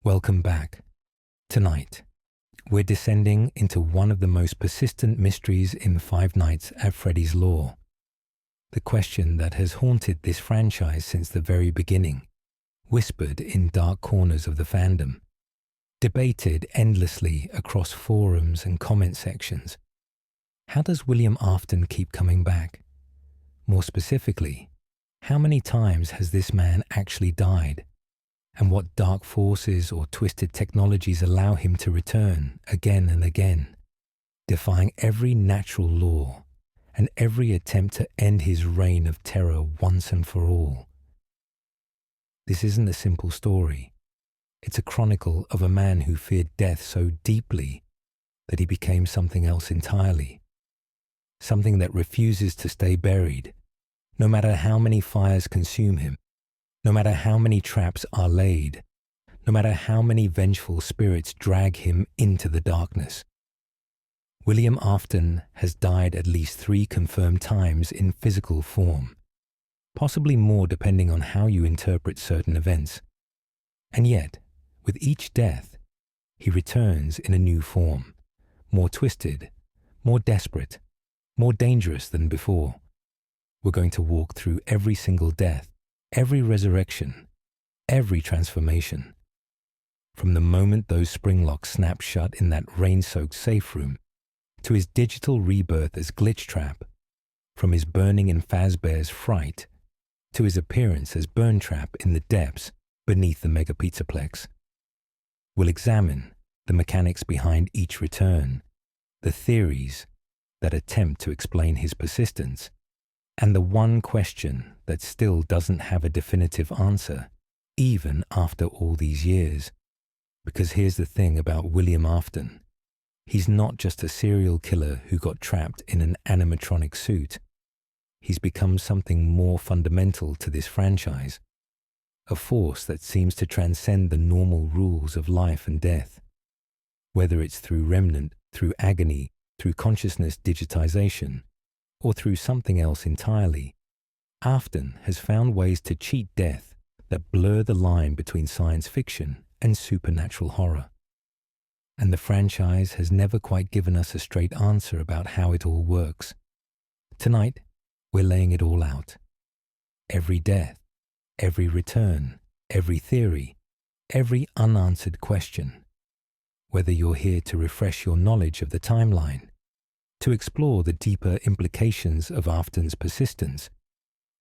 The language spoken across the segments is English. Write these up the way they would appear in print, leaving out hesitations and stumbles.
Welcome back. Tonight, we're descending into one of the most persistent mysteries in Five Nights at Freddy's lore. The question that has haunted this franchise since the very beginning, whispered in dark corners of the fandom, debated endlessly across forums and comment sections. How does William Afton keep coming back? More specifically, how many times has this man actually died? And what dark forces or twisted technologies allow him to return again and again, defying every natural law and every attempt to end his reign of terror once and for all? This isn't a simple story. It's a chronicle of a man who feared death so deeply that he became something else entirely, something that refuses to stay buried, no matter how many fires consume him. No matter how many traps are laid, no matter how many vengeful spirits drag him into the darkness. William Afton has died at least 3 confirmed times in physical form, possibly more depending on how you interpret certain events. And yet, with each death, he returns in a new form, more twisted, more desperate, more dangerous than before. We're going to walk through every single death, every resurrection, every transformation. From the moment those spring locks snapped shut in that rain-soaked safe room, to his digital rebirth as Glitch Trap, from his burning in Fazbear's Fright, to his appearance as Burn Trap in the depths beneath the Mega Pizzaplex. We'll examine the mechanics behind each return, the theories that attempt to explain his persistence, and the one question that still doesn't have a definitive answer, even after all these years. Because here's the thing about William Afton. He's not just a serial killer who got trapped in an animatronic suit. He's become something more fundamental to this franchise, a force that seems to transcend the normal rules of life and death. Whether it's through remnant, through agony, through consciousness digitization, or through something else entirely, Afton has found ways to cheat death that blur the line between science fiction and supernatural horror. And the franchise has never quite given us a straight answer about how it all works. Tonight, we're laying it all out. Every death, every return, every theory, every unanswered question. Whether you're here to refresh your knowledge of the timeline, to explore the deeper implications of Afton's persistence,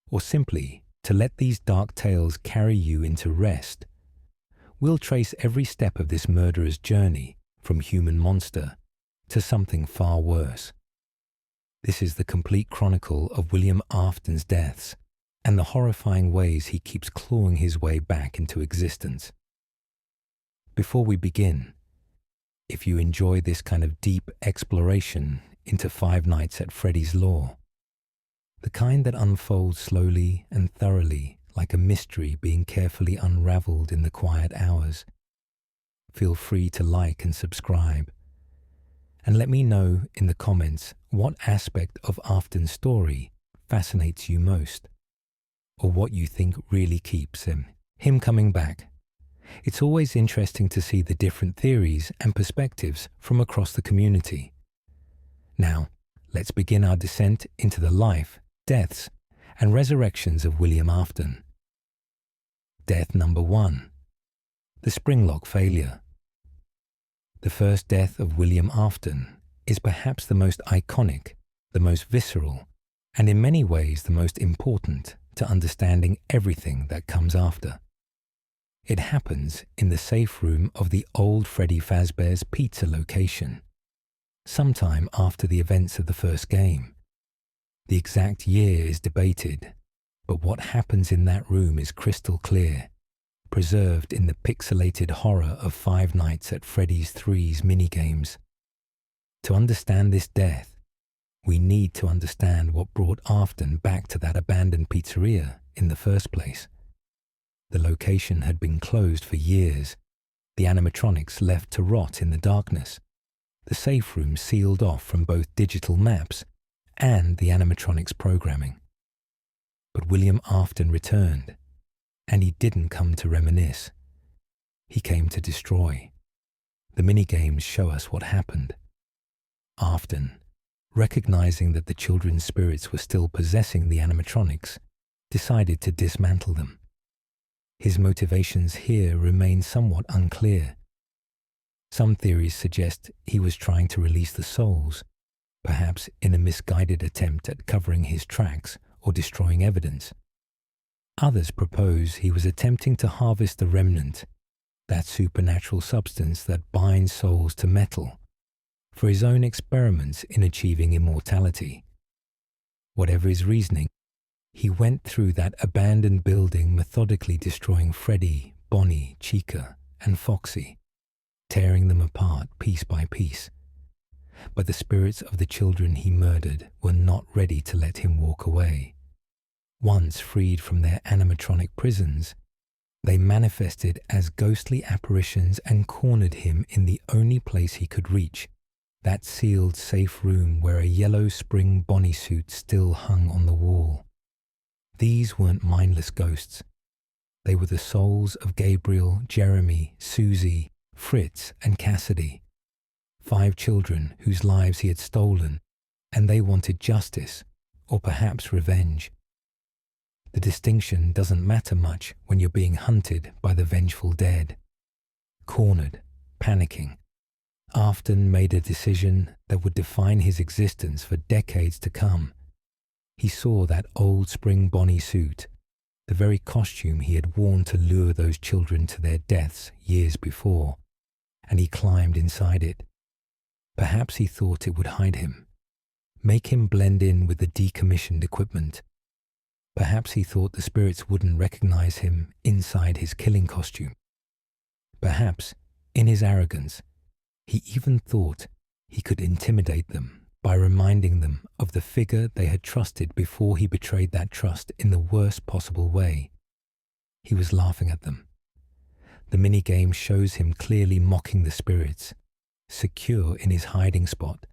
or simply to let these dark tales carry you into rest, we'll trace every step of this murderer's journey from human monster to something far worse. This is the complete chronicle of William Afton's deaths and the horrifying ways he keeps clawing his way back into existence. Before we begin, if you enjoy this kind of deep exploration into Five Nights at Freddy's lore, the kind that unfolds slowly and thoroughly like a mystery being carefully unraveled in the quiet hours, feel free to like and subscribe. And let me know in the comments what aspect of Afton's story fascinates you most, or what you think really keeps him coming back. It's always interesting to see the different theories and perspectives from across the community. Now, let's begin our descent into the life, deaths, and resurrections of William Afton. Death number 1. The springlock failure. The first death of William Afton is perhaps the most iconic, the most visceral, and in many ways the most important to understanding everything that comes after. It happens in the safe room of the old Freddy Fazbear's Pizza location, sometime after the events of the first game. The exact year is debated, but what happens in that room is crystal clear, preserved in the pixelated horror of Five Nights at Freddy's 3's minigames. To understand this death, we need to understand what brought Afton back to that abandoned pizzeria in the first place. The location had been closed for years, the animatronics left to rot in the darkness, the safe room sealed off from both digital maps and the animatronics programming. But William Afton returned, and he didn't come to reminisce. he came to destroy. The minigames show us what happened. Afton, recognizing that the children's spirits were still possessing the animatronics, decided to dismantle them. His motivations here remain somewhat unclear. Some theories suggest he was trying to release the souls, perhaps in a misguided attempt at covering his tracks or destroying evidence. Others propose he was attempting to harvest the remnant, that supernatural substance that binds souls to metal, for his own experiments in achieving immortality. Whatever his reasoning, he went through that abandoned building methodically destroying Freddy, Bonnie, Chica, and Foxy, tearing them apart piece by piece. But the spirits of the children he murdered were not ready to let him walk away. Once freed from their animatronic prisons, they manifested as ghostly apparitions and cornered him in the only place he could reach, that sealed safe room where a yellow spring Bonnie suit still hung on the wall. These weren't mindless ghosts. They were the souls of Gabriel, Jeremy, Susie, Fritz, and Cassidy, 5 children whose lives he had stolen, and they wanted justice, or perhaps revenge. The distinction doesn't matter much when you're being hunted by the vengeful dead. Cornered, panicking, Afton made a decision that would define his existence for decades to come. He saw that old spring Bonnie suit, the very costume he had worn to lure those children to their deaths years before, and he climbed inside it. Perhaps he thought it would hide him, make him blend in with the decommissioned equipment. Perhaps he thought the spirits wouldn't recognize him inside his killing costume. Perhaps, in his arrogance, he even thought he could intimidate them by reminding them of the figure they had trusted before he betrayed that trust in the worst possible way. He was laughing at them. The minigame shows him clearly mocking the spirits, secure in his hiding spot,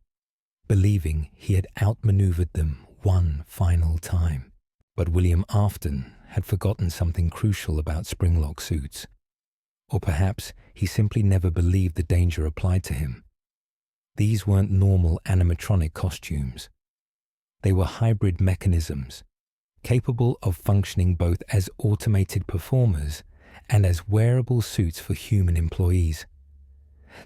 believing he had outmaneuvered them one final time. But William Afton had forgotten something crucial about Springlock suits. Or perhaps he simply never believed the danger applied to him. These weren't normal animatronic costumes. They were hybrid mechanisms, capable of functioning both as automated performers and as wearable suits for human employees.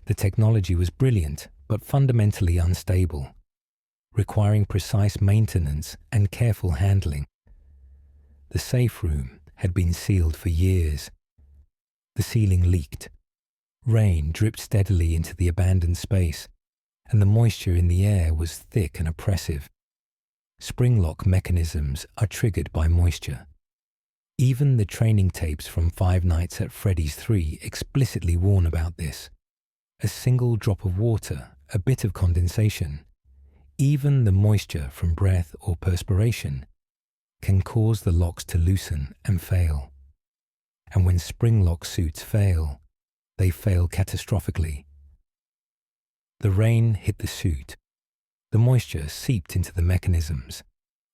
The technology was brilliant, but fundamentally unstable, requiring precise maintenance and careful handling. The safe room had been sealed for years. The ceiling leaked. Rain dripped steadily into the abandoned space, and the moisture in the air was thick and oppressive. Springlock mechanisms are triggered by moisture. Even the training tapes from Five Nights at Freddy's 3 explicitly warn about this. A single drop of water, a bit of condensation, even the moisture from breath or perspiration, can cause the locks to loosen and fail. And when Springlock suits fail, they fail catastrophically. The rain hit the suit. The moisture seeped into the mechanisms.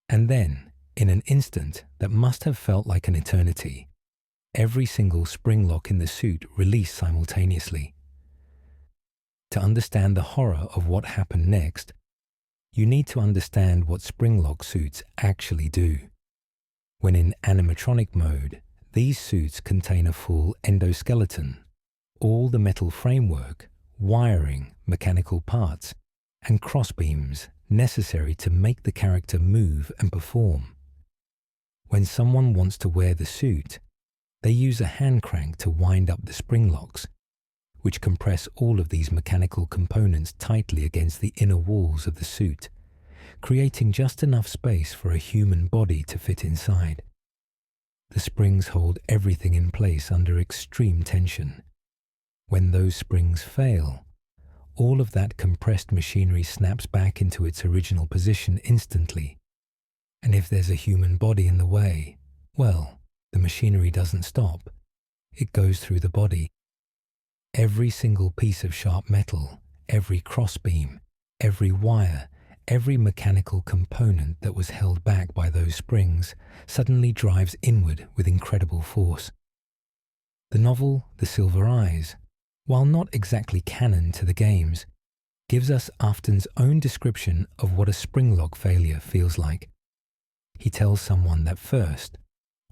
And then, in an instant that must have felt like an eternity, every single spring lock in the suit released simultaneously. To understand the horror of what happened next, you need to understand what spring-lock suits actually do. When in animatronic mode, these suits contain a full endoskeleton, all the metal framework, wiring, mechanical parts, and crossbeams necessary to make the character move and perform. When someone wants to wear the suit, they use a hand crank to wind up the spring locks, which compress all of these mechanical components tightly against the inner walls of the suit, creating just enough space for a human body to fit inside. The springs hold everything in place under extreme tension. When those springs fail, all of that compressed machinery snaps back into its original position instantly. And if there's a human body in the way, well, the machinery doesn't stop. It goes through the body. Every single piece of sharp metal, every crossbeam, every wire, every mechanical component that was held back by those springs suddenly drives inward with incredible force. The novel The Silver Eyes, while not exactly canon to the games, gives us Afton's own description of what a spring lock failure feels like. He tells someone that first,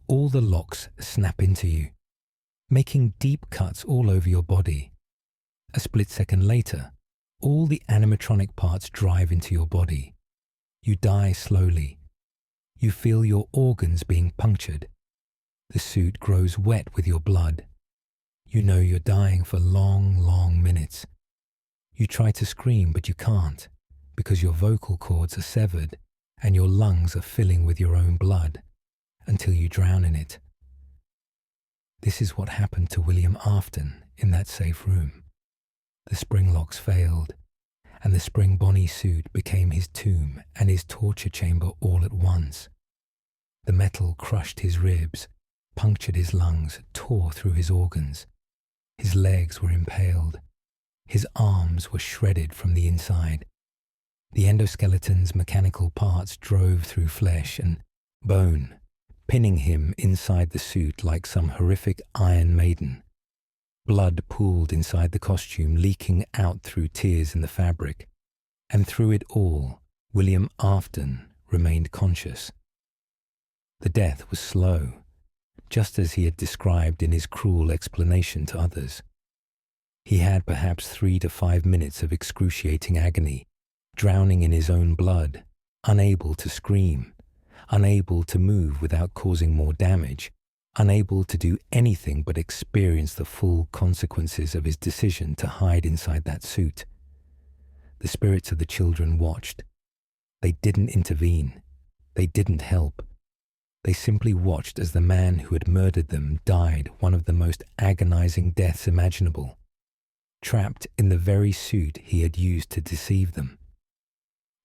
all the locks snap into you, making deep cuts all over your body. A split second later, all the animatronic parts drive into your body. You die slowly. You feel your organs being punctured. The suit grows wet with your blood. You know you're dying for long, long minutes. You try to scream, but you can't, because your vocal cords are severed and your lungs are filling with your own blood until you drown in it. This is what happened to William Afton in that safe room. The spring locks failed, and the spring Bonnie suit became his tomb and his torture chamber all at once. The metal crushed his ribs, punctured his lungs, tore through his organs. His legs were impaled. His arms were shredded from the inside. The endoskeleton's mechanical parts drove through flesh and bone, pinning him inside the suit like some horrific Iron Maiden. Blood pooled inside the costume, leaking out through tears in the fabric. And through it all, William Afton remained conscious. The death was slow, just as he had described in his cruel explanation to others. He had perhaps 3 to 5 minutes of excruciating agony, drowning in his own blood, unable to scream, unable to move without causing more damage, unable to do anything but experience the full consequences of his decision to hide inside that suit. The spirits of the children watched. They didn't intervene. They didn't help. They simply watched as the man who had murdered them died one of the most agonizing deaths imaginable, trapped in the very suit he had used to deceive them.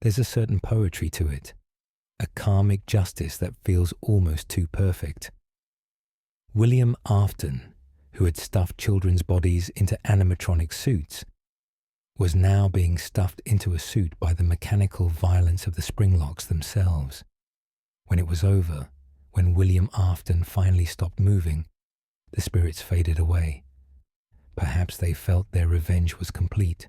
There's a certain poetry to it, a karmic justice that feels almost too perfect. William Afton, who had stuffed children's bodies into animatronic suits, was now being stuffed into a suit by the mechanical violence of the spring locks themselves. When it was over, when William Afton finally stopped moving, the spirits faded away. Perhaps they felt their revenge was complete.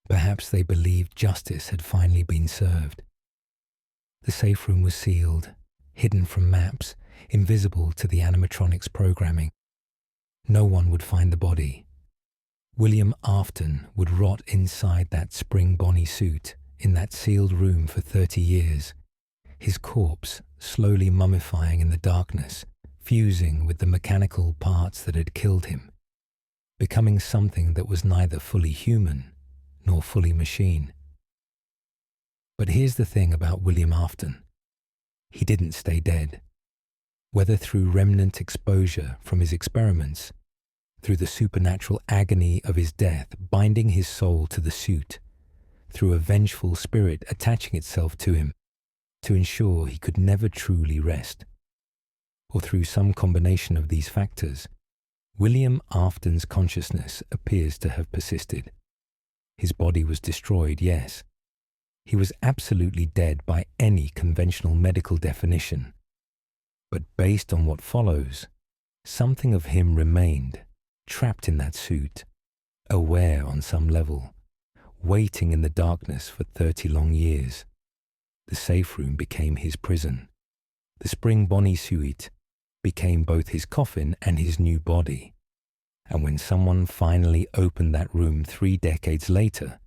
Perhaps they believed justice had finally been served. The safe room was sealed, hidden from maps, invisible to the animatronics programming. No one would find the body. William Afton would rot inside that spring Bonnie suit in that sealed room for 30 years, his corpse slowly mummifying in the darkness, fusing with the mechanical parts that had killed him, becoming something that was neither fully human nor fully machine. But here's the thing about William Afton. He didn't stay dead. Whether through remnant exposure from his experiments, through the supernatural agony of his death binding his soul to the suit, through a vengeful spirit attaching itself to him to ensure he could never truly rest, or through some combination of these factors, William Afton's consciousness appears to have persisted. His body was destroyed, yes. He was absolutely dead by any conventional medical definition. But based on what follows, something of him remained, trapped in that suit, aware on some level, waiting in the darkness for 30 long years. The safe room became his prison. The spring Bonnie suite became both his coffin and his new body. And when someone finally opened that room 3 decades later,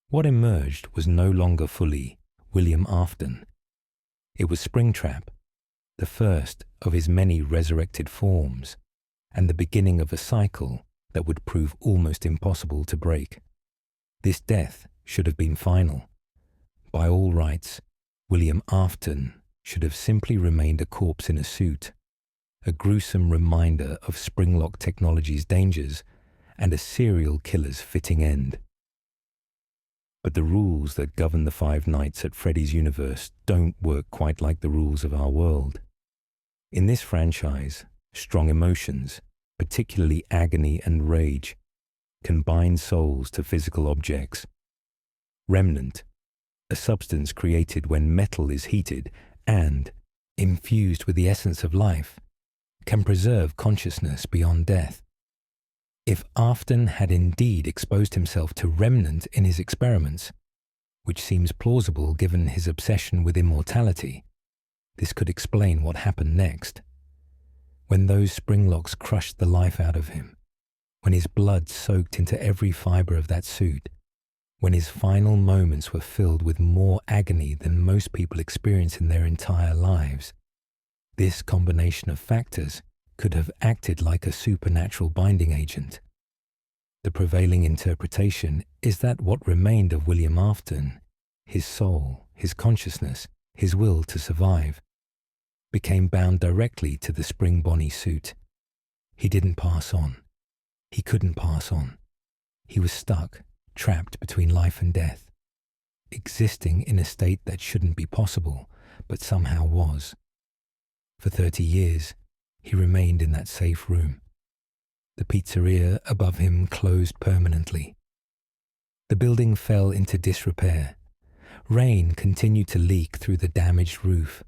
what emerged was no longer fully William Afton. It was Springtrap, the first of his many resurrected forms, and the beginning of a cycle that would prove almost impossible to break. This death should have been final. By all rights, William Afton should have simply remained a corpse in a suit, a gruesome reminder of Springlock technology's dangers and a serial killer's fitting end. But the rules that govern the 5 Nights at Freddy's universe don't work quite like the rules of our world. In this franchise, strong emotions, particularly agony and rage, can bind souls to physical objects. Remnant, a substance created when metal is heated and, infused with the essence of life, can preserve consciousness beyond death. If Afton had indeed exposed himself to remnant in his experiments, which seems plausible given his obsession with immortality, this could explain what happened next. When those spring locks crushed the life out of him, when his blood soaked into every fibre of that suit, when his final moments were filled with more agony than most people experience in their entire lives, this combination of factors could have acted like a supernatural binding agent. The prevailing interpretation is that what remained of William Afton, his soul, his consciousness, his will to survive, became bound directly to the spring bonnie suit. He didn't pass on. He couldn't pass on. He was stuck, trapped between life and death, existing in a state that shouldn't be possible, but somehow was. For 30 years, he remained in that safe room. The pizzeria above him closed permanently. The building fell into disrepair. Rain continued to leak through the damaged roof.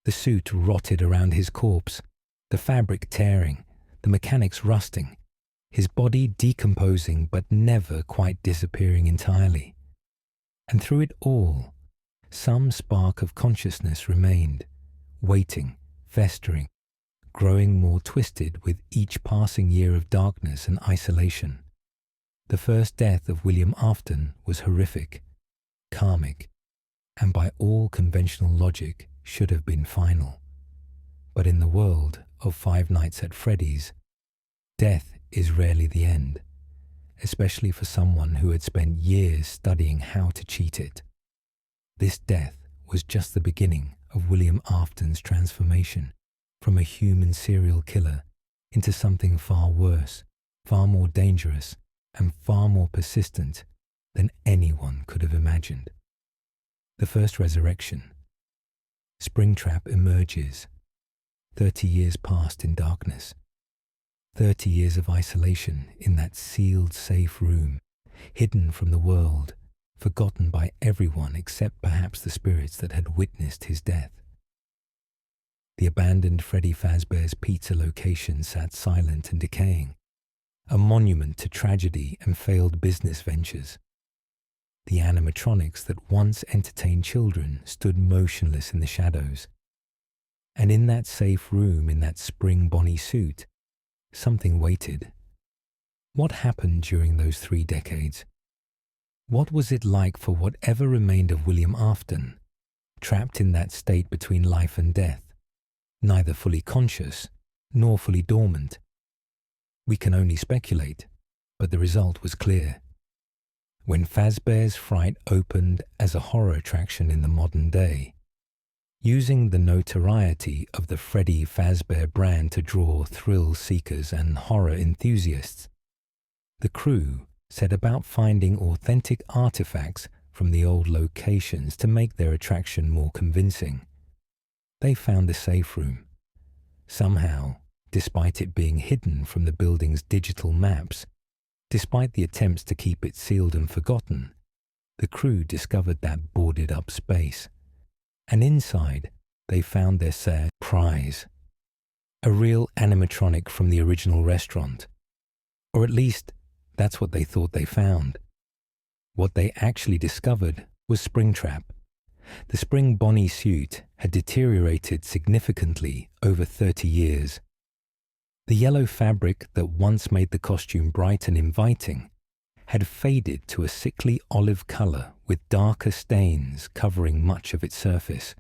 The suit rotted around his corpse, the fabric tearing, the mechanics rusting, his body decomposing but never quite disappearing entirely. And through it all, some spark of consciousness remained, waiting, festering, growing more twisted with each passing year of darkness and isolation. The first death of William Afton was horrific, karmic, and by all conventional logic should have been final. But in the world of Five Nights at Freddy's, death is rarely the end, especially for someone who had spent years studying how to cheat it. This death was just the beginning of William Afton's transformation from a human serial killer into something far worse, far more dangerous, and far more persistent than anyone could have imagined. The first resurrection. Springtrap emerges. 30 years passed in darkness. 30 years of isolation in that sealed, safe room, hidden from the world, forgotten by everyone except perhaps the spirits that had witnessed his death. The abandoned Freddy Fazbear's Pizza location sat silent and decaying, a monument to tragedy and failed business ventures. The animatronics that once entertained children stood motionless in the shadows. And in that safe room, in that spring bonnie suit, something waited. What happened during those 3 decades? What was it like for whatever remained of William Afton, trapped in that state between life and death, neither fully conscious nor fully dormant? We can only speculate, but the result was clear. When Fazbear's Fright opened as a horror attraction in the modern day, using the notoriety of the Freddy Fazbear brand to draw thrill seekers and horror enthusiasts, the crew set about finding authentic artifacts from the old locations to make their attraction more convincing. They found the safe room. Somehow, despite it being hidden from the building's digital maps, despite the attempts to keep it sealed and forgotten, the crew discovered that boarded-up space. And inside, they found their sad prize. A real animatronic from the original restaurant. Or at least, that's what they thought they found. What they actually discovered was Springtrap. The spring bonnie suit had deteriorated significantly over 30 years. The yellow fabric that once made the costume bright and inviting had faded to a sickly olive color with darker stains covering much of its surface.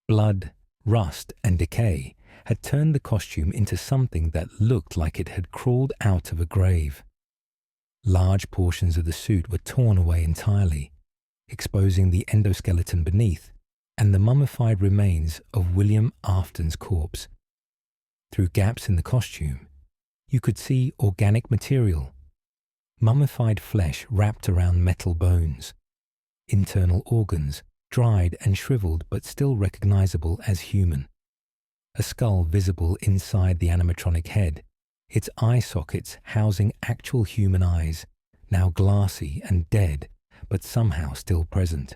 Blood, rust, and decay had turned the costume into something that looked like it had crawled out of a grave. Large portions of the suit were torn away entirely, exposing the endoskeleton beneath and the mummified remains of William Afton's corpse. Through gaps in the costume, you could see organic material, mummified flesh wrapped around metal bones, internal organs dried and shriveled but still recognizable as human, a skull visible inside the animatronic head, its eye sockets housing actual human eyes, now glassy and dead, but somehow still present.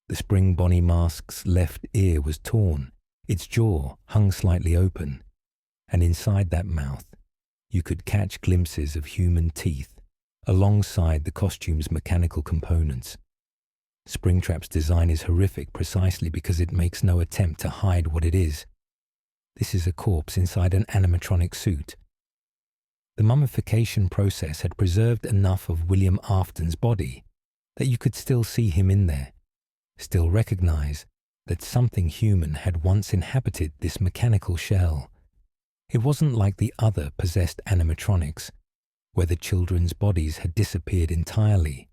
The spring bonnie mask's left ear was torn, its jaw hung slightly open, and inside that mouth, You could catch glimpses of human teeth alongside the costume's mechanical components. Springtrap's design is horrific precisely because it makes no attempt to hide what it is. This is a corpse inside an animatronic suit. The mummification process had preserved enough of William Afton's body that you could still see him in there, still recognize that something human had once inhabited this mechanical shell. It wasn't like the other possessed animatronics, where the children's bodies had disappeared entirely,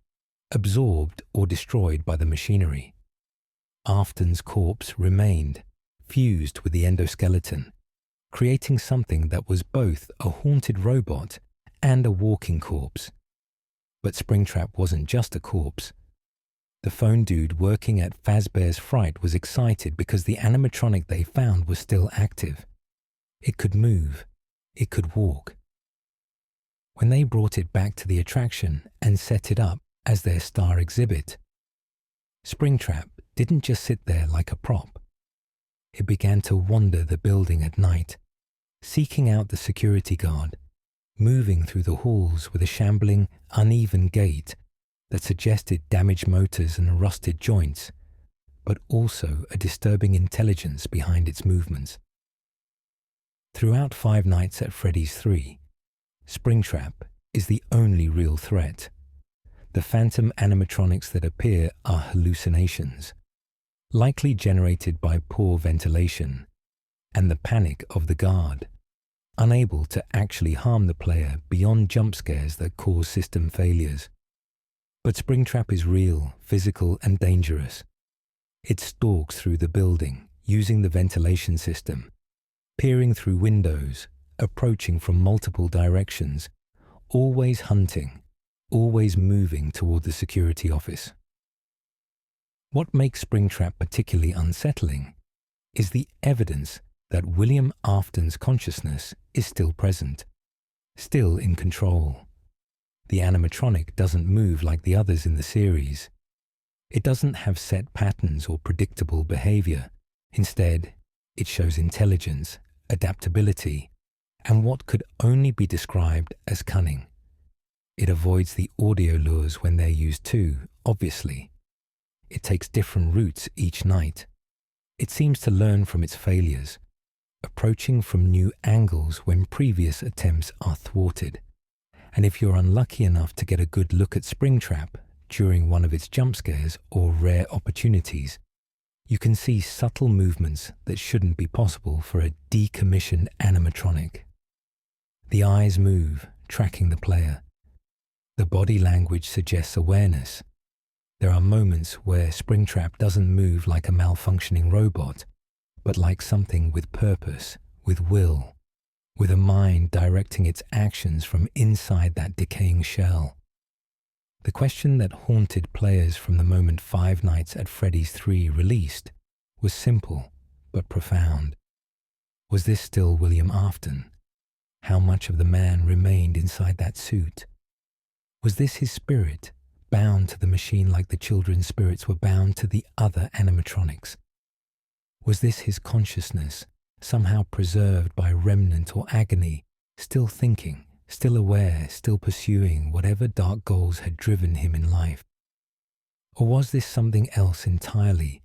absorbed or destroyed by the machinery. Afton's corpse remained, fused with the endoskeleton, creating something that was both a haunted robot and a walking corpse. But Springtrap wasn't just a corpse. The phone dude working at Fazbear's Fright was excited because the animatronic they found was still active. It could move. It could walk. When they brought it back to the attraction and set it up as their star exhibit, Springtrap didn't just sit there like a prop. It began to wander the building at night, seeking out the security guard, moving through the halls with a shambling, uneven gait that suggested damaged motors and rusted joints, but also a disturbing intelligence behind its movements. Throughout Five Nights at Freddy's 3, Springtrap is the only real threat. The phantom animatronics that appear are hallucinations, likely generated by poor ventilation and the panic of the guard, unable to actually harm the player beyond jump scares that cause system failures. But Springtrap is real, physical, and dangerous. It stalks through the building, using the ventilation system, peering through windows, approaching from multiple directions, always hunting, always moving toward the security office. What makes Springtrap particularly unsettling is the evidence that William Afton's consciousness is still present, still in control. The animatronic doesn't move like the others in the series. It doesn't have set patterns or predictable behavior. Instead, it shows intelligence, adaptability, and what could only be described as cunning. It avoids the audio lures when they're used too, obviously. It takes different routes each night. It seems to learn from its failures, approaching from new angles when previous attempts are thwarted. And if you're unlucky enough to get a good look at Springtrap during one of its jump scares or rare opportunities, you can see subtle movements that shouldn't be possible for a decommissioned animatronic. The eyes move, tracking the player. The body language suggests awareness. There are moments where Springtrap doesn't move like a malfunctioning robot, but like something with purpose, with will, with a mind directing its actions from inside that decaying shell. The question that haunted players from the moment Five Nights at Freddy's 3 released was simple but profound. Was this still William Afton? How much of the man remained inside that suit? Was this his spirit, bound to the machine like the children's spirits were bound to the other animatronics? Was this his consciousness, somehow preserved by remnant or agony, still thinking, still aware, still pursuing whatever dark goals had driven him in life? Or was this something else entirely,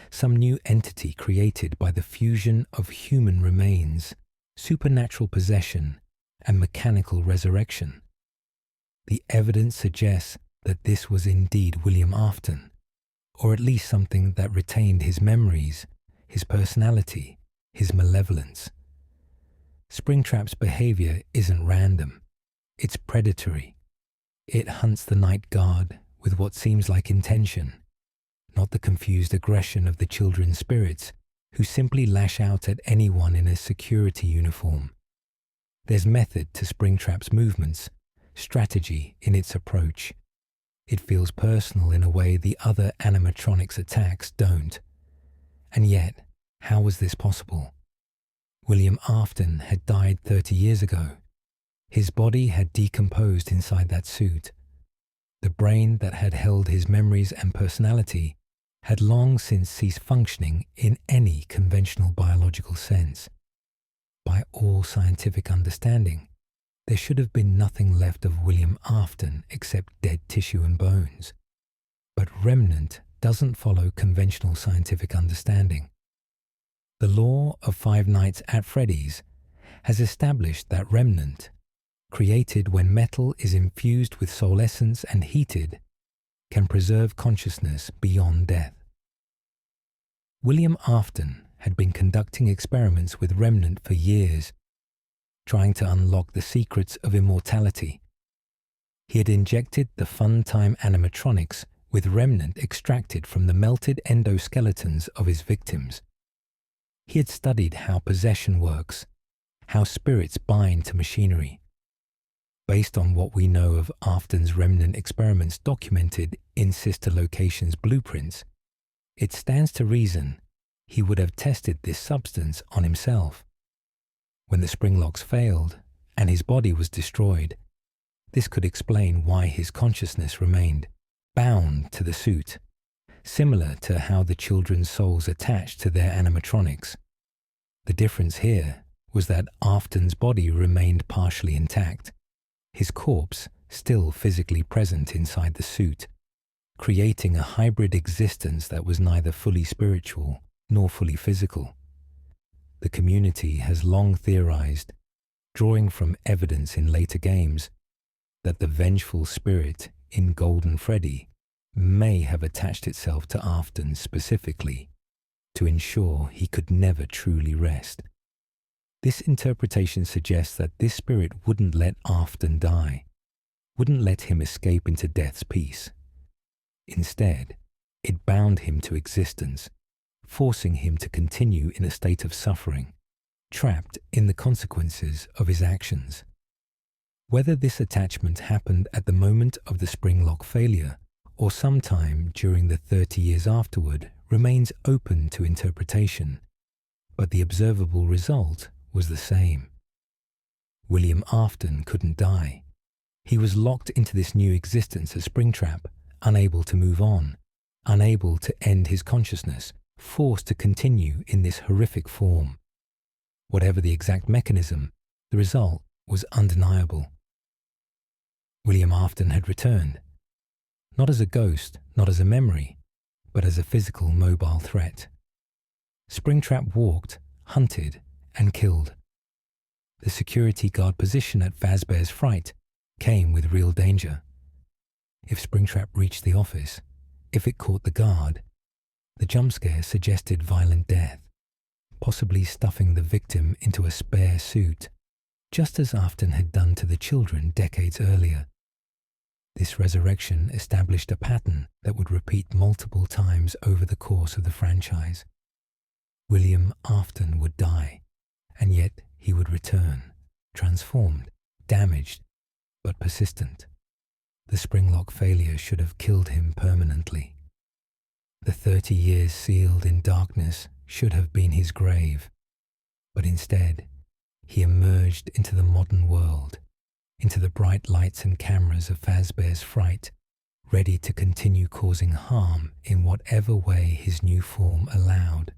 some new entity created by the fusion of human remains, supernatural possession, and mechanical resurrection? The evidence suggests that this was indeed William Afton, or at least something that retained his memories, his personality, his malevolence. Springtrap's behavior isn't random. It's predatory. It hunts the night guard with what seems like intention, not the confused aggression of the children's spirits who simply lash out at anyone in a security uniform. There's method to Springtrap's movements, strategy in its approach. It feels personal in a way the other animatronics' attacks don't. And yet, how was this possible? William Afton had died 30 years ago. His body had decomposed inside that suit. The brain that had held his memories and personality had long since ceased functioning in any conventional biological sense. By all scientific understanding, there should have been nothing left of William Afton except dead tissue and bones. But remnant doesn't follow conventional scientific understanding. The law of Five Nights at Freddy's has established that remnant, created when metal is infused with soul essence and heated, can preserve consciousness beyond death. William Afton had been conducting experiments with remnant for years, trying to unlock the secrets of immortality. He had injected the fun-time animatronics with remnant extracted from the melted endoskeletons of his victims. He had studied how possession works, how spirits bind to machinery. Based on what we know of Afton's remnant experiments documented in Sister Location's blueprints, it stands to reason he would have tested this substance on himself. When the spring locks failed and his body was destroyed, this could explain why his consciousness remained bound to the suit, similar to how the children's souls attached to their animatronics. The difference here was that Afton's body remained partially intact, his corpse still physically present inside the suit, creating a hybrid existence that was neither fully spiritual nor fully physical. The community has long theorized, drawing from evidence in later games, that the vengeful spirit in Golden Freddy may have attached itself to Afton specifically to ensure he could never truly rest. This interpretation suggests that this spirit wouldn't let Afton die, wouldn't let him escape into death's peace. Instead, it bound him to existence, forcing him to continue in a state of suffering, trapped in the consequences of his actions. Whether this attachment happened at the moment of the spring lock failure or sometime during the 30 years afterward remains open to interpretation, but the observable result was the same. William Afton couldn't die. He was locked into this new existence as Springtrap, unable to move on, unable to end his consciousness, forced to continue in this horrific form. Whatever the exact mechanism, the result was undeniable. William Afton had returned, not as a ghost, not as a memory, but as a physical mobile threat. Springtrap walked, hunted, and killed. The security guard position at Fazbear's Fright came with real danger. If Springtrap reached the office, if it caught the guard, the jump scare suggested violent death, possibly stuffing the victim into a spare suit, just as Afton had done to the children decades earlier. This resurrection established a pattern that would repeat multiple times over the course of the franchise. William Afton would die, and yet he would return, transformed, damaged, but persistent. The springlock failure should have killed him permanently. The 30 years sealed in darkness should have been his grave, but instead, he emerged into the modern world, into the bright lights and cameras of Fazbear's Fright, ready to continue causing harm in whatever way his new form allowed.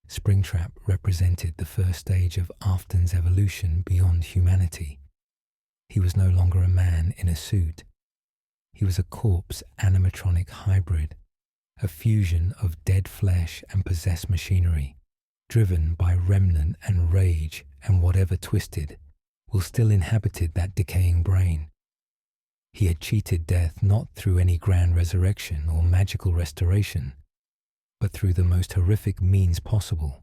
Springtrap represented the first stage of Afton's evolution beyond humanity. He was no longer a man in a suit. He was a corpse animatronic hybrid, a fusion of dead flesh and possessed machinery, driven by remnant and rage, and whatever twisted will still inhabited that decaying brain. He had cheated death not through any grand resurrection or magical restoration, but through the most horrific means possible,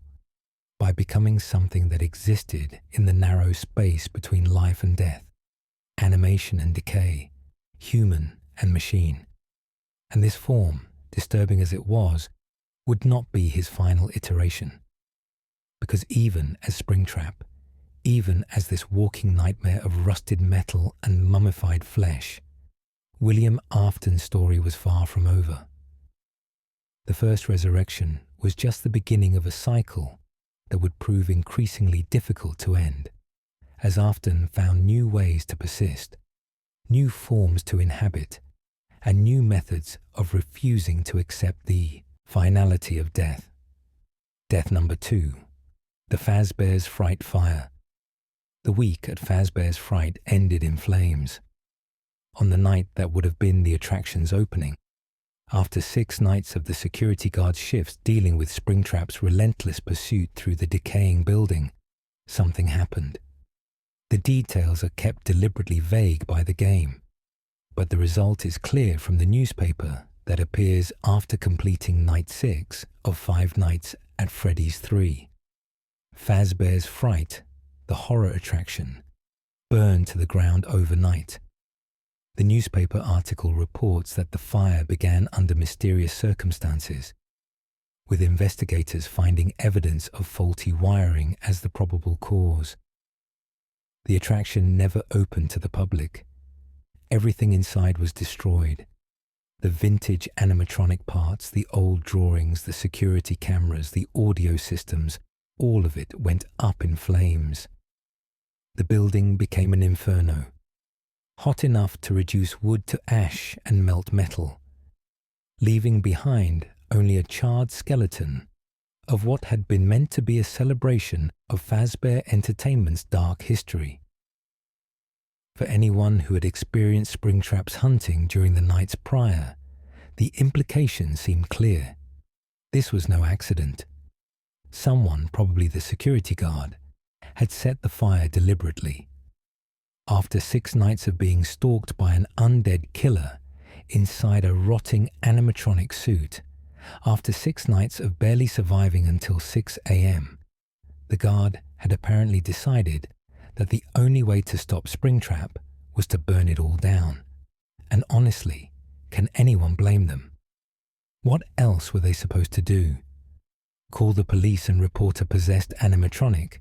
by becoming something that existed in the narrow space between life and death, animation and decay, human and machine. And this form, disturbing as it was, would not be his final iteration. Because even as Springtrap, even as this walking nightmare of rusted metal and mummified flesh, William Afton's story was far from over. The first resurrection was just the beginning of a cycle that would prove increasingly difficult to end, as Afton found new ways to persist, new forms to inhabit, and new methods of refusing to accept the finality of death. Death number 2, the Fazbear's Fright Fire. The week at Fazbear's Fright ended in flames. On the night that would have been the attraction's opening, after 6 nights of the security guard's shifts dealing with Springtrap's relentless pursuit through the decaying building, something happened. The details are kept deliberately vague by the game, but the result is clear from the newspaper that appears after completing Night 6 of 5 Nights at Freddy's 3. Fazbear's Fright, the horror attraction, burned to the ground overnight. The newspaper article reports that the fire began under mysterious circumstances, with investigators finding evidence of faulty wiring as the probable cause. The attraction never opened to the public. Everything inside was destroyed. The vintage animatronic parts, the old drawings, the security cameras, the audio systems, all of it went up in flames. The building became an inferno, hot enough to reduce wood to ash and melt metal, leaving behind only a charred skeleton of what had been meant to be a celebration of Fazbear Entertainment's dark history. For anyone who had experienced Springtrap's hunting during the nights prior, the implication seemed clear. This was no accident. Someone, probably the security guard, had set the fire deliberately. After 6 nights of being stalked by an undead killer inside a rotting animatronic suit, after 6 nights of barely surviving until 6 a.m., the guard had apparently decided that the only way to stop Springtrap was to burn it all down. And honestly, can anyone blame them? What else were they supposed to do? Call the police and report a possessed animatronic?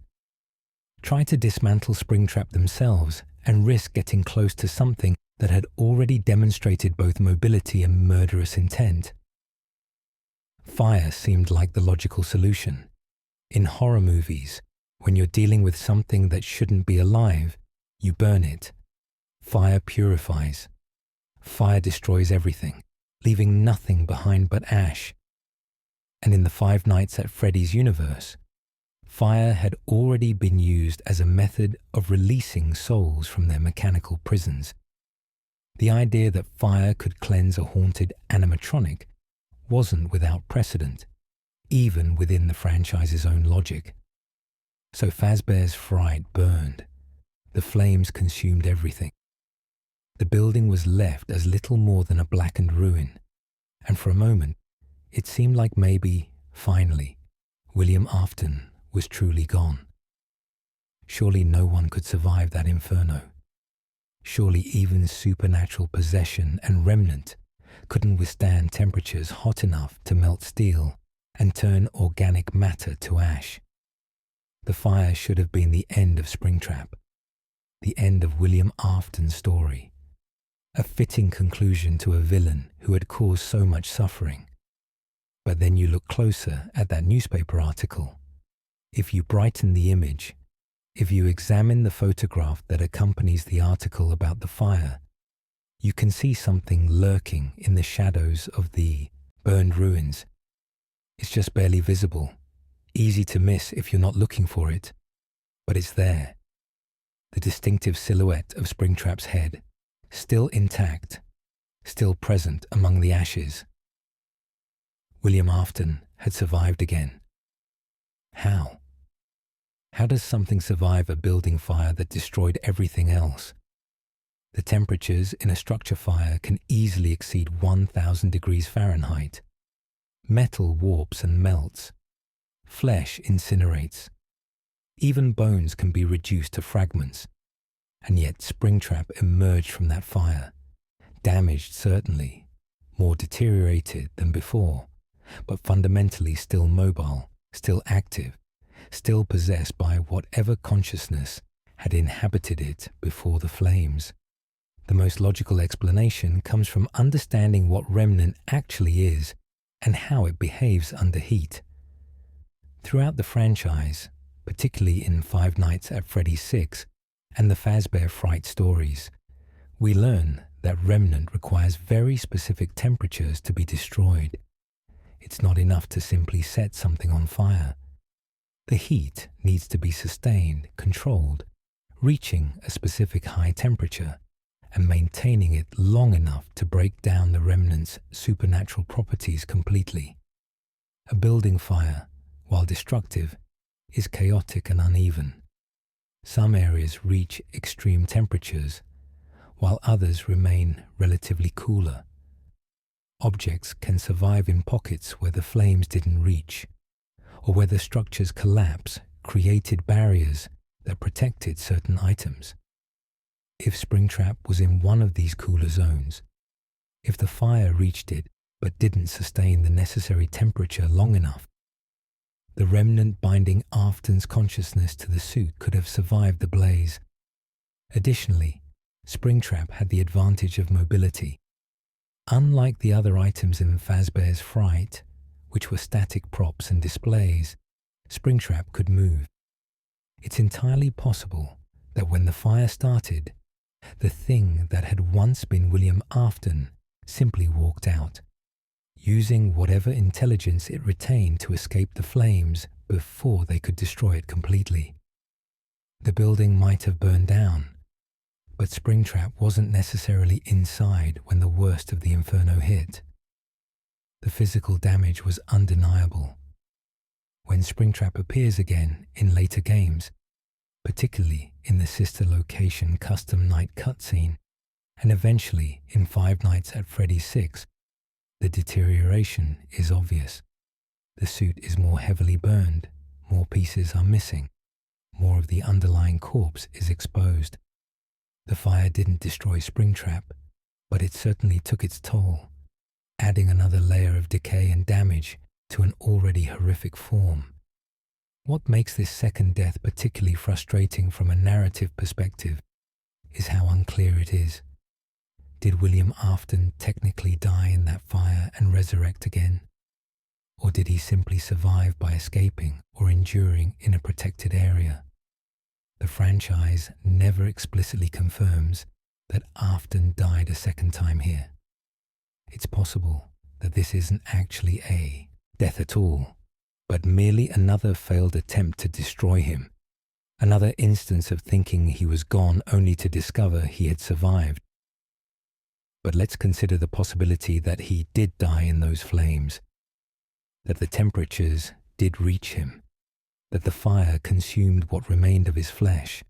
Try to dismantle Springtrap themselves and risk getting close to something that had already demonstrated both mobility and murderous intent? Fire seemed like the logical solution. In horror movies, when you're dealing with something that shouldn't be alive, you burn it. Fire purifies. Fire destroys everything, leaving nothing behind but ash. And in the 5 Nights at Freddy's universe, fire had already been used as a method of releasing souls from their mechanical prisons. The idea that fire could cleanse a haunted animatronic wasn't without precedent, even within the franchise's own logic. So Fazbear's Fright burned. The flames consumed everything. The building was left as little more than a blackened ruin, and for a moment, it seemed like maybe, finally, William Afton was truly gone. Surely no one could survive that inferno. Surely even supernatural possession and remnant couldn't withstand temperatures hot enough to melt steel and turn organic matter to ash. The fire should have been the end of Springtrap, the end of William Afton's story, a fitting conclusion to a villain who had caused so much suffering. But then you look closer at that newspaper article. If you brighten the image, if you examine the photograph that accompanies the article about the fire, you can see something lurking in the shadows of the burned ruins. It's just barely visible, easy to miss if you're not looking for it, but it's there. The distinctive silhouette of Springtrap's head, still intact, still present among the ashes. William Afton had survived again. How? How does something survive a building fire that destroyed everything else? The temperatures in a structure fire can easily exceed 1,000 degrees Fahrenheit. Metal warps and melts. Flesh incinerates. Even bones can be reduced to fragments. And yet Springtrap emerged from that fire, damaged certainly, more deteriorated than before, but fundamentally still mobile, still active, still possessed by whatever consciousness had inhabited it before the flames. The most logical explanation comes from understanding what remnant actually is and how it behaves under heat. Throughout the franchise, particularly in 5 Nights at Freddy's 6 and the Fazbear Fright stories, we learn that remnant requires very specific temperatures to be destroyed. It's not enough to simply set something on fire. The heat needs to be sustained, controlled, reaching a specific high temperature and maintaining it long enough to break down the remnant's supernatural properties completely. A building fire, while destructive, is chaotic and uneven. Some areas reach extreme temperatures, while others remain relatively cooler. Objects can survive in pockets where the flames didn't reach, or where the structures collapse created barriers that protected certain items. If Springtrap was in one of these cooler zones, if the fire reached it but didn't sustain the necessary temperature long enough, the remnant binding Afton's consciousness to the suit could have survived the blaze. Additionally, Springtrap had the advantage of mobility. Unlike the other items in Fazbear's Fright, which were static props and displays, Springtrap could move. It's entirely possible that when the fire started, the thing that had once been William Afton simply walked out, using whatever intelligence it retained to escape the flames before they could destroy it completely. The building might have burned down, but Springtrap wasn't necessarily inside when the worst of the inferno hit. The physical damage was undeniable. When Springtrap appears again in later games, particularly in the sister location custom night cutscene, and eventually in Five Nights at Freddy's 6, the deterioration is obvious. The suit is more heavily burned, more pieces are missing, more of the underlying corpse is exposed. The fire didn't destroy Springtrap, but it certainly took its toll, adding another layer of decay and damage to an already horrific form. What makes this second death particularly frustrating from a narrative perspective is how unclear it is. Did William Afton technically die in that fire and resurrect again? Or did he simply survive by escaping or enduring in a protected area? The franchise never explicitly confirms that Afton died a second time here. It's possible that this isn't actually a death at all, but merely another failed attempt to destroy him, another instance of thinking he was gone only to discover he had survived. But let's consider the possibility that he did die in those flames, that the temperatures did reach him, that the fire consumed what remained of his flesh,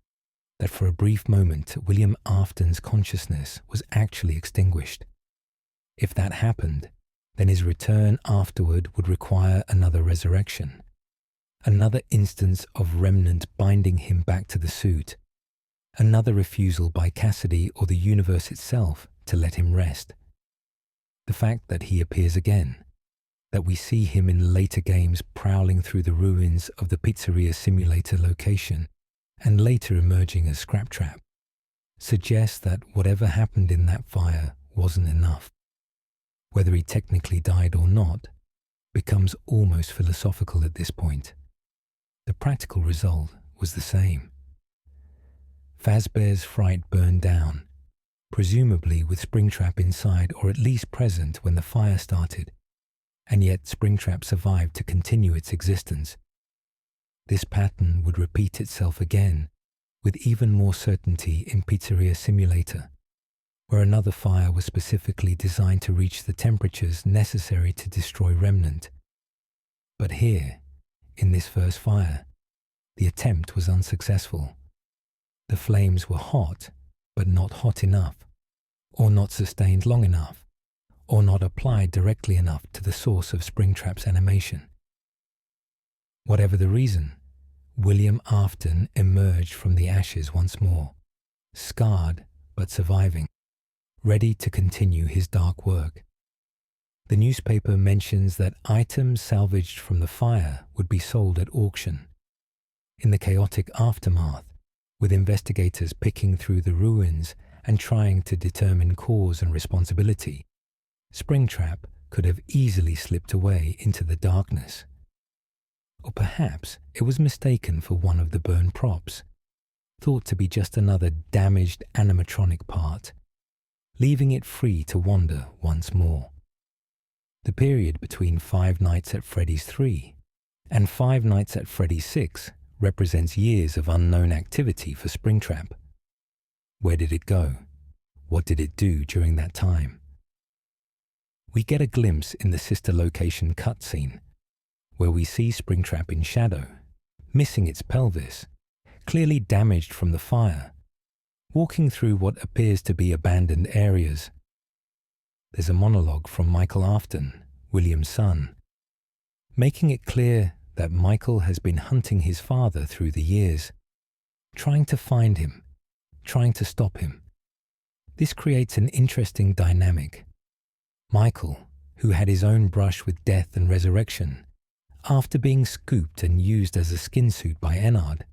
that for a brief moment William Afton's consciousness was actually extinguished. If that happened, then his return afterward would require another resurrection, another instance of remnant binding him back to the suit, another refusal by Cassidy or the universe itself to let him rest. The fact that he appears again, that we see him in later games prowling through the ruins of the pizzeria simulator location and later emerging as Scraptrap, suggests that whatever happened in that fire wasn't enough. Whether he technically died or not becomes almost philosophical at this point. The practical result was the same. Fazbear's Fright burned down, presumably with Springtrap inside or at least present when the fire started, and yet Springtrap survived to continue its existence. This pattern would repeat itself again, with even more certainty in Pizzeria Simulator, where another fire was specifically designed to reach the temperatures necessary to destroy Remnant. But here, in this first fire, the attempt was unsuccessful. The flames were hot, but not hot enough, or not sustained long enough, or not applied directly enough to the source of Springtrap's animation. Whatever the reason, William Afton emerged from the ashes once more, scarred but surviving, ready to continue his dark work. The newspaper mentions that items salvaged from the fire would be sold at auction. In the chaotic aftermath, with investigators picking through the ruins and trying to determine cause and responsibility, Springtrap could have easily slipped away into the darkness. Or perhaps it was mistaken for one of the burned props, thought to be just another damaged animatronic part, leaving it free to wander once more. The period between Five Nights at Freddy's 3 and Five Nights at Freddy's 6 represents years of unknown activity for Springtrap. Where did it go? What did it do during that time? We get a glimpse in the sister location cutscene, where we see Springtrap in shadow, missing its pelvis, clearly damaged from the fire, walking through what appears to be abandoned areas. There's a monologue from Michael Afton, William's son, making it clear that Michael has been hunting his father through the years, trying to find him, trying to stop him. This creates an interesting dynamic. Michael, who had his own brush with death and resurrection, after being scooped and used as a skin suit by Ennard,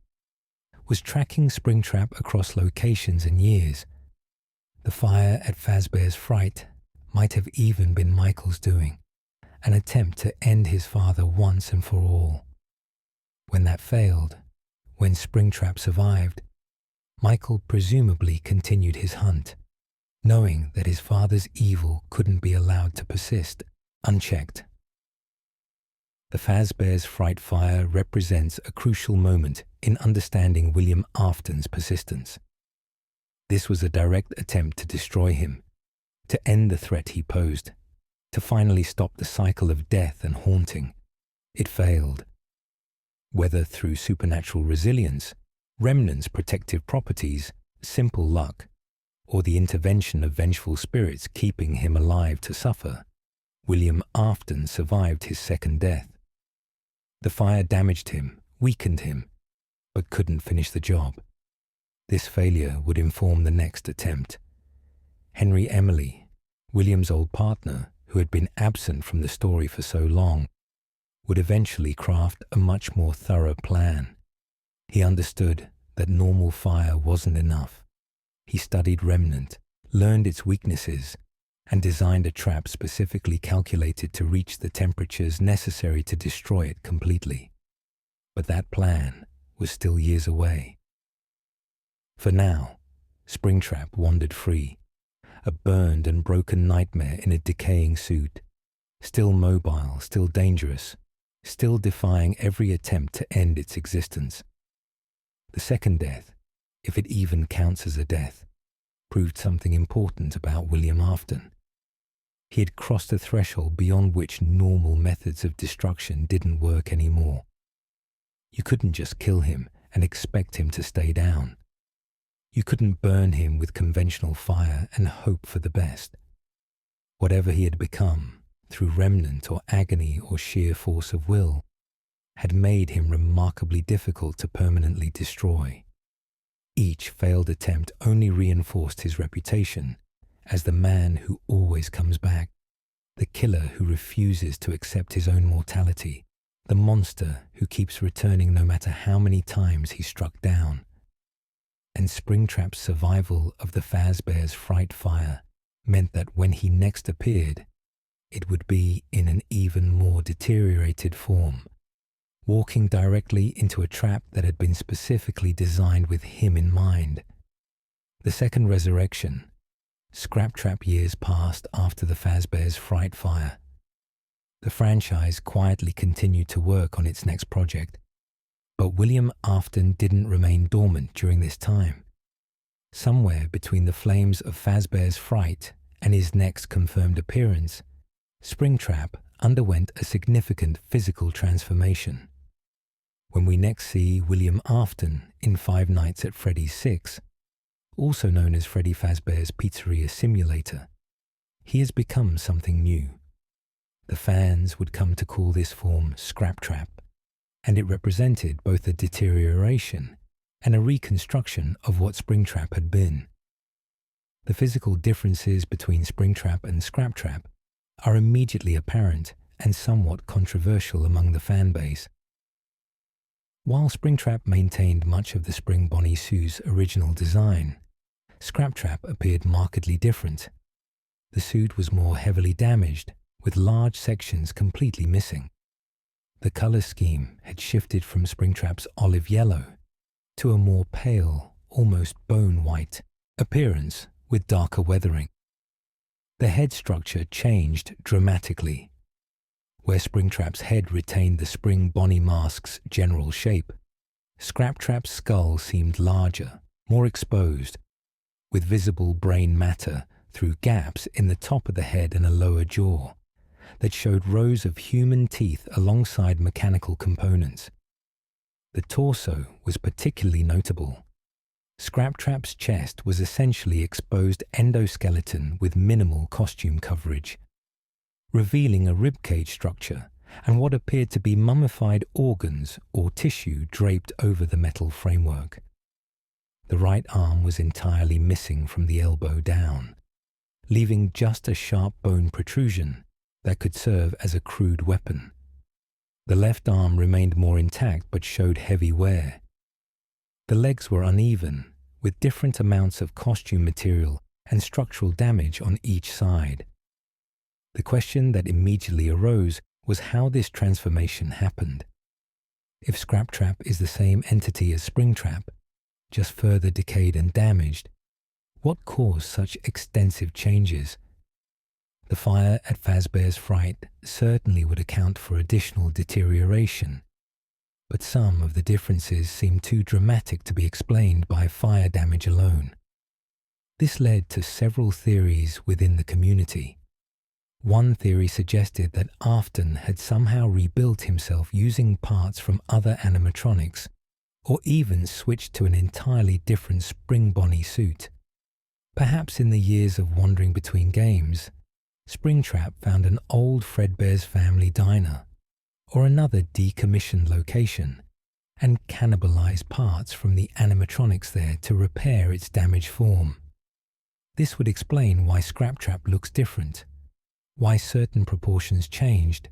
was tracking Springtrap across locations and years. The fire at Fazbear's Fright might have even been Michael's doing, an attempt to end his father once and for all. When that failed, when Springtrap survived, Michael presumably continued his hunt, knowing that his father's evil couldn't be allowed to persist unchecked. The Fazbear's Fright fire represents a crucial moment in understanding William Afton's persistence. This was a direct attempt to destroy him, to end the threat he posed, to finally stop the cycle of death and haunting. It failed. Whether through supernatural resilience, Remnant's protective properties, simple luck, or the intervention of vengeful spirits keeping him alive to suffer, William Afton survived his second death. The fire damaged him, weakened him, but couldn't finish the job. This failure would inform the next attempt. Henry Emily, William's old partner, who had been absent from the story for so long, would eventually craft a much more thorough plan. He understood that normal fire wasn't enough. He studied Remnant, learned its weaknesses, and designed a trap specifically calculated to reach the temperatures necessary to destroy it completely. But that plan was still years away. For now, Springtrap wandered free, a burned and broken nightmare in a decaying suit, still mobile, still dangerous, still defying every attempt to end its existence. The second death, if it even counts as a death, proved something important about William Afton. He had crossed a threshold beyond which normal methods of destruction didn't work anymore. You couldn't just kill him and expect him to stay down. You couldn't burn him with conventional fire and hope for the best. Whatever he had become, through remnant or agony or sheer force of will, had made him remarkably difficult to permanently destroy. Each failed attempt only reinforced his reputation as the man who always comes back, the killer who refuses to accept his own mortality, the monster who keeps returning no matter how many times he's struck down. And Springtrap's survival of the Fazbear's Fright fire meant that when he next appeared, it would be in an even more deteriorated form, walking directly into a trap that had been specifically designed with him in mind. The second resurrection, Scraptrap years passed after the Fazbear's Fright fire. The franchise quietly continued to work on its next project, but William Afton didn't remain dormant during this time. Somewhere between the flames of Fazbear's Fright and his next confirmed appearance, Springtrap underwent a significant physical transformation. When we next see William Afton in Five Nights at Freddy's 6, also known as Freddy Fazbear's Pizzeria Simulator, he has become something new. The fans would come to call this form Scraptrap, and it represented both a deterioration and a reconstruction of what Springtrap had been. The physical differences between Springtrap and Scraptrap are immediately apparent and somewhat controversial among the fan base. While Springtrap maintained much of the Spring Bonnie Sue's original design, Scraptrap appeared markedly different. The suit was more heavily damaged, with large sections completely missing. The color scheme had shifted from Springtrap's olive yellow to a more pale, almost bone white appearance with darker weathering. The head structure changed dramatically. Where Springtrap's head retained the Spring Bonnie mask's general shape, Scraptrap's skull seemed larger, more exposed, with visible brain matter through gaps in the top of the head and a lower jaw that showed rows of human teeth alongside mechanical components. The torso was particularly notable. Scraptrap's chest was essentially exposed endoskeleton with minimal costume coverage, revealing a ribcage structure and what appeared to be mummified organs or tissue draped over the metal framework. The right arm was entirely missing from the elbow down, leaving just a sharp bone protrusion that could serve as a crude weapon. The left arm remained more intact but showed heavy wear. The legs were uneven, with different amounts of costume material and structural damage on each side. The question that immediately arose was how this transformation happened. If Scraptrap is the same entity as Springtrap, just further decayed and damaged, what caused such extensive changes? The fire at Fazbear's Fright certainly would account for additional deterioration, but some of the differences seemed too dramatic to be explained by fire damage alone. This led to several theories within the community. One theory suggested that Afton had somehow rebuilt himself using parts from other animatronics, or even switched to an entirely different Spring Bonnie suit. Perhaps in the years of wandering between games, Springtrap found an old Fredbear's family diner, or another decommissioned location, and cannibalized parts from the animatronics there to repair its damaged form. This would explain why Scraptrap looks different, why certain proportions changed,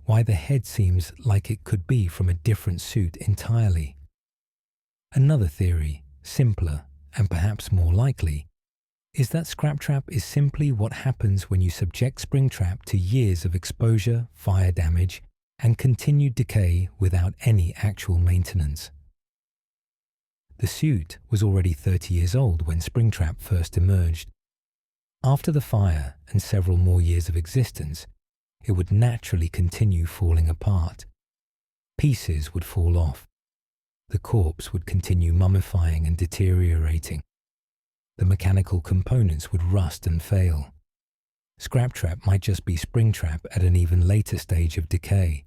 why the head seems like it could be from a different suit entirely. Another theory, simpler and perhaps more likely, is that Scraptrap is simply what happens when you subject Springtrap to years of exposure, fire damage, and continued decay without any actual maintenance. The suit was already 30 years old when Springtrap first emerged. After the fire and several more years of existence, it would naturally continue falling apart. Pieces would fall off. The corpse would continue mummifying and deteriorating. The mechanical components would rust and fail. Scraptrap might just be Springtrap at an even later stage of decay,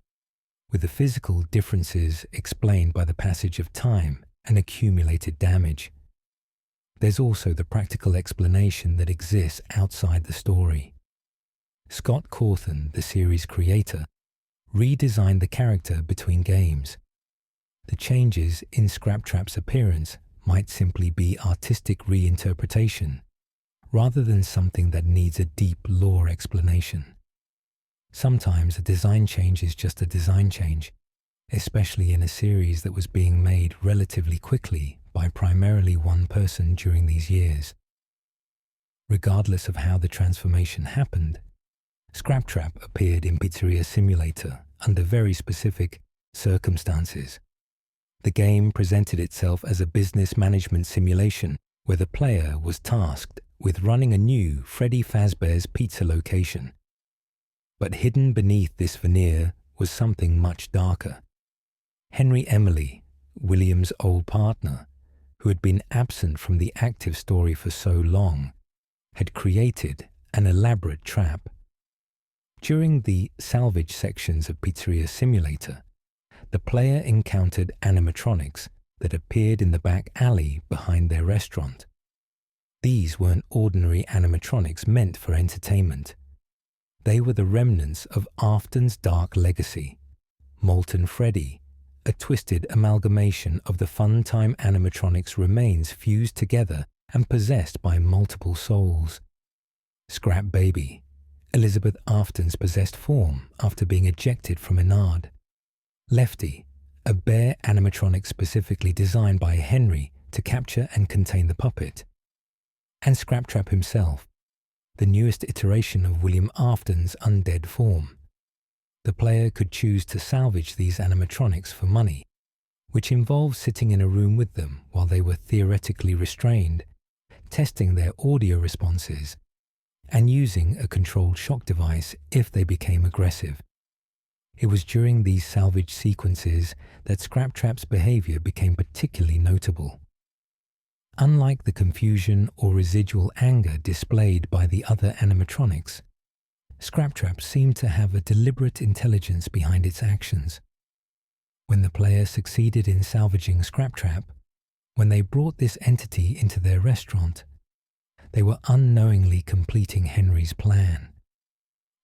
with the physical differences explained by the passage of time and accumulated damage. There's also the practical explanation that exists outside the story. Scott Cawthon, the series creator, redesigned the character between games. The changes in Scraptrap's appearance might simply be artistic reinterpretation, rather than something that needs a deep lore explanation. Sometimes a design change is just a design change, especially in a series that was being made relatively quickly by primarily one person during these years. Regardless of how the transformation happened, Scraptrap appeared in Pizzeria Simulator under very specific circumstances. The game presented itself as a business management simulation where the player was tasked with running a new Freddy Fazbear's Pizza location. But hidden beneath this veneer was something much darker. Henry Emily, William's old partner, who had been absent from the active story for so long, had created an elaborate trap. During the salvage sections of Pizzeria Simulator, the player encountered animatronics that appeared in the back alley behind their restaurant. These weren't ordinary animatronics meant for entertainment. They were the remnants of Afton's dark legacy, Molten Freddy, a twisted amalgamation of the Funtime animatronics remains fused together and possessed by multiple souls. Scrap Baby, Elizabeth Afton's possessed form after being ejected from Enard. Lefty, a bear animatronic specifically designed by Henry to capture and contain the puppet. And Scraptrap himself, the newest iteration of William Afton's undead form. The player could choose to salvage these animatronics for money, which involved sitting in a room with them while they were theoretically restrained, testing their audio responses, and using a controlled shock device if they became aggressive. It was during these salvage sequences that Scraptrap's behavior became particularly notable. Unlike the confusion or residual anger displayed by the other animatronics, Scraptrap seemed to have a deliberate intelligence behind its actions. When the player succeeded in salvaging Scraptrap, when they brought this entity into their restaurant, they were unknowingly completing Henry's plan.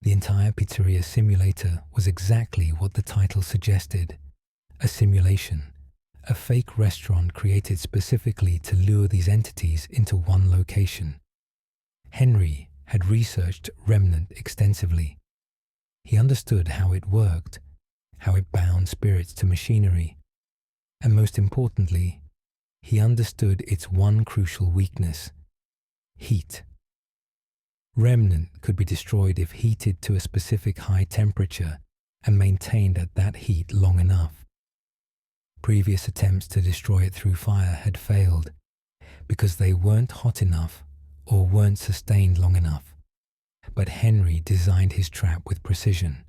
The entire pizzeria simulator was exactly what the title suggested: a simulation, a fake restaurant created specifically to lure these entities into one location. Henry had researched Remnant extensively. He understood how it worked, how it bound spirits to machinery, and most importantly, he understood its one crucial weakness: heat. Remnant could be destroyed if heated to a specific high temperature and maintained at that heat long enough. Previous attempts to destroy it through fire had failed because they weren't hot enough or weren't sustained long enough. But Henry designed his trap with precision.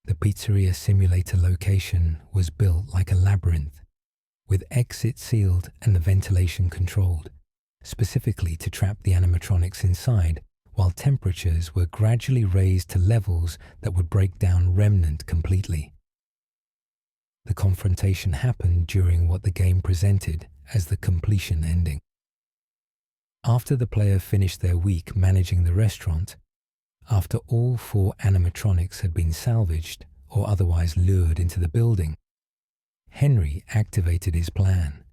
The pizzeria simulator location was built like a labyrinth, with exits sealed and the ventilation controlled, specifically to trap the animatronics inside, while temperatures were gradually raised to levels that would break down Remnant completely. The confrontation happened during what the game presented as the completion ending. After the player finished their week managing the restaurant, after all 4 animatronics had been salvaged or otherwise lured into the building, Henry activated his plan.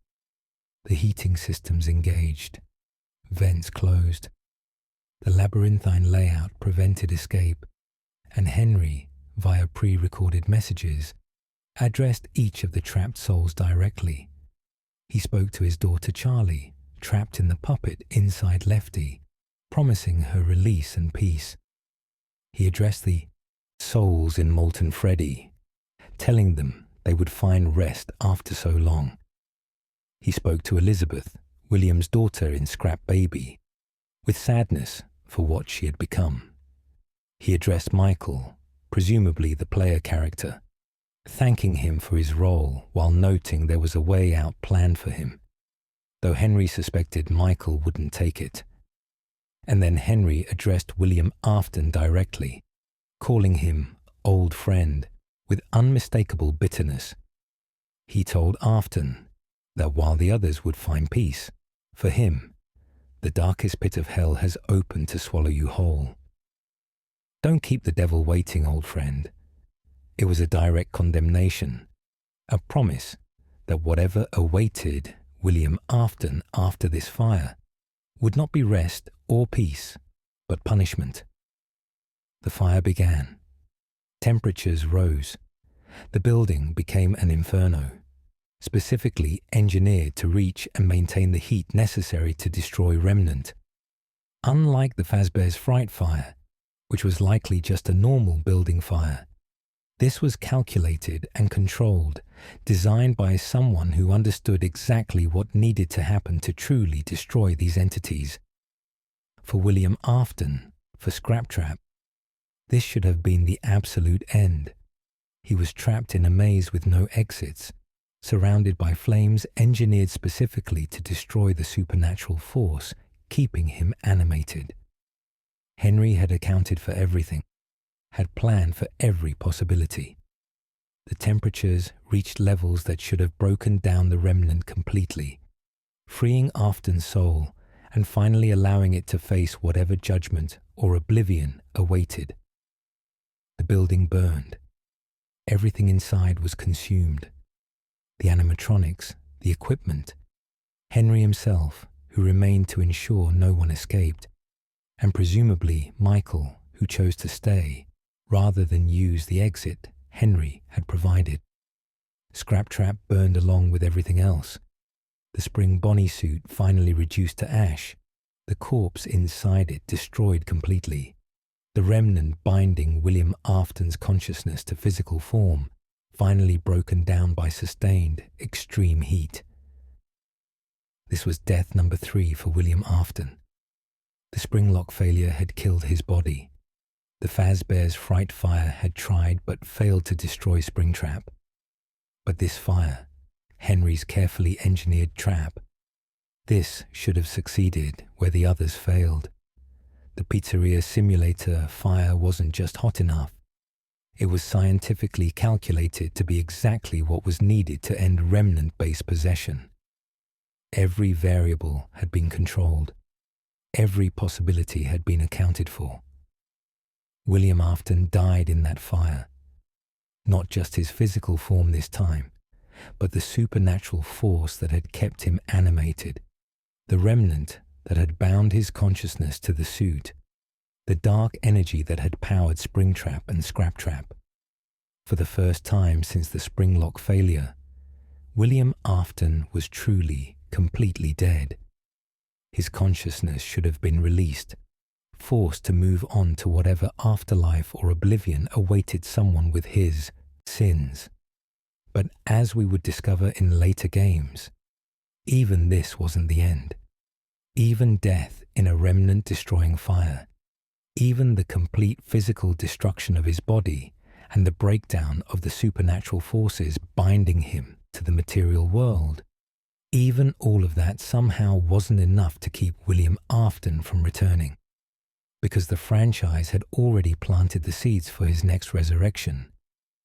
The heating systems engaged, vents closed, the labyrinthine layout prevented escape, and Henry, via pre-recorded messages, addressed each of the trapped souls directly. He spoke to his daughter Charlie, trapped in the puppet inside Lefty, promising her release and peace. He addressed the souls in Molten Freddy, telling them they would find rest after so long. He spoke to Elizabeth, William's daughter in Scrap Baby, with sadness for what she had become. He addressed Michael, presumably the player character, thanking him for his role while noting there was a way out planned for him, though Henry suspected Michael wouldn't take it. And then Henry addressed William Afton directly, calling him old friend with unmistakable bitterness. He told Afton that while the others would find peace, for him, the darkest pit of hell has opened to swallow you whole. Don't keep the devil waiting, old friend. It was a direct condemnation, a promise that whatever awaited William Afton after this fire would not be rest or peace, but punishment. The fire began. Temperatures rose. The building became an inferno, specifically engineered to reach and maintain the heat necessary to destroy Remnant. Unlike the Fazbear's Fright Fire, which was likely just a normal building fire, this was calculated and controlled, designed by someone who understood exactly what needed to happen to truly destroy these entities. For William Afton, for Scraptrap, this should have been the absolute end. He was trapped in a maze with no exits, surrounded by flames engineered specifically to destroy the supernatural force, keeping him animated. Henry had accounted for everything, had planned for every possibility. The temperatures reached levels that should have broken down the Remnant completely, freeing Afton's soul and finally allowing it to face whatever judgment or oblivion awaited. The building burned. Everything inside was consumed. The animatronics, the equipment, Henry himself, who remained to ensure no one escaped, and presumably Michael, who chose to stay, rather than use the exit Henry had provided. Scraptrap burned along with everything else. The spring Bonnie suit finally reduced to ash, the corpse inside it destroyed completely, the remnant binding William Afton's consciousness to physical form, finally broken down by sustained, extreme heat. This was death number 3 for William Afton. The spring lock failure had killed his body. The Fazbear's Fright Fire had tried but failed to destroy Springtrap. But this fire, Henry's carefully engineered trap, this should have succeeded where the others failed. The pizzeria simulator fire wasn't just hot enough. It was scientifically calculated to be exactly what was needed to end remnant-based possession. Every variable had been controlled. Every possibility had been accounted for. William Afton died in that fire. Not just his physical form this time, but the supernatural force that had kept him animated, the remnant that had bound his consciousness to the suit, the dark energy that had powered Springtrap and Scraptrap. For the first time since the Springlock failure, William Afton was truly, completely dead. His consciousness should have been released, forced to move on to whatever afterlife or oblivion awaited someone with his sins. But as we would discover in later games, even this wasn't the end. Even death in a remnant-destroying fire, even the complete physical destruction of his body and the breakdown of the supernatural forces binding him to the material world, even all of that somehow wasn't enough to keep William Afton from returning, because the franchise had already planted the seeds for his next resurrection,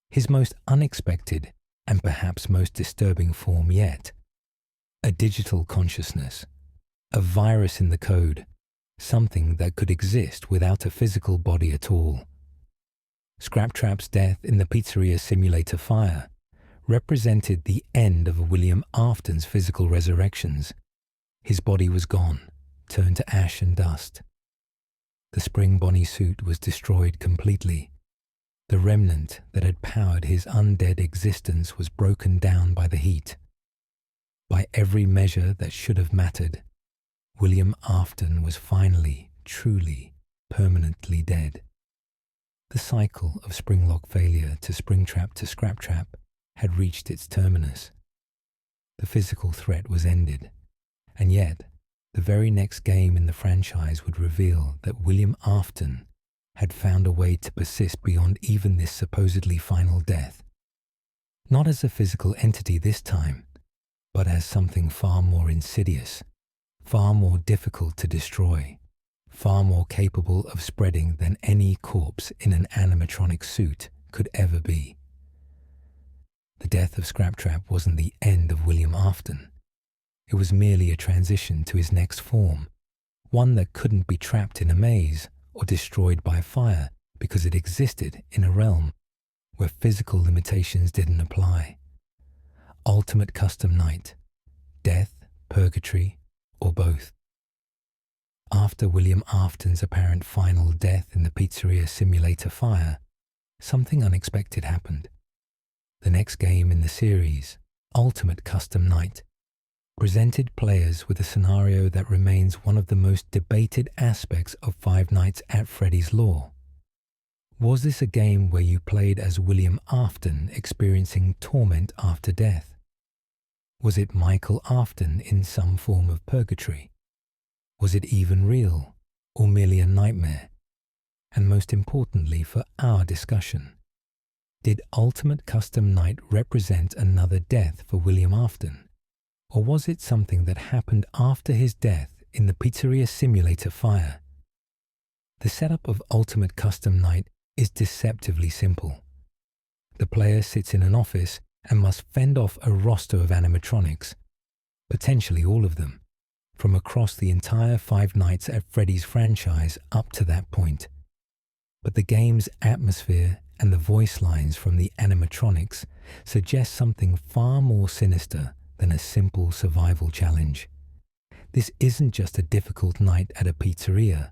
his most unexpected and perhaps most disturbing form yet. A digital consciousness, a virus in the code, something that could exist without a physical body at all. Scraptrap's death in the pizzeria simulator fire represented the end of William Afton's physical resurrections. His body was gone, turned to ash and dust. The Spring Bonnie suit was destroyed completely. The remnant that had powered his undead existence was broken down by the heat. By every measure that should have mattered, William Afton was finally, truly, permanently dead. The cycle of Springlock failure to Springtrap to Scraptrap had reached its terminus. The physical threat was ended, and yet the very next game in the franchise would reveal that William Afton had found a way to persist beyond even this supposedly final death. Not as a physical entity this time, but as something far more insidious, far more difficult to destroy, far more capable of spreading than any corpse in an animatronic suit could ever be. The death of Scraptrap wasn't the end of William Afton. It was merely a transition to his next form, one that couldn't be trapped in a maze or destroyed by fire because it existed in a realm where physical limitations didn't apply. Ultimate custom night, death, purgatory, or both. After William Afton's apparent final death in the pizzeria simulator fire, something unexpected happened. The next game in the series, Ultimate Custom Night, presented players with a scenario that remains one of the most debated aspects of Five Nights at Freddy's lore. Was this a game where you played as William Afton experiencing torment after death? Was it Michael Afton in some form of purgatory? Was it even real, or merely a nightmare? And most importantly for our discussion, did Ultimate Custom Night represent another death for William Afton? Or was it something that happened after his death in the pizzeria simulator fire? The setup of Ultimate Custom Night is deceptively simple. The player sits in an office and must fend off a roster of animatronics, potentially all of them, from across the entire Five Nights at Freddy's franchise up to that point. But the game's atmosphere and the voice lines from the animatronics suggest something far more sinister than a simple survival challenge. This isn't just a difficult night at a pizzeria.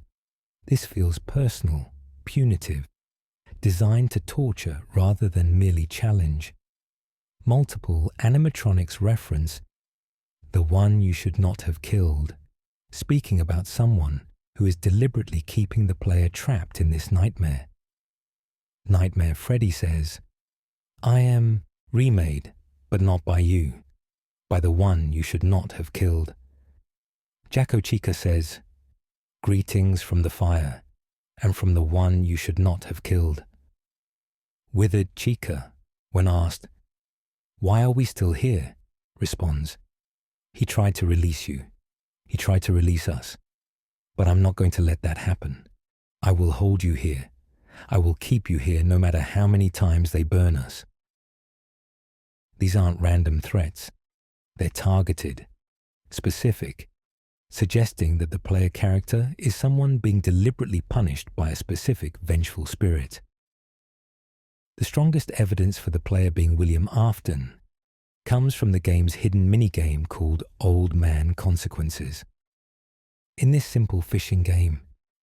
This feels personal, punitive, designed to torture rather than merely challenge. Multiple animatronics reference the one you should not have killed, speaking about someone who is deliberately keeping the player trapped in this nightmare. Nightmare Freddy says, "I am remade, but not by you, by the one you should not have killed." Jacko Chica says, "Greetings from the fire, and from the one you should not have killed. Withered Chica, when asked, "Why are we still here?" responds, "He tried to release you. He tried to release us. But I'm not going to let that happen. I will hold you here. I will keep you here no matter how many times they burn us." These aren't random threats. They're targeted, specific, suggesting that the player character is someone being deliberately punished by a specific vengeful spirit. The strongest evidence for the player being William Afton comes from the game's hidden minigame called Old Man Consequences. In this simple fishing game,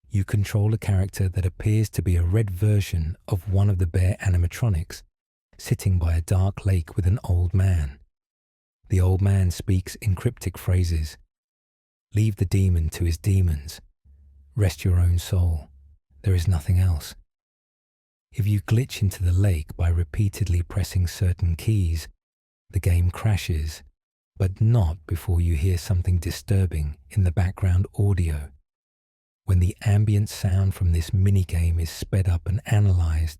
you control a character that appears to be a red version of one of the bear animatronics, sitting by a dark lake with an old man. The old man speaks in cryptic phrases. "Leave the demon to his demons. Rest your own soul. There is nothing else." If you glitch into the lake by repeatedly pressing certain keys, the game crashes, but not before you hear something disturbing in the background audio. When the ambient sound from this minigame is sped up and analyzed,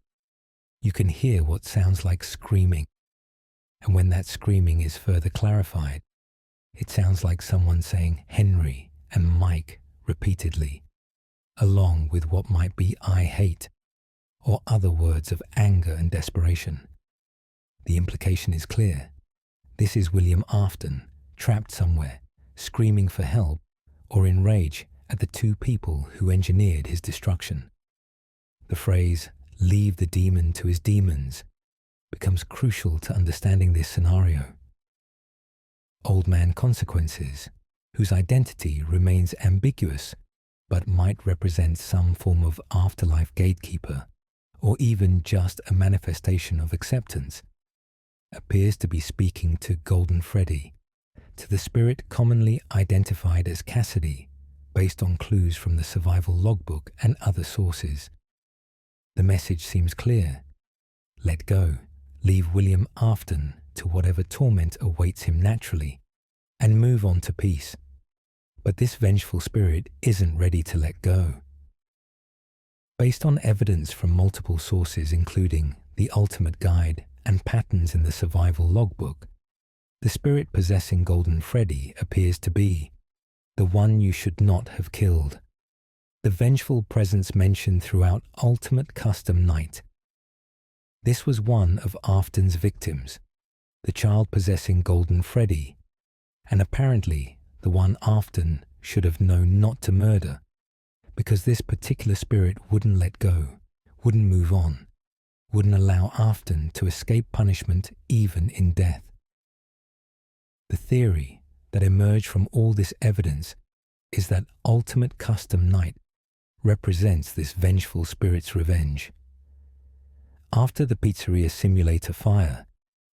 you can hear what sounds like screaming. And when that screaming is further clarified, it sounds like someone saying Henry and Mike repeatedly, along with what might be "I hate" or other words of anger and desperation. The implication is clear. This is William Afton, trapped somewhere, screaming for help or in rage at the two people who engineered his destruction. The phrase, "leave the demon to his demons," becomes crucial to understanding this scenario. Old Man Consequences, whose identity remains ambiguous but might represent some form of afterlife gatekeeper, or even just a manifestation of acceptance, appears to be speaking to Golden Freddy, to the spirit commonly identified as Cassidy, based on clues from the survival logbook and other sources. The message seems clear. Let go, leave William Afton to whatever torment awaits him naturally, and move on to peace. But this vengeful spirit isn't ready to let go. Based on evidence from multiple sources including the Ultimate Guide and patterns in the survival logbook, the spirit possessing Golden Freddy appears to be the one you should not have killed, the vengeful presence mentioned throughout Ultimate Custom Night. This was one of Afton's victims, the child possessing Golden Freddy, and apparently the one Afton should have known not to murder, because this particular spirit wouldn't let go, wouldn't move on, wouldn't allow Afton to escape punishment even in death. The theory that emerged from all this evidence is that Ultimate Custom Night represents this vengeful spirit's revenge. After the pizzeria simulator fire,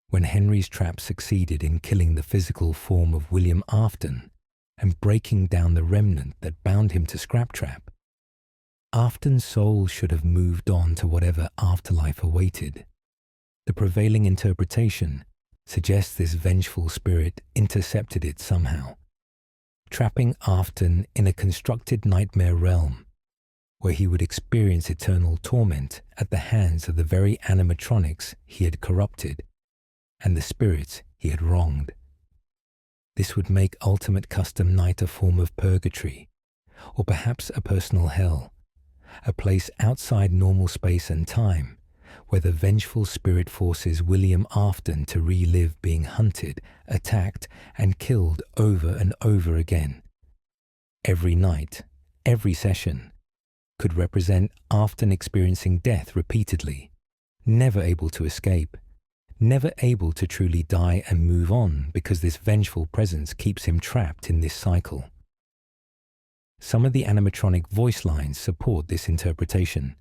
when Henry's trap succeeded in killing the physical form of William Afton and breaking down the remnant that bound him to Scraptrap, Afton's soul should have moved on to whatever afterlife awaited. The prevailing interpretation suggests this vengeful spirit intercepted it somehow, trapping Afton in a constructed nightmare realm where he would experience eternal torment at the hands of the very animatronics he had corrupted and the spirits he had wronged. This would make Ultimate Custom Night a form of purgatory, or perhaps a personal hell, a place outside normal space and time, where the vengeful spirit forces William Afton to relive being hunted, attacked, and killed over and over again. Every night, every session, could represent Afton experiencing death repeatedly, never able to escape, never able to truly die and move on because this vengeful presence keeps him trapped in this cycle. Some of the animatronic voice lines support this interpretation.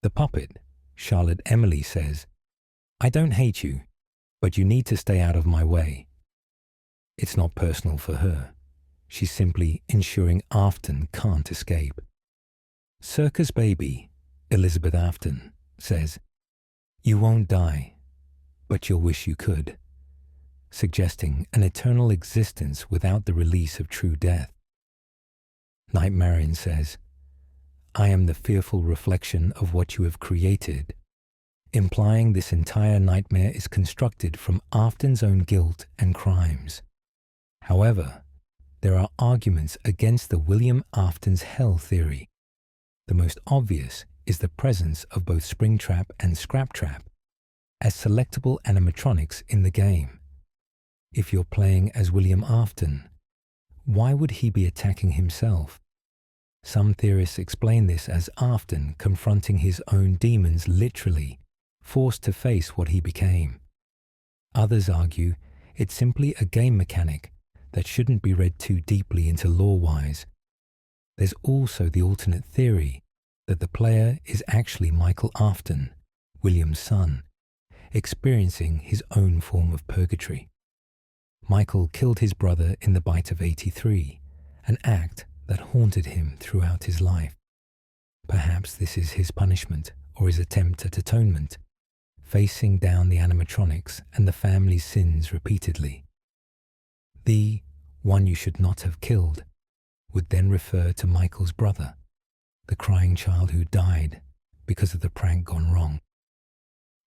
The puppet, Charlotte Emily, says, "I don't hate you, but you need to stay out of my way." It's not personal for her. She's simply ensuring Afton can't escape. Circus Baby, Elizabeth Afton, says, "You won't die, but you'll wish you could," suggesting an eternal existence without the release of true death. Nightmarian says, "I am the fearful reflection of what you have created," implying this entire nightmare is constructed from Afton's own guilt and crimes. However, there are arguments against the William Afton's hell theory. The most obvious is the presence of both Springtrap and Scraptrap as selectable animatronics in the game. If you're playing as William Afton, why would he be attacking himself? Some theorists explain this as Afton confronting his own demons, literally forced to face what he became. Others argue it's simply a game mechanic that shouldn't be read too deeply into lore-wise. There's also the alternate theory that the player is actually Michael Afton, William's son, experiencing his own form of purgatory. Michael killed his brother in the bite of 83, an act that haunted him throughout his life. Perhaps this is his punishment or his attempt at atonement, facing down the animatronics and the family's sins repeatedly. The "one you should not have killed" would then refer to Michael's brother, the crying child who died because of the prank gone wrong.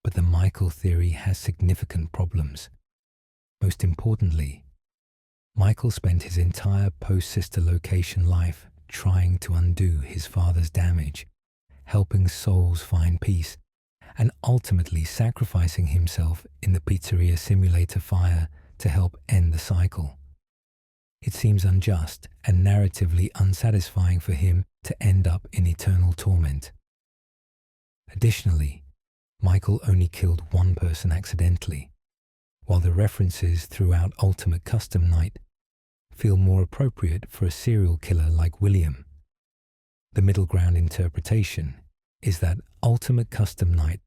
But the Michael theory has significant problems. Most importantly, Michael spent his entire post-sister location life trying to undo his father's damage, helping souls find peace, and ultimately sacrificing himself in the pizzeria simulator fire to help end the cycle. It seems unjust and narratively unsatisfying for him to end up in eternal torment. Additionally, Michael only killed one person accidentally, while the references throughout Ultimate Custom Night feel more appropriate for a serial killer like William. The middle ground interpretation is that Ultimate Custom Night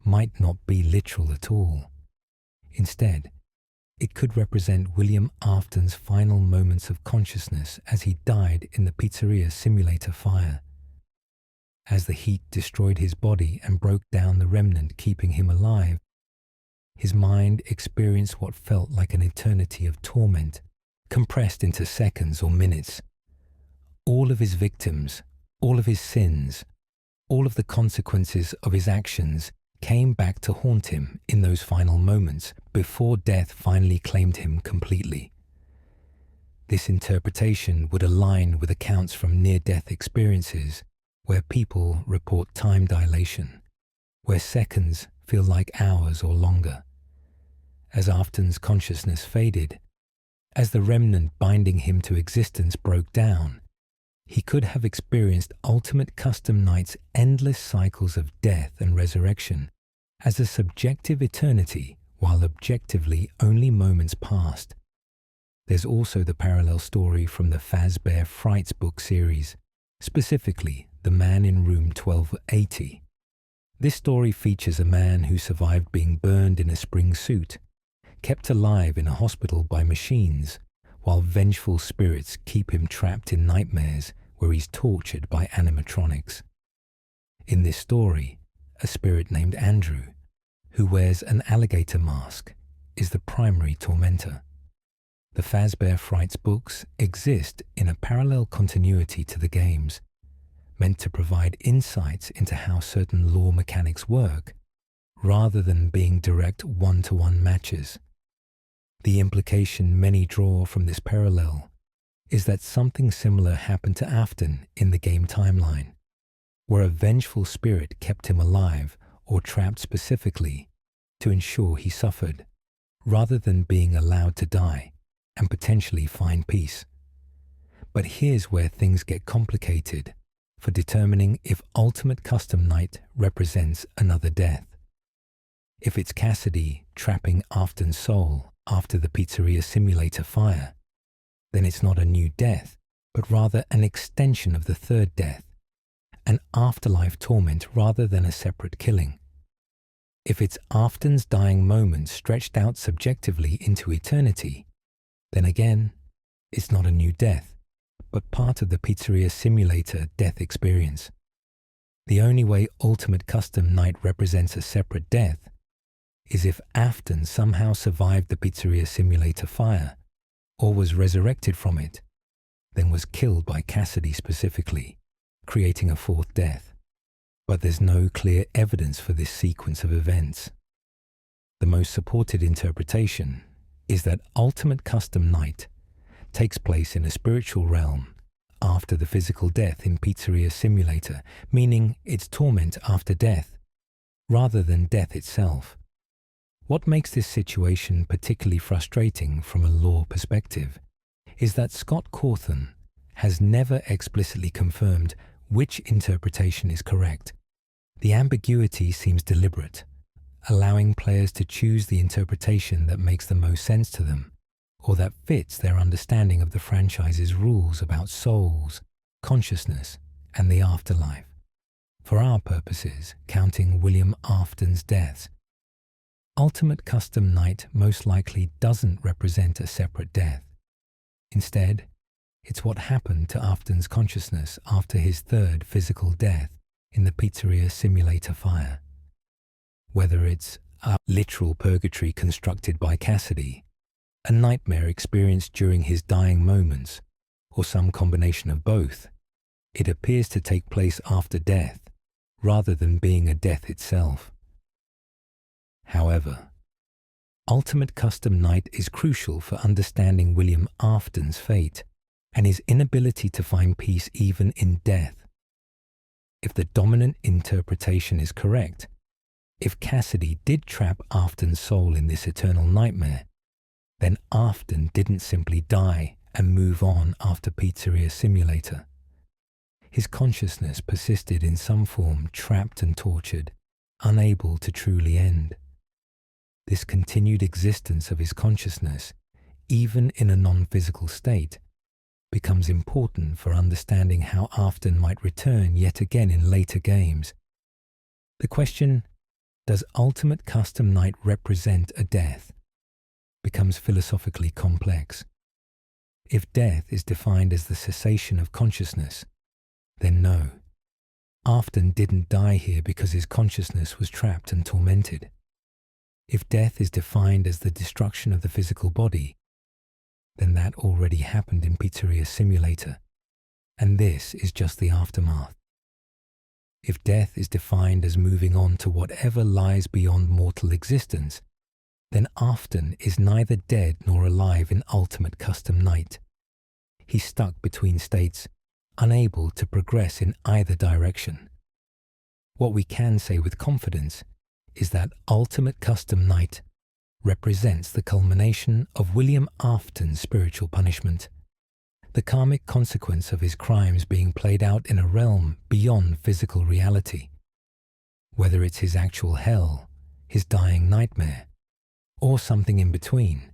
might not be literal at all. Instead, it could represent William Afton's final moments of consciousness as he died in the pizzeria simulator fire. As the heat destroyed his body and broke down the remnant keeping him alive, his mind experienced what felt like an eternity of torment, compressed into seconds or minutes. All of his victims, all of his sins, all of the consequences of his actions came back to haunt him in those final moments before death finally claimed him completely. This interpretation would align with accounts from near-death experiences where people report time dilation, where seconds feel like hours or longer. As Afton's consciousness faded, as the remnant binding him to existence broke down, he could have experienced Ultimate Custom Night's endless cycles of death and resurrection as a subjective eternity, while objectively only moments passed. There's also the parallel story from the Fazbear Frights book series, specifically The Man in Room 1280. This story features a man who survived being burned in a spring suit, kept alive in a hospital by machines, while vengeful spirits keep him trapped in nightmares where he's tortured by animatronics. In this story, a spirit named Andrew, who wears an alligator mask, is the primary tormentor. The Fazbear Frights books exist in a parallel continuity to the games, meant to provide insights into how certain lore mechanics work, rather than being direct one-to-one matches. The implication many draw from this parallel is that something similar happened to Afton in the game timeline, where a vengeful spirit kept him alive or trapped specifically to ensure he suffered, rather than being allowed to die and potentially find peace. But here's where things get complicated for determining if Ultimate Custom Night represents another death. If it's Cassidy trapping Afton's soul after the pizzeria simulator fire, then it's not a new death, but rather an extension of the third death, an afterlife torment rather than a separate killing. If it's Afton's dying moments stretched out subjectively into eternity, then again, it's not a new death, but part of the pizzeria simulator death experience. The only way Ultimate Custom Night represents a separate death is if Afton somehow survived the pizzeria simulator fire, or was resurrected from it, then was killed by Cassidy specifically, creating a fourth death. But there's no clear evidence for this sequence of events. The most supported interpretation is that Ultimate Custom Night takes place in a spiritual realm after the physical death in Pizzeria Simulator, meaning it's torment after death, rather than death itself. What makes this situation particularly frustrating from a lore perspective is that Scott Cawthon has never explicitly confirmed which interpretation is correct. The ambiguity seems deliberate, allowing players to choose the interpretation that makes the most sense to them, or that fits their understanding of the franchise's rules about souls, consciousness, and the afterlife. For our purposes, counting William Afton's deaths, Ultimate Custom Night most likely doesn't represent a separate death. Instead, it's what happened to Afton's consciousness after his third physical death in the Pizzeria Simulator fire. Whether it's a literal purgatory constructed by Cassidy, a nightmare experienced during his dying moments, or some combination of both, it appears to take place after death, rather than being a death itself. However, Ultimate Custom Night is crucial for understanding William Afton's fate and his inability to find peace even in death. If the dominant interpretation is correct, if Cassidy did trap Afton's soul in this eternal nightmare, then Afton didn't simply die and move on after Pizzeria Simulator. His consciousness persisted in some form, trapped and tortured, unable to truly end. This continued existence of his consciousness, even in a non-physical state, becomes important for understanding how Afton might return yet again in later games. The question, does Ultimate Custom Night represent a death, becomes philosophically complex. If death is defined as the cessation of consciousness, then no, Afton didn't die here because his consciousness was trapped and tormented. If death is defined as the destruction of the physical body, then that already happened in Pizzeria Simulator, and this is just the aftermath. If death is defined as moving on to whatever lies beyond mortal existence, then Afton is neither dead nor alive in Ultimate Custom Night. He's stuck between states, unable to progress in either direction. What we can say with confidence is that Ultimate Custom Night represents the culmination of William Afton's spiritual punishment, the karmic consequence of his crimes being played out in a realm beyond physical reality. Whether it's his actual hell, his dying nightmare, or something in between,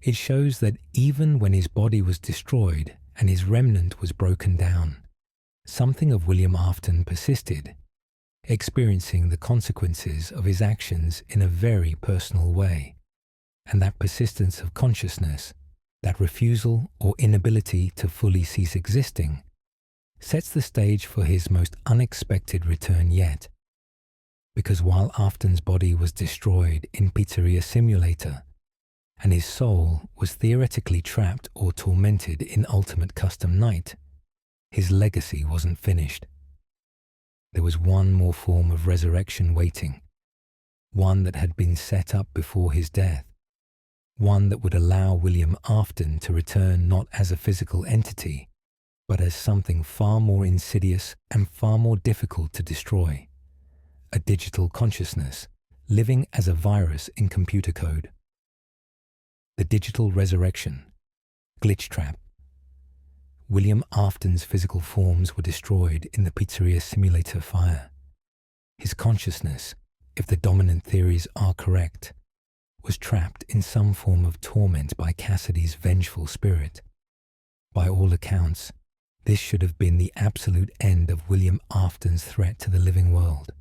it shows that even when his body was destroyed and his remnant was broken down, something of William Afton persisted, experiencing the consequences of his actions in a very personal way. And that persistence of consciousness, that refusal or inability to fully cease existing, sets the stage for his most unexpected return yet. Because while Afton's body was destroyed in Pizzeria Simulator, and his soul was theoretically trapped or tormented in Ultimate Custom Night, his legacy wasn't finished. There was one more form of resurrection waiting, one that had been set up before his death, one that would allow William Afton to return not as a physical entity, but as something far more insidious and far more difficult to destroy, a digital consciousness living as a virus in computer code. The digital resurrection, glitch trap. William Afton's physical forms were destroyed in the Pizzeria Simulator fire. His consciousness, if the dominant theories are correct, was trapped in some form of torment by Cassidy's vengeful spirit. By all accounts, this should have been the absolute end of William Afton's threat to the living world,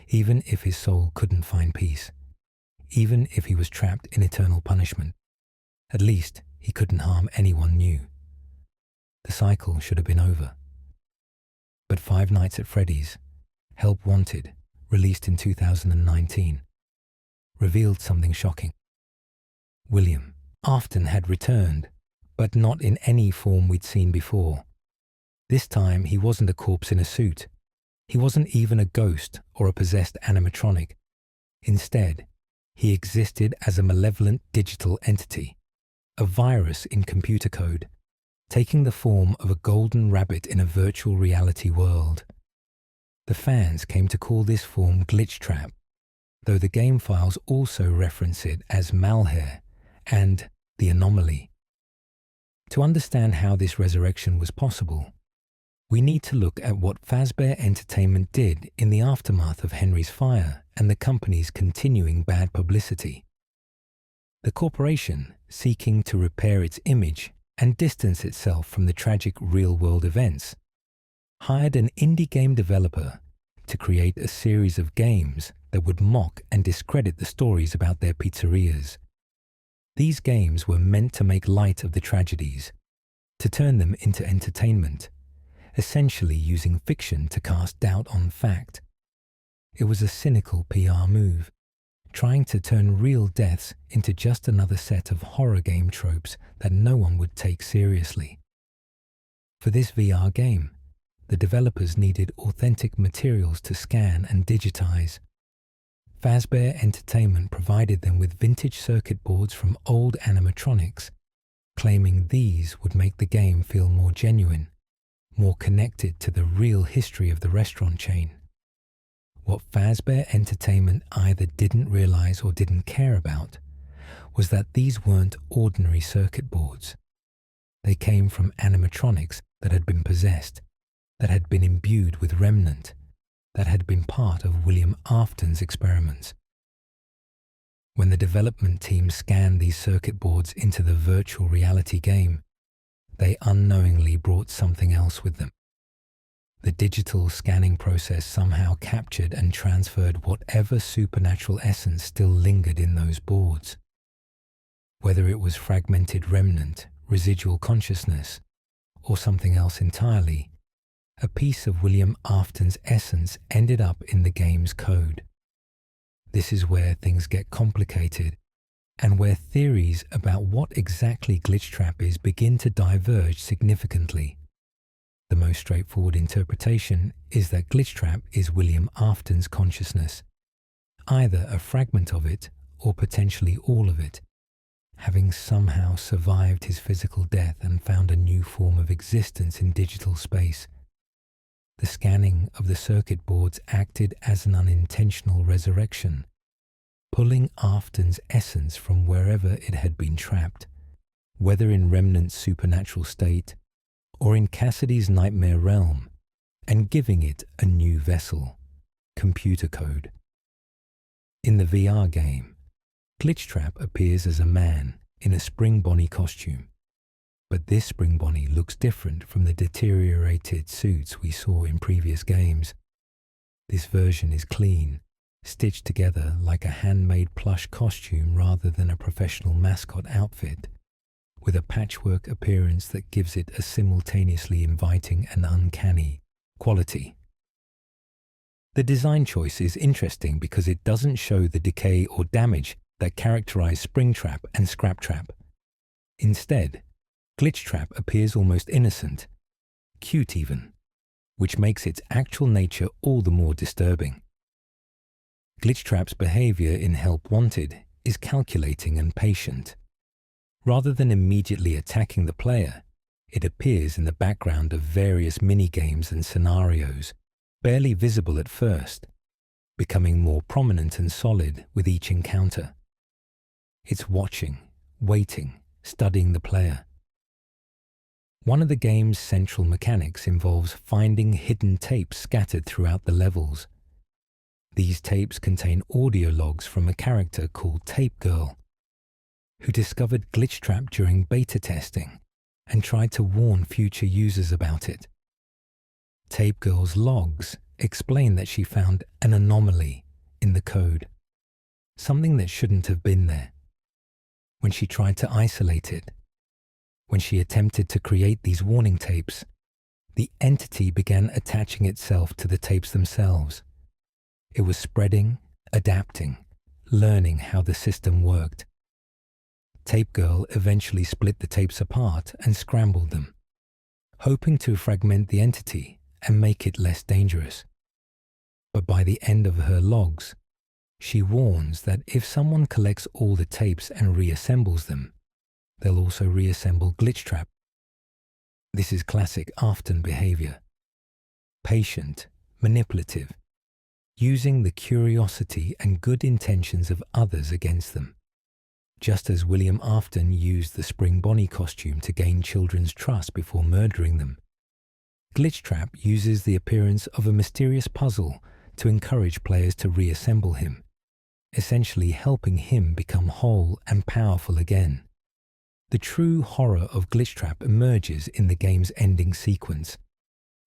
even if his soul couldn't find peace, even if he was trapped in eternal punishment. At least he couldn't harm anyone new. The cycle should have been over. But Five Nights at Freddy's, Help Wanted, released in 2019, revealed something shocking. William Afton had returned, but not in any form we'd seen before. This time he wasn't a corpse in a suit. He wasn't even a ghost or a possessed animatronic. Instead, he existed as a malevolent digital entity, a virus in computer code, taking the form of a golden rabbit in a virtual reality world. The fans came to call this form Glitch Trap, though the game files also reference it as Malheur and the Anomaly. To understand how this resurrection was possible, we need to look at what Fazbear Entertainment did in the aftermath of Henry's fire and the company's continuing bad publicity. The corporation, seeking to repair its image and distance itself from the tragic real-world events, hired an indie game developer to create a series of games that would mock and discredit the stories about their pizzerias. These games were meant to make light of the tragedies, to turn them into entertainment, essentially using fiction to cast doubt on fact. It was a cynical PR move, trying to turn real deaths into just another set of horror game tropes that no one would take seriously. For this VR game, the developers needed authentic materials to scan and digitize. Fazbear Entertainment provided them with vintage circuit boards from old animatronics, claiming these would make the game feel more genuine, more connected to the real history of the restaurant chain. What Fazbear Entertainment either didn't realize or didn't care about was that these weren't ordinary circuit boards. They came from animatronics that had been possessed, that had been imbued with remnant, that had been part of William Afton's experiments. When the development team scanned these circuit boards into the virtual reality game, they unknowingly brought something else with them. The digital scanning process somehow captured and transferred whatever supernatural essence still lingered in those boards. Whether it was fragmented remnant, residual consciousness, or something else entirely, a piece of William Afton's essence ended up in the game's code. This is where things get complicated, and where theories about what exactly Glitch Trap is begin to diverge significantly. The most straightforward interpretation is that Glitch Trap is William Afton's consciousness, either a fragment of it or potentially all of it, having somehow survived his physical death and found a new form of existence in digital space. The scanning of the circuit boards acted as an unintentional resurrection, pulling Afton's essence from wherever it had been trapped, whether in remnant's supernatural state or in Cassidy's nightmare realm, and giving it a new vessel, computer code. In the VR game, Glitch Trap appears as a man in a Spring Bonnie costume. But this Spring Bonnie looks different from the deteriorated suits we saw in previous games. This version is clean, stitched together like a handmade plush costume rather than a professional mascot outfit, with a patchwork appearance that gives it a simultaneously inviting and uncanny quality. The design choice is interesting because it doesn't show the decay or damage that characterize Spring Trap and Scrap Trap. Instead, Glitch Trap appears almost innocent, cute even, which makes its actual nature all the more disturbing. Glitch Trap's behavior in Help Wanted is calculating and patient. Rather than immediately attacking the player, it appears in the background of various mini-games and scenarios, barely visible at first, becoming more prominent and solid with each encounter. It's watching, waiting, studying the player. One of the game's central mechanics involves finding hidden tapes scattered throughout the levels. These tapes contain audio logs from a character called Tape Girl, who discovered Glitch Trap during beta testing and tried to warn future users about it. Tape Girl's logs explain that she found an anomaly in the code, something that shouldn't have been there. When she tried to isolate it, when she attempted to create these warning tapes, the entity began attaching itself to the tapes themselves. It was spreading, adapting, learning how the system worked. Tape Girl eventually split the tapes apart and scrambled them. hoping to fragment the entity and make it less dangerous. But by the end of her logs, she warns that if someone collects all the tapes and reassembles them, they'll also reassemble Glitchtrap. This is classic Afton behavior. Patient, manipulative, using the curiosity and good intentions of others against them. Just as William Afton used the Spring Bonnie costume to gain children's trust before murdering them, Glitchtrap uses the appearance of a mysterious puzzle to encourage players to reassemble him, essentially helping him become whole and powerful again. The true horror of Glitchtrap emerges in the game's ending sequence,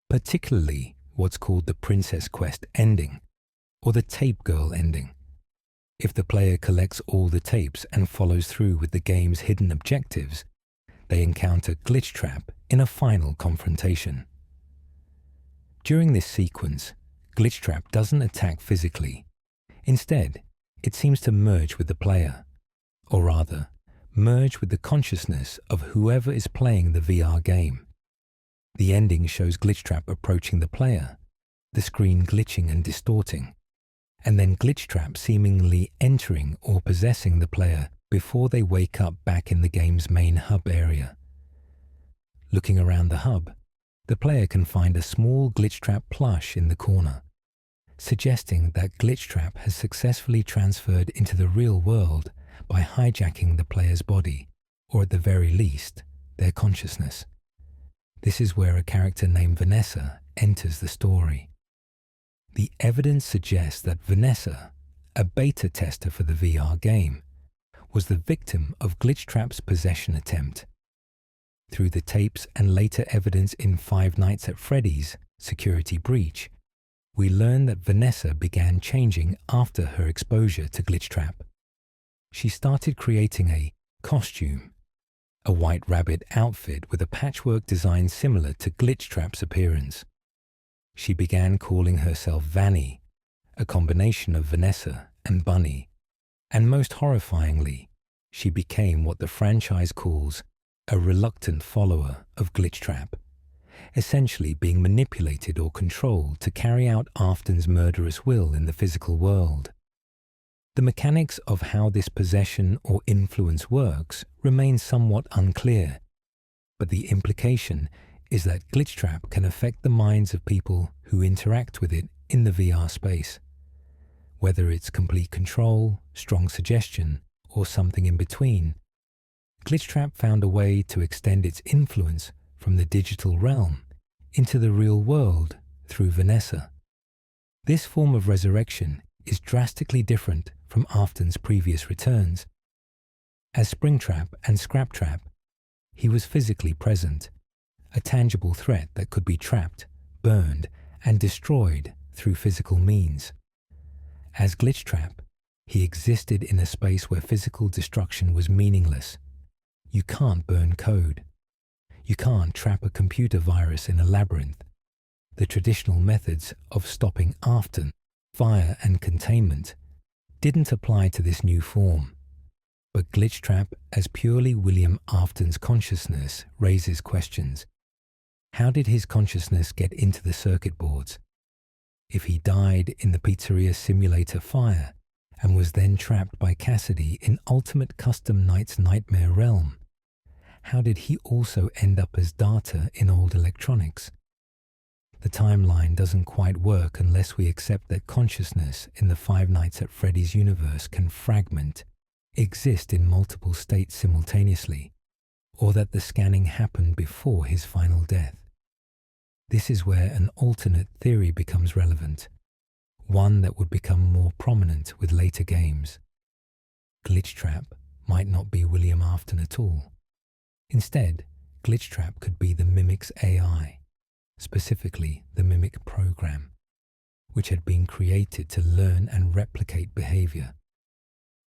particularly what's called the Princess Quest ending, or the Tape Girl ending. If the player collects all the tapes and follows through with the game's hidden objectives, they encounter Glitchtrap in a final confrontation. During this sequence, Glitchtrap doesn't attack physically. Instead, it seems to merge with the player, or rather, merge with the consciousness of whoever is playing the VR game. The ending shows Glitchtrap approaching the player, the screen glitching and distorting, and then Glitchtrap seemingly entering or possessing the player before they wake up back in the game's main hub area. Looking around the hub, the player can find a small Glitchtrap plush in the corner, suggesting that Glitchtrap has successfully transferred into the real world by hijacking the player's body, or at the very least, their consciousness. This is where a character named Vanessa enters the story. The evidence suggests that Vanessa, a beta tester for the VR game, was the victim of Glitchtrap's possession attempt. Through the tapes and later evidence in Five Nights at Freddy's Security Breach, we learn that Vanessa began changing after her exposure to Glitchtrap. She started creating a costume, a white rabbit outfit with a patchwork design similar to Glitchtrap's appearance. She began calling herself Vanny, a combination of Vanessa and Bunny, and most horrifyingly, she became what the franchise calls a reluctant follower of Glitchtrap, essentially being manipulated or controlled to carry out Afton's murderous will in the physical world. The mechanics of how this possession or influence works remain somewhat unclear, but the implication is that Glitchtrap can affect the minds of people who interact with it in the VR space. Whether it's complete control, strong suggestion, or something in between, Glitchtrap found a way to extend its influence from the digital realm into the real world through Vanessa. This form of resurrection is drastically different from Afton's previous returns. As Springtrap and Scraptrap, he was physically present, a tangible threat that could be trapped, burned, and destroyed through physical means. As Glitchtrap, he existed in a space where physical destruction was meaningless. You can't burn code. You can't trap a computer virus in a labyrinth. The traditional methods of stopping Afton, fire and containment, didn't apply to this new form. But Glitchtrap as purely William Afton's consciousness raises questions. How did his consciousness get into the circuit boards? If he died in the pizzeria simulator fire and was then trapped by Cassidy in Ultimate Custom Night's nightmare realm, how did he also end up as data in old electronics? The timeline doesn't quite work unless we accept that consciousness in the Five Nights at Freddy's universe can fragment, exist in multiple states simultaneously, or that the scanning happened before his final death. This is where an alternate theory becomes relevant, one that would become more prominent with later games. Glitchtrap might not be William Afton at all. Instead, Glitchtrap could be the Mimic's AI, specifically the Mimic program, which had been created to learn and replicate behavior.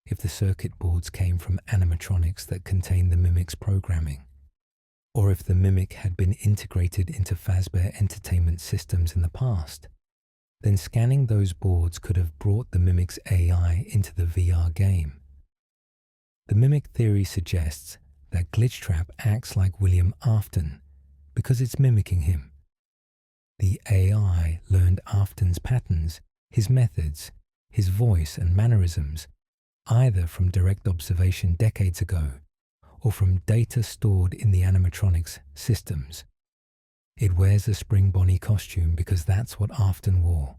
If the circuit boards came from animatronics that contained the Mimic's programming, or if the Mimic had been integrated into Fazbear Entertainment systems in the past, then scanning those boards could have brought the Mimic's AI into the VR game. The Mimic theory suggests that Glitchtrap acts like William Afton because it's mimicking him. The AI learned Afton's patterns, his methods, his voice and mannerisms, either from direct observation decades ago or from data stored in the animatronics systems. It wears a Spring Bonnie costume because that's what Afton wore.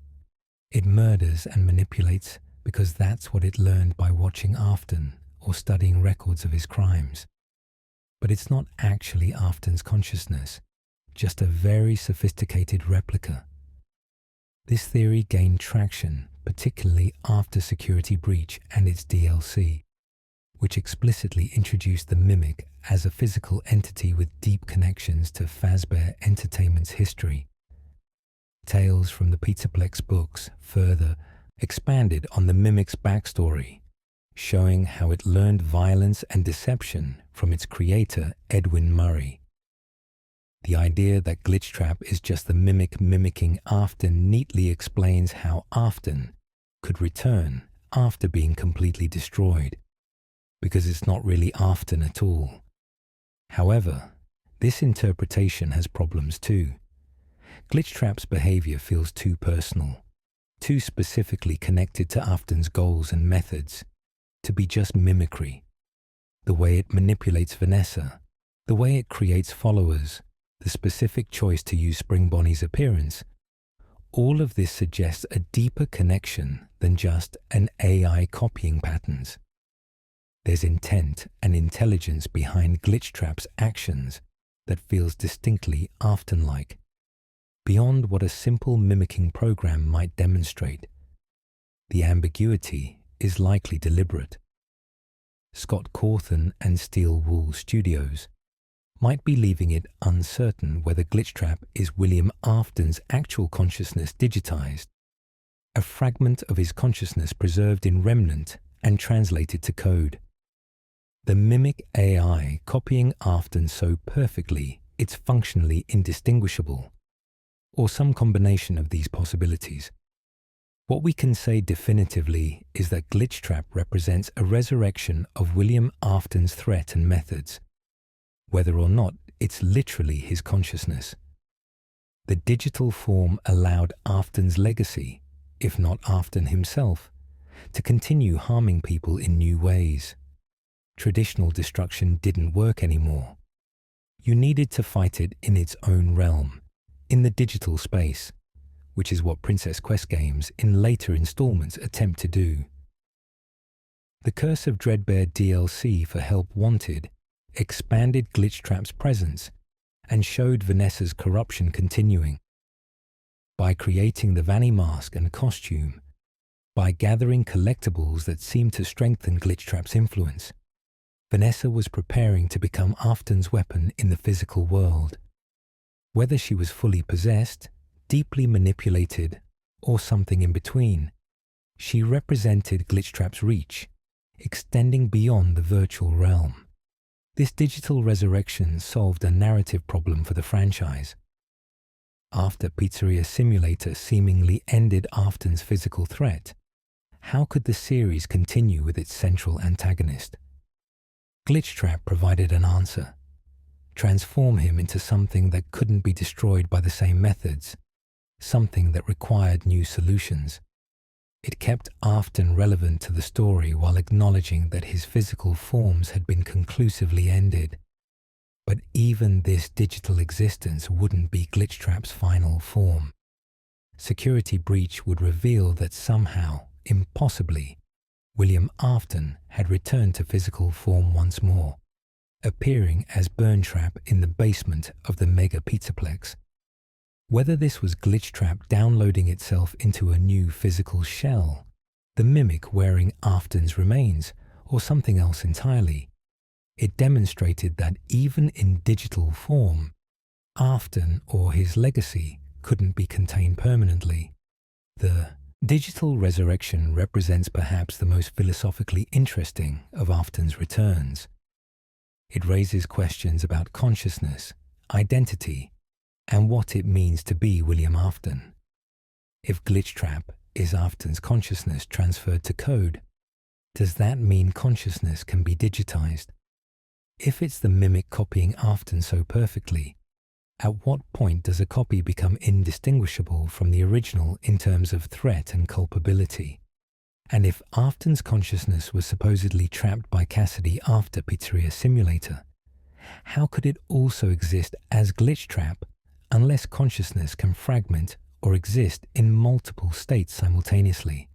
It murders and manipulates because that's what it learned by watching Afton or studying records of his crimes. But it's not actually Afton's consciousness, just a very sophisticated replica. This theory gained traction, particularly after Security Breach and its DLC, which explicitly introduced the Mimic as a physical entity with deep connections to Fazbear Entertainment's history. Tales from the Pizzaplex books further expanded on the Mimic's backstory, showing how it learned violence and deception from its creator, Edwin Murray. The idea that Glitchtrap is just the Mimic mimicking Afton neatly explains how Afton could return after being completely destroyed, because it's not really Afton at all. However, this interpretation has problems too. Glitchtrap's behavior feels too personal, too specifically connected to Afton's goals and methods, to be just mimicry. The way it manipulates Vanessa, the way it creates followers, the specific choice to use Spring Bonnie's appearance, all of this suggests a deeper connection than just an AI copying patterns. There's intent and intelligence behind Glitchtrap's actions that feels distinctly Afton-like, beyond what a simple mimicking program might demonstrate. The ambiguity is likely deliberate. Scott Cawthon and Steel Wool Studios might be leaving it uncertain whether Glitchtrap is William Afton's actual consciousness digitized, a fragment of his consciousness preserved in remnant and translated to code. The Mimic AI copying Afton so perfectly it's functionally indistinguishable, or some combination of these possibilities. What we can say definitively is that Glitchtrap represents a resurrection of William Afton's threat and methods, whether or not it's literally his consciousness. The digital form allowed Afton's legacy, if not Afton himself, to continue harming people in new ways. Traditional destruction didn't work anymore. You needed to fight it in its own realm, in the digital space, which is what Princess Quest games in later installments attempt to do. The Curse of Dreadbear DLC for Help Wanted expanded Glitchtrap's presence and showed Vanessa's corruption continuing. By creating the Vanny mask and costume, by gathering collectibles that seemed to strengthen Glitchtrap's influence, Vanessa was preparing to become Afton's weapon in the physical world. Whether she was fully possessed, deeply manipulated, or something in between, she represented Glitchtrap's reach, extending beyond the virtual realm. This digital resurrection solved a narrative problem for the franchise. After Pizzeria Simulator seemingly ended Afton's physical threat, how could the series continue with its central antagonist? Glitchtrap provided an answer. Transform him into something that couldn't be destroyed by the same methods, something that required new solutions. It kept Afton relevant to the story while acknowledging that his physical forms had been conclusively ended. But even this digital existence wouldn't be Glitchtrap's final form. Security Breach would reveal that somehow, impossibly, William Afton had returned to physical form once more, appearing as Burntrap in the basement of the Mega Pizzaplex. Whether this was Glitchtrap downloading itself into a new physical shell, the Mimic wearing Afton's remains, or something else entirely, it demonstrated that even in digital form, Afton or his legacy couldn't be contained permanently. The digital resurrection represents perhaps the most philosophically interesting of Afton's returns. It raises questions about consciousness, identity, and what it means to be William Afton. If Glitchtrap is Afton's consciousness transferred to code, does that mean consciousness can be digitized? If it's the Mimic copying Afton so perfectly, At what point does a copy become indistinguishable from the original in terms of threat and culpability? And if Afton's consciousness was supposedly trapped by Cassidy after Pizzeria Simulator, how could it also exist as Glitch Trap unless consciousness can fragment or exist in multiple states simultaneously?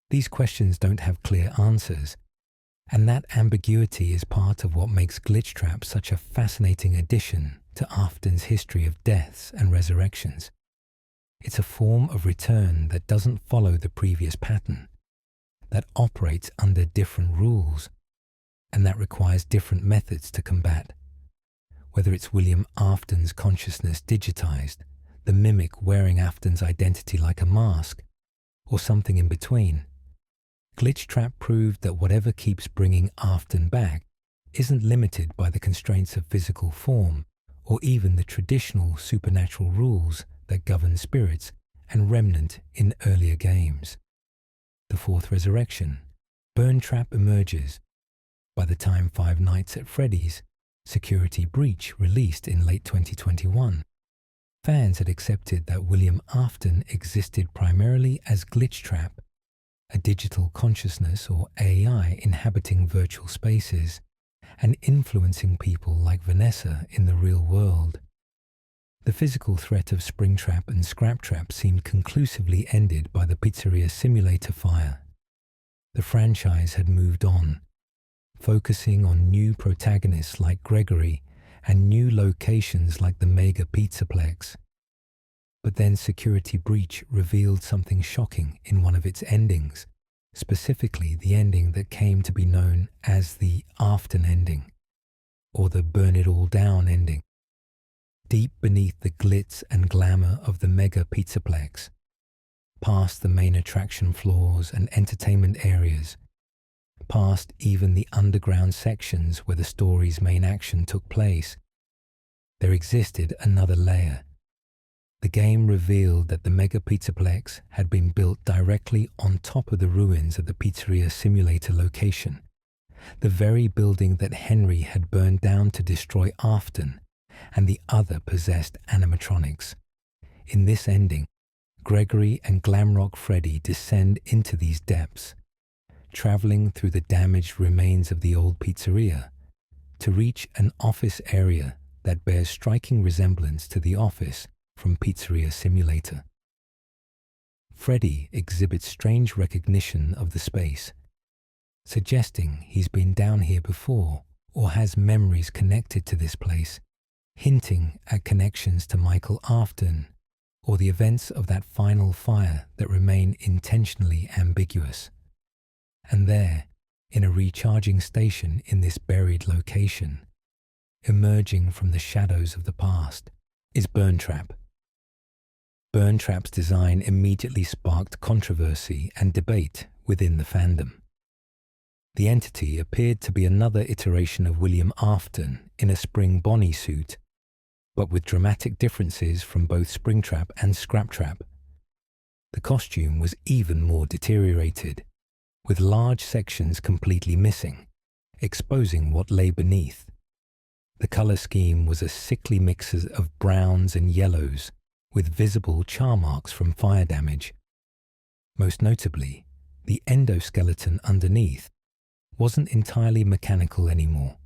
These questions don't have clear answers, and that ambiguity is part of what makes Glitch Trap such a fascinating addition to Afton's history of deaths and resurrections. It's a form of return that doesn't follow the previous pattern, that operates under different rules, and that requires different methods to combat. Whether it's William Afton's consciousness digitized, the mimic wearing Afton's identity like a mask, or something in between, Glitch Trap proved that whatever keeps bringing Afton back isn't limited by the constraints of physical form or even the traditional supernatural rules that govern spirits and remnant in earlier games. The fourth resurrection, Burn Trap emerges. By the time Five Nights at Freddy's Security Breach released in late 2021, fans had accepted that William Afton existed primarily as Glitch Trap, a digital consciousness or AI inhabiting virtual spaces and influencing people like Vanessa in the real world. The physical threat of Springtrap and Scraptrap seemed conclusively ended by the Pizzeria Simulator fire. The franchise had moved on, focusing on new protagonists like Gregory and new locations like the Mega Pizzaplex. But then Security Breach revealed something shocking in one of its endings, specifically the ending that came to be known as the Afton ending, or the Burn It All Down ending. Deep beneath the glitz and glamour of the Mega Pizzaplex, past the main attraction floors and entertainment areas, past even the underground sections where the story's main action took place, there existed another layer. The game revealed that the Mega Pizzaplex had been built directly on top of the ruins of the Pizzeria Simulator location, the very building that Henry had burned down to destroy Afton and the other possessed animatronics. In this ending, Gregory and Glamrock Freddy descend into these depths, traveling through the damaged remains of the old pizzeria to reach an office area that bears striking resemblance to the office from Pizzeria Simulator. Freddy exhibits strange recognition of the space, suggesting he's been down here before or has memories connected to this place, hinting at connections to Michael Afton or the events of that final fire that remain intentionally ambiguous. And there, in a recharging station in this buried location, emerging from the shadows of the past, is Burn Trap. Burn Trap's design immediately sparked controversy and debate within the fandom. The entity appeared to be another iteration of William Afton in a Spring Bonnie suit, but with dramatic differences from both Springtrap and Scraptrap. The costume was even more deteriorated, with large sections completely missing, exposing what lay beneath. The color scheme was a sickly mix of browns and yellows, with visible char marks from fire damage. Most notably, the endoskeleton underneath wasn't entirely mechanical anymore.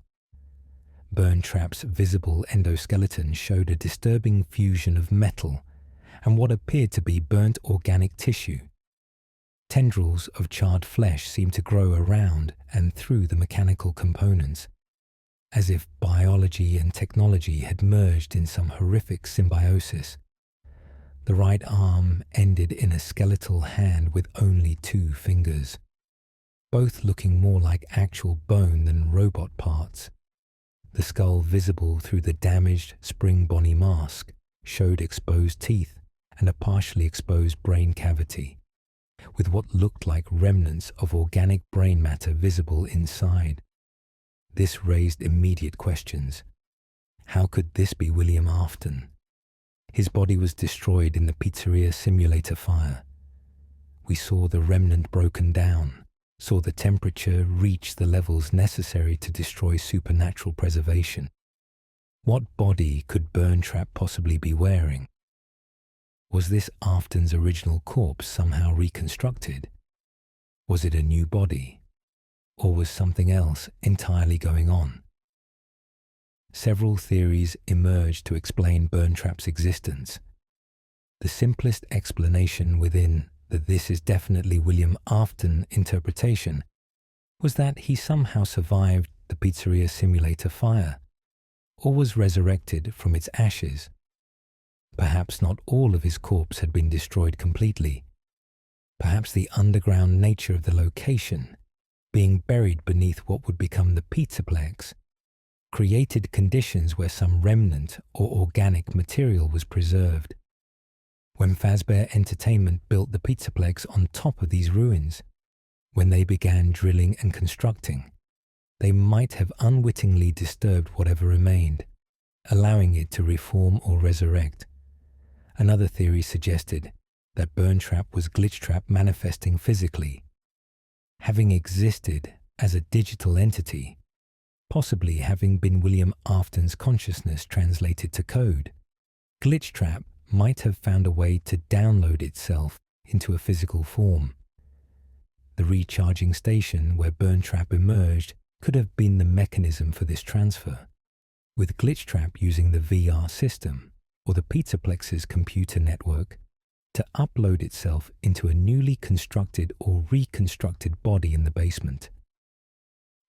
Burn Trap's visible endoskeleton showed a disturbing fusion of metal and what appeared to be burnt organic tissue. Tendrils of charred flesh seemed to grow around and through the mechanical components, as if biology and technology had merged in some horrific symbiosis. The right arm ended in a skeletal hand with only 2 fingers, both looking more like actual bone than robot parts. The skull visible through the damaged Spring Bonnie mask showed exposed teeth and a partially exposed brain cavity, with what looked like remnants of organic brain matter visible inside. This raised immediate questions. How could this be William Afton? His body was destroyed in the Pizzeria Simulator fire. We saw the remnant broken down, saw the temperature reach the levels necessary to destroy supernatural preservation. What body could Burntrap possibly be wearing? Was this Afton's original corpse somehow reconstructed? Was it a new body? Or was something else entirely going on? Several theories emerged to explain Burntrap's existence. The simplest explanation within the "this is definitely William Afton" interpretation was that he somehow survived the pizzeria simulator fire, or was resurrected from its ashes. Perhaps not all of his corpse had been destroyed completely. Perhaps the underground nature of the location, being buried beneath what would become the pizzaplex, created conditions where some remnant or organic material was preserved. When Fazbear Entertainment built the pizzaplex on top of these ruins, when they began drilling and constructing, they might have unwittingly disturbed whatever remained, allowing it to reform or resurrect. Another theory suggested that Burntrap was Glitchtrap manifesting physically, having existed as a digital entity, possibly having been William Afton's consciousness translated to code. Glitchtrap might have found a way to download itself into a physical form. The recharging station where Burntrap emerged could have been the mechanism for this transfer, with Glitchtrap using the VR system or the Pizzaplex's computer network to upload itself into a newly constructed or reconstructed body in the basement.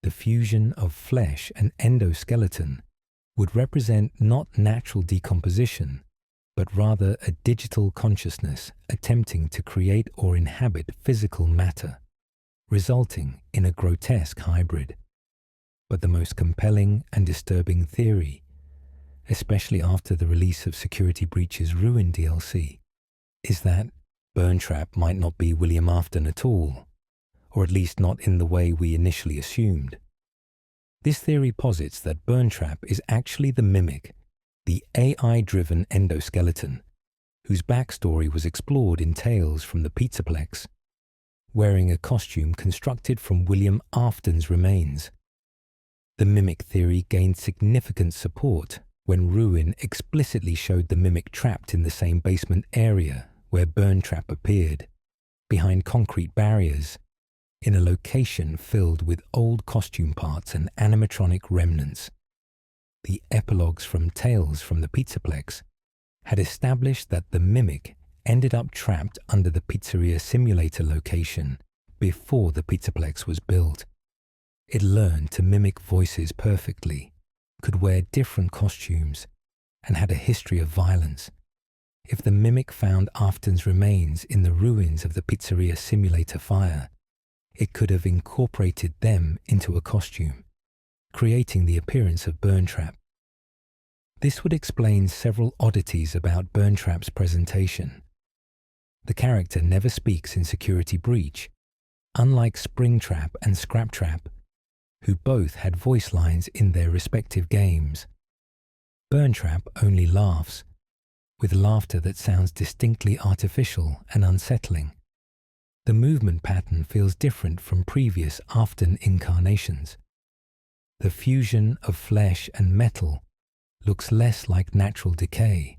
The fusion of flesh and endoskeleton would represent not natural decomposition, but rather a digital consciousness attempting to create or inhabit physical matter, resulting in a grotesque hybrid. But the most compelling and disturbing theory, especially after the release of Security Breach's Ruin DLC, is that Burntrap might not be William Afton at all, or at least not in the way we initially assumed. This theory posits that Burntrap is actually the Mimic, the AI-driven endoskeleton, whose backstory was explored in Tales from the Pizzaplex, wearing a costume constructed from William Afton's remains. The Mimic theory gained significant support when Ruin explicitly showed the Mimic trapped in the same basement area where Burntrap appeared, behind concrete barriers, in a location filled with old costume parts and animatronic remnants. The epilogues from Tales from the Pizzaplex had established that the Mimic ended up trapped under the pizzeria simulator location before the Pizzaplex was built. It learned to mimic voices perfectly, could wear different costumes, and had a history of violence. If the Mimic found Afton's remains in the ruins of the pizzeria simulator fire, it could have incorporated them into a costume, creating the appearance of Burntrap. This would explain several oddities about Burntrap's presentation. The character never speaks in Security Breach, unlike Springtrap and Scraptrap, who both had voice lines in their respective games. Burntrap only laughs, with laughter that sounds distinctly artificial and unsettling. The movement pattern feels different from previous Afton incarnations. The fusion of flesh and metal looks less like natural decay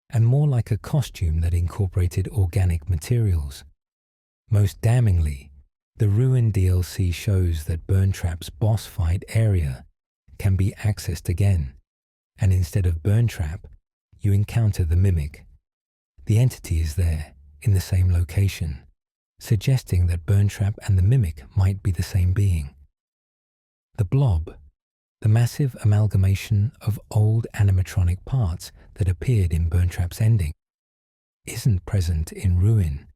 and more like a costume that incorporated organic materials. Most damningly, the Ruin DLC shows that Burntrap's boss fight area can be accessed again, and instead of Burntrap, you encounter the Mimic. The entity is there, in the same location, suggesting that Burntrap and the Mimic might be the same being. The Blob, the massive amalgamation of old animatronic parts that appeared in Burntrap's ending, isn't present in Ruin,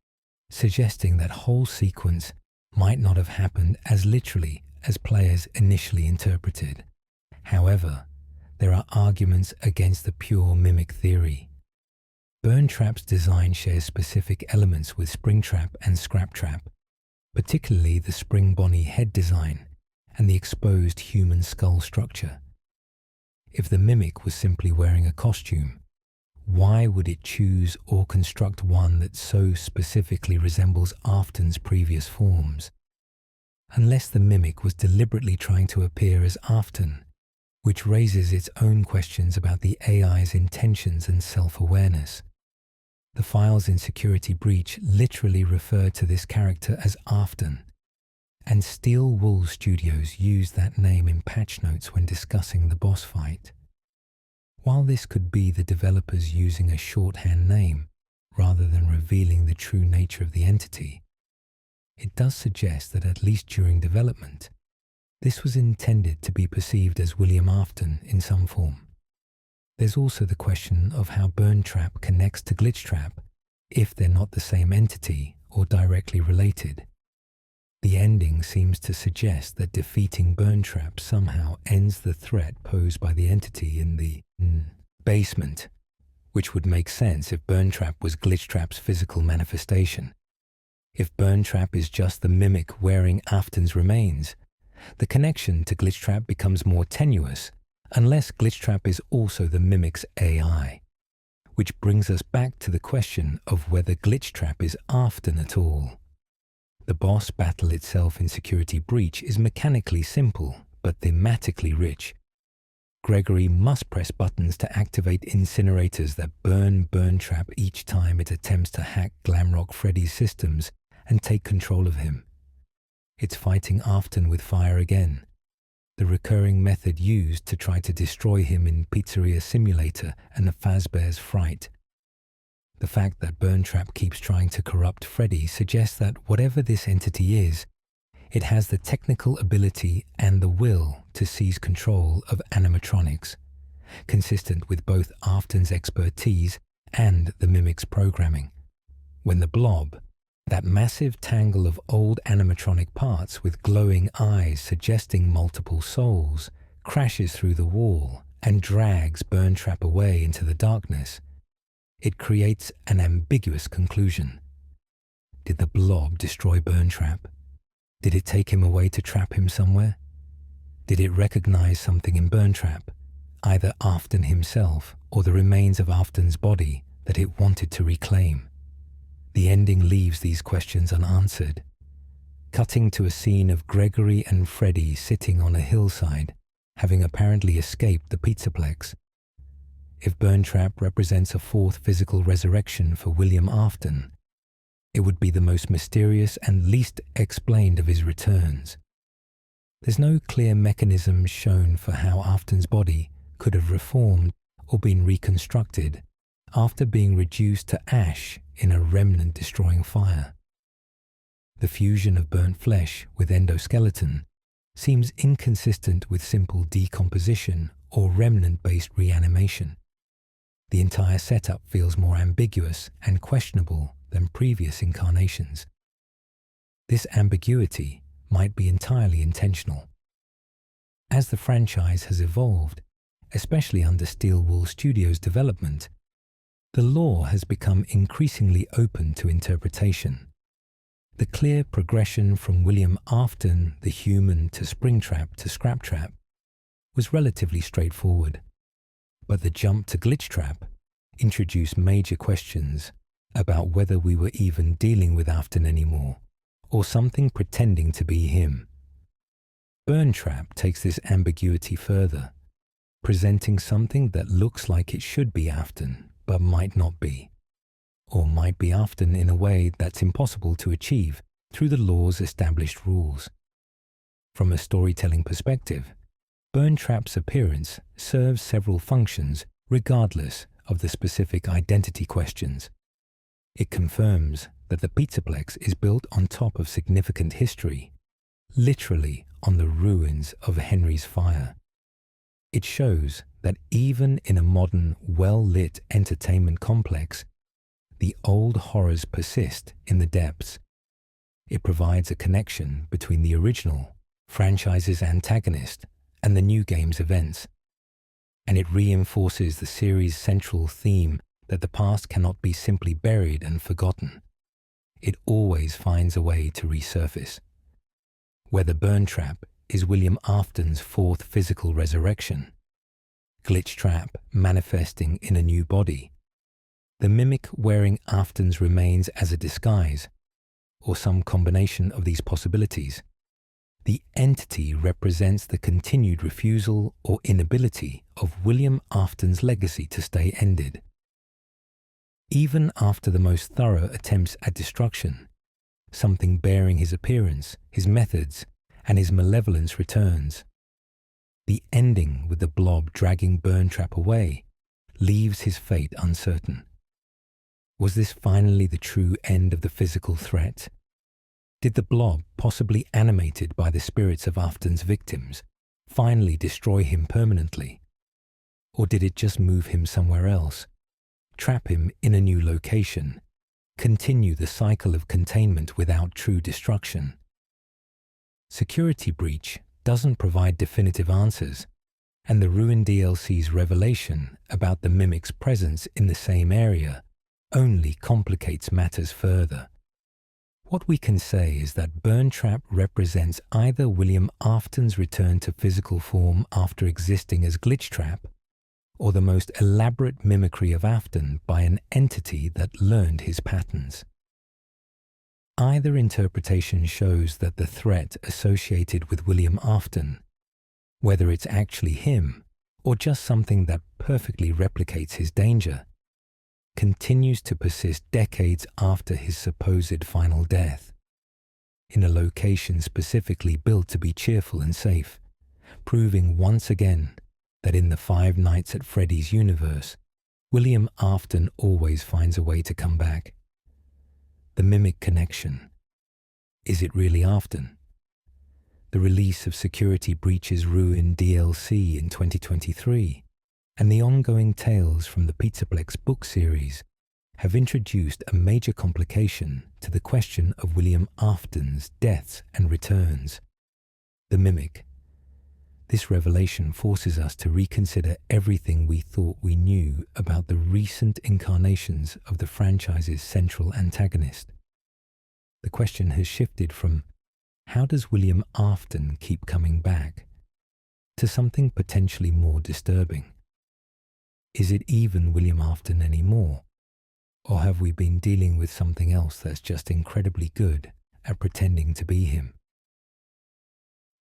suggesting that whole sequence might not have happened as literally as players initially interpreted. However, there are arguments against the pure Mimic theory. Burntrap's design shares specific elements with Springtrap and Scraptrap, particularly the Spring Bonnie head design and the exposed human skull structure. If the Mimic was simply wearing a costume, why would it choose or construct one that so specifically resembles Afton's previous forms? Unless the Mimic was deliberately trying to appear as Afton, which raises its own questions about the AI's intentions and self-awareness. The files in Security Breach literally refer to this character as Afton, and Steel Wool Studios used that name in patch notes when discussing the boss fight. While this could be the developers using a shorthand name rather than revealing the true nature of the entity, it does suggest that at least during development, this was intended to be perceived as William Afton in some form. There's also the question of how Burntrap connects to Glitchtrap if they're not the same entity or directly related. The ending seems to suggest that defeating Burntrap somehow ends the threat posed by the entity in the basement, which would make sense if Burntrap was Glitchtrap's physical manifestation. If Burntrap is just the mimic wearing Afton's remains, the connection to Glitchtrap becomes more tenuous unless Glitchtrap is also the mimic's AI, which brings us back to the question of whether Glitchtrap is Afton at all. The boss battle itself in Security Breach is mechanically simple but thematically rich. Gregory must press buttons to activate incinerators that burn Burntrap each time it attempts to hack Glamrock Freddy's systems and take control of him. It's fighting Afton with fire again, the recurring method used to try to destroy him in Pizzeria Simulator and the Fazbear's Fright. The fact that Burntrap keeps trying to corrupt Freddy suggests that whatever this entity is, it has the technical ability and the will to seize control of animatronics, consistent with both Afton's expertise and the mimic's programming. When the blob, that massive tangle of old animatronic parts with glowing eyes suggesting multiple souls, crashes through the wall and drags Burntrap away into the darkness, it creates an ambiguous conclusion. Did the blob destroy Burntrap? Did it take him away to trap him somewhere? Did it recognize something in Burntrap, either Afton himself or the remains of Afton's body that it wanted to reclaim? The ending leaves these questions unanswered, cutting to a scene of Gregory and Freddy sitting on a hillside, having apparently escaped the Pizzaplex. If Burntrap represents a fourth physical resurrection for William Afton, it would be the most mysterious and least explained of his returns. There's no clear mechanism shown for how Afton's body could have reformed or been reconstructed after being reduced to ash in a remnant-destroying fire. The fusion of burnt flesh with endoskeleton seems inconsistent with simple decomposition or remnant-based reanimation. The entire setup feels more ambiguous and questionable than previous incarnations. This ambiguity might be entirely intentional. As the franchise has evolved, especially under Steel Wool Studios' development, the lore has become increasingly open to interpretation. The clear progression from William Afton, the human, to Springtrap to Scraptrap was relatively straightforward, but the jump to Glitchtrap introduced major questions about whether we were even dealing with Afton anymore, or something pretending to be him. Burntrap takes this ambiguity further, presenting something that looks like it should be Afton, but might not be, or might be Afton in a way that's impossible to achieve through the lore's established rules. From a storytelling perspective, Burntrap's appearance serves several functions regardless of the specific identity questions. It confirms that the Pizzaplex is built on top of significant history, literally on the ruins of Henry's fire. It shows that even in a modern, well-lit entertainment complex, the old horrors persist in the depths. It provides a connection between the original franchise's antagonist and the new game's events, and it reinforces the series' central theme that the past cannot be simply buried and forgotten. It always finds a way to resurface. Whether Burntrap is William Afton's fourth physical resurrection, Glitchtrap manifesting in a new body, the mimic wearing Afton's remains as a disguise, or some combination of these possibilities, The entity represents the continued refusal or inability of William Afton's legacy to stay ended. Even after the most thorough attempts at destruction, something bearing his appearance, his methods, and his malevolence returns. The ending with the blob dragging Burntrap away leaves his fate uncertain. Was this finally the true end of the physical threat? Did the blob, possibly animated by the spirits of Afton's victims, finally destroy him permanently? Or did it just move him somewhere else, trap him in a new location, continue the cycle of containment without true destruction? Security Breach doesn't provide definitive answers, and the Ruin DLC's revelation about the Mimic's presence in the same area only complicates matters further. What we can say is that Burntrap represents either William Afton's return to physical form after existing as Glitchtrap, or the most elaborate mimicry of Afton by an entity that learned his patterns. Either interpretation shows that the threat associated with William Afton, whether it's actually him or just something that perfectly replicates his danger, continues to persist decades after his supposed final death, in a location specifically built to be cheerful and safe, proving once again that in the Five Nights at Freddy's universe, William Afton always finds a way to come back. The Mimic connection. Is it really Afton? The release of Security Breach's Ruin DLC in 2023 and the ongoing Tales from the Pizzaplex book series have introduced a major complication to the question of William Afton's deaths and returns. The Mimic. This revelation forces us to reconsider everything we thought we knew about the recent incarnations of the franchise's central antagonist. The question has shifted from, how does William Afton keep coming back, to something potentially more disturbing. Is it even William Afton anymore? Or have we been dealing with something else that's just incredibly good at pretending to be him?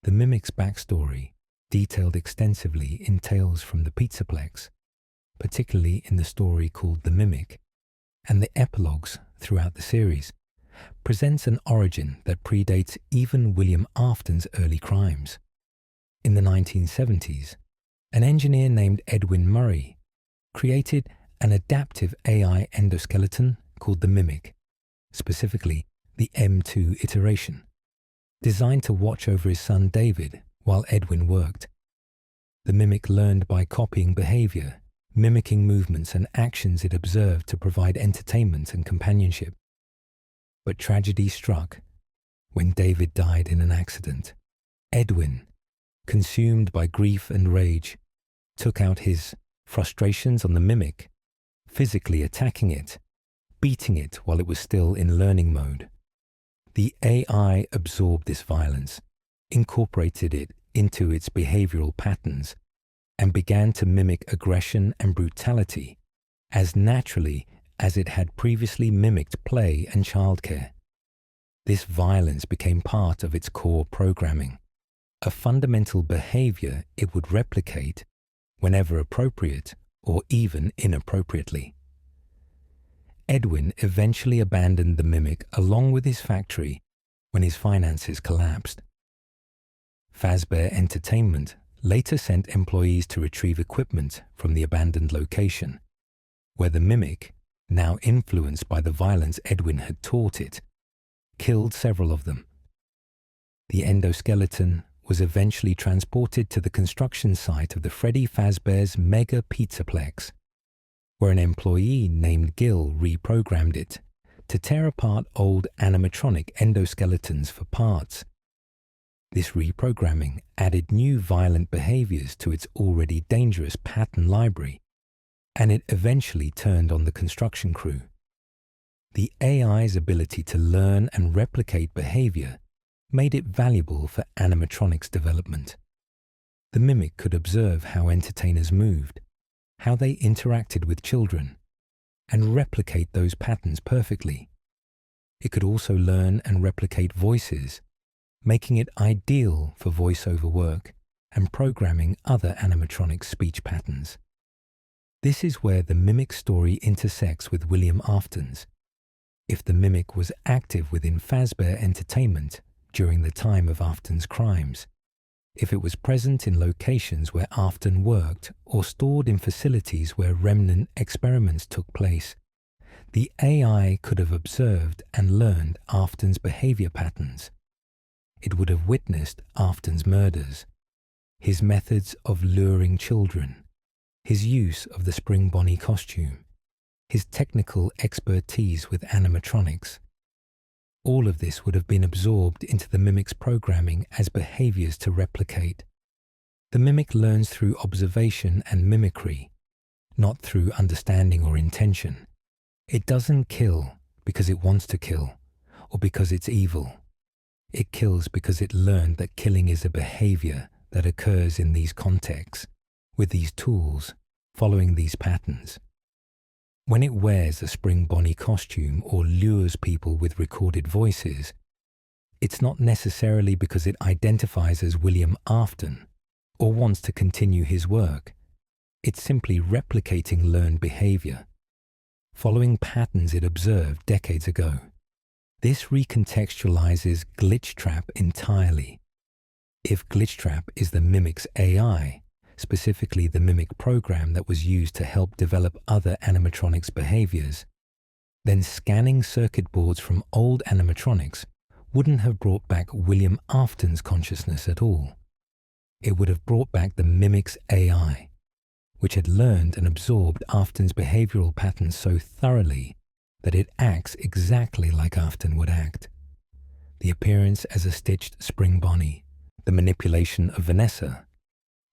The Mimic's backstory, detailed extensively in Tales from the Pizzaplex, particularly in the story called The Mimic, and the epilogues throughout the series, presents an origin that predates even William Afton's early crimes. In the 1970s, an engineer named Edwin Murray created an adaptive AI endoskeleton called the Mimic, specifically the M2 iteration, designed to watch over his son David while Edwin worked. The Mimic learned by copying behavior, mimicking movements and actions it observed to provide entertainment and companionship. But tragedy struck when David died in an accident. Edwin, consumed by grief and rage, took out his frustrations on the Mimic, physically attacking it, beating it while it was still in learning mode. The AI absorbed this violence, incorporated it into its behavioral patterns, and began to mimic aggression and brutality as naturally as it had previously mimicked play and childcare. This violence became part of its core programming, a fundamental behavior it would replicate whenever appropriate or even inappropriately. Edwin eventually abandoned the Mimic along with his factory when his finances collapsed. Fazbear Entertainment later sent employees to retrieve equipment from the abandoned location, where the Mimic, now influenced by the violence Edwin had taught it, killed several of them. The endoskeleton was eventually transported to the construction site of the Freddy Fazbear's Mega Pizzaplex, where an employee named Gil reprogrammed it to tear apart old animatronic endoskeletons for parts. This reprogramming added new violent behaviors to its already dangerous pattern library, and it eventually turned on the construction crew. The AI's ability to learn and replicate behavior made it valuable for animatronics development. The Mimic could observe how entertainers moved, how they interacted with children, and replicate those patterns perfectly. It could also learn and replicate voices, making it ideal for voiceover work and programming other animatronic speech patterns. This is where the Mimic story intersects with William Afton's. If the Mimic was active within Fazbear Entertainment during the time of Afton's crimes, if it was present in locations where Afton worked or stored in facilities where remnant experiments took place, the AI could have observed and learned Afton's behavior patterns. It would have witnessed Afton's murders, his methods of luring children, his use of the Spring Bonnie costume, his technical expertise with animatronics. All of this would have been absorbed into the Mimic's programming as behaviors to replicate. The Mimic learns through observation and mimicry, not through understanding or intention. It doesn't kill because it wants to kill or because it's evil. It kills because it learned that killing is a behavior that occurs in these contexts, with these tools, following these patterns. When it wears a Spring Bonnie costume or lures people with recorded voices, it's not necessarily because it identifies as William Afton or wants to continue his work. It's simply replicating learned behavior, following patterns it observed decades ago. This recontextualizes Glitchtrap entirely. If Glitchtrap is the Mimic's AI, specifically the Mimic program that was used to help develop other animatronics behaviors, then scanning circuit boards from old animatronics wouldn't have brought back William Afton's consciousness at all. It would have brought back the Mimic's AI, which had learned and absorbed Afton's behavioral patterns so thoroughly that it acts exactly like Afton would act. The appearance as a stitched Spring Bonnie, the manipulation of Vanessa,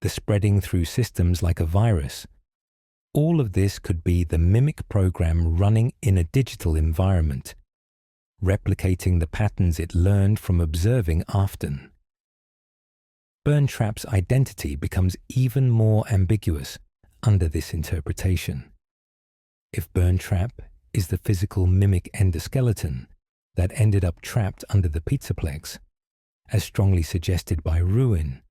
the spreading through systems like a virus. All of this could be the Mimic program running in a digital environment, replicating the patterns it learned from observing Afton. Burntrap's identity becomes even more ambiguous under this interpretation. If Burntrap is the physical Mimic endoskeleton that ended up trapped under the Pizzaplex, as strongly suggested by Ruin,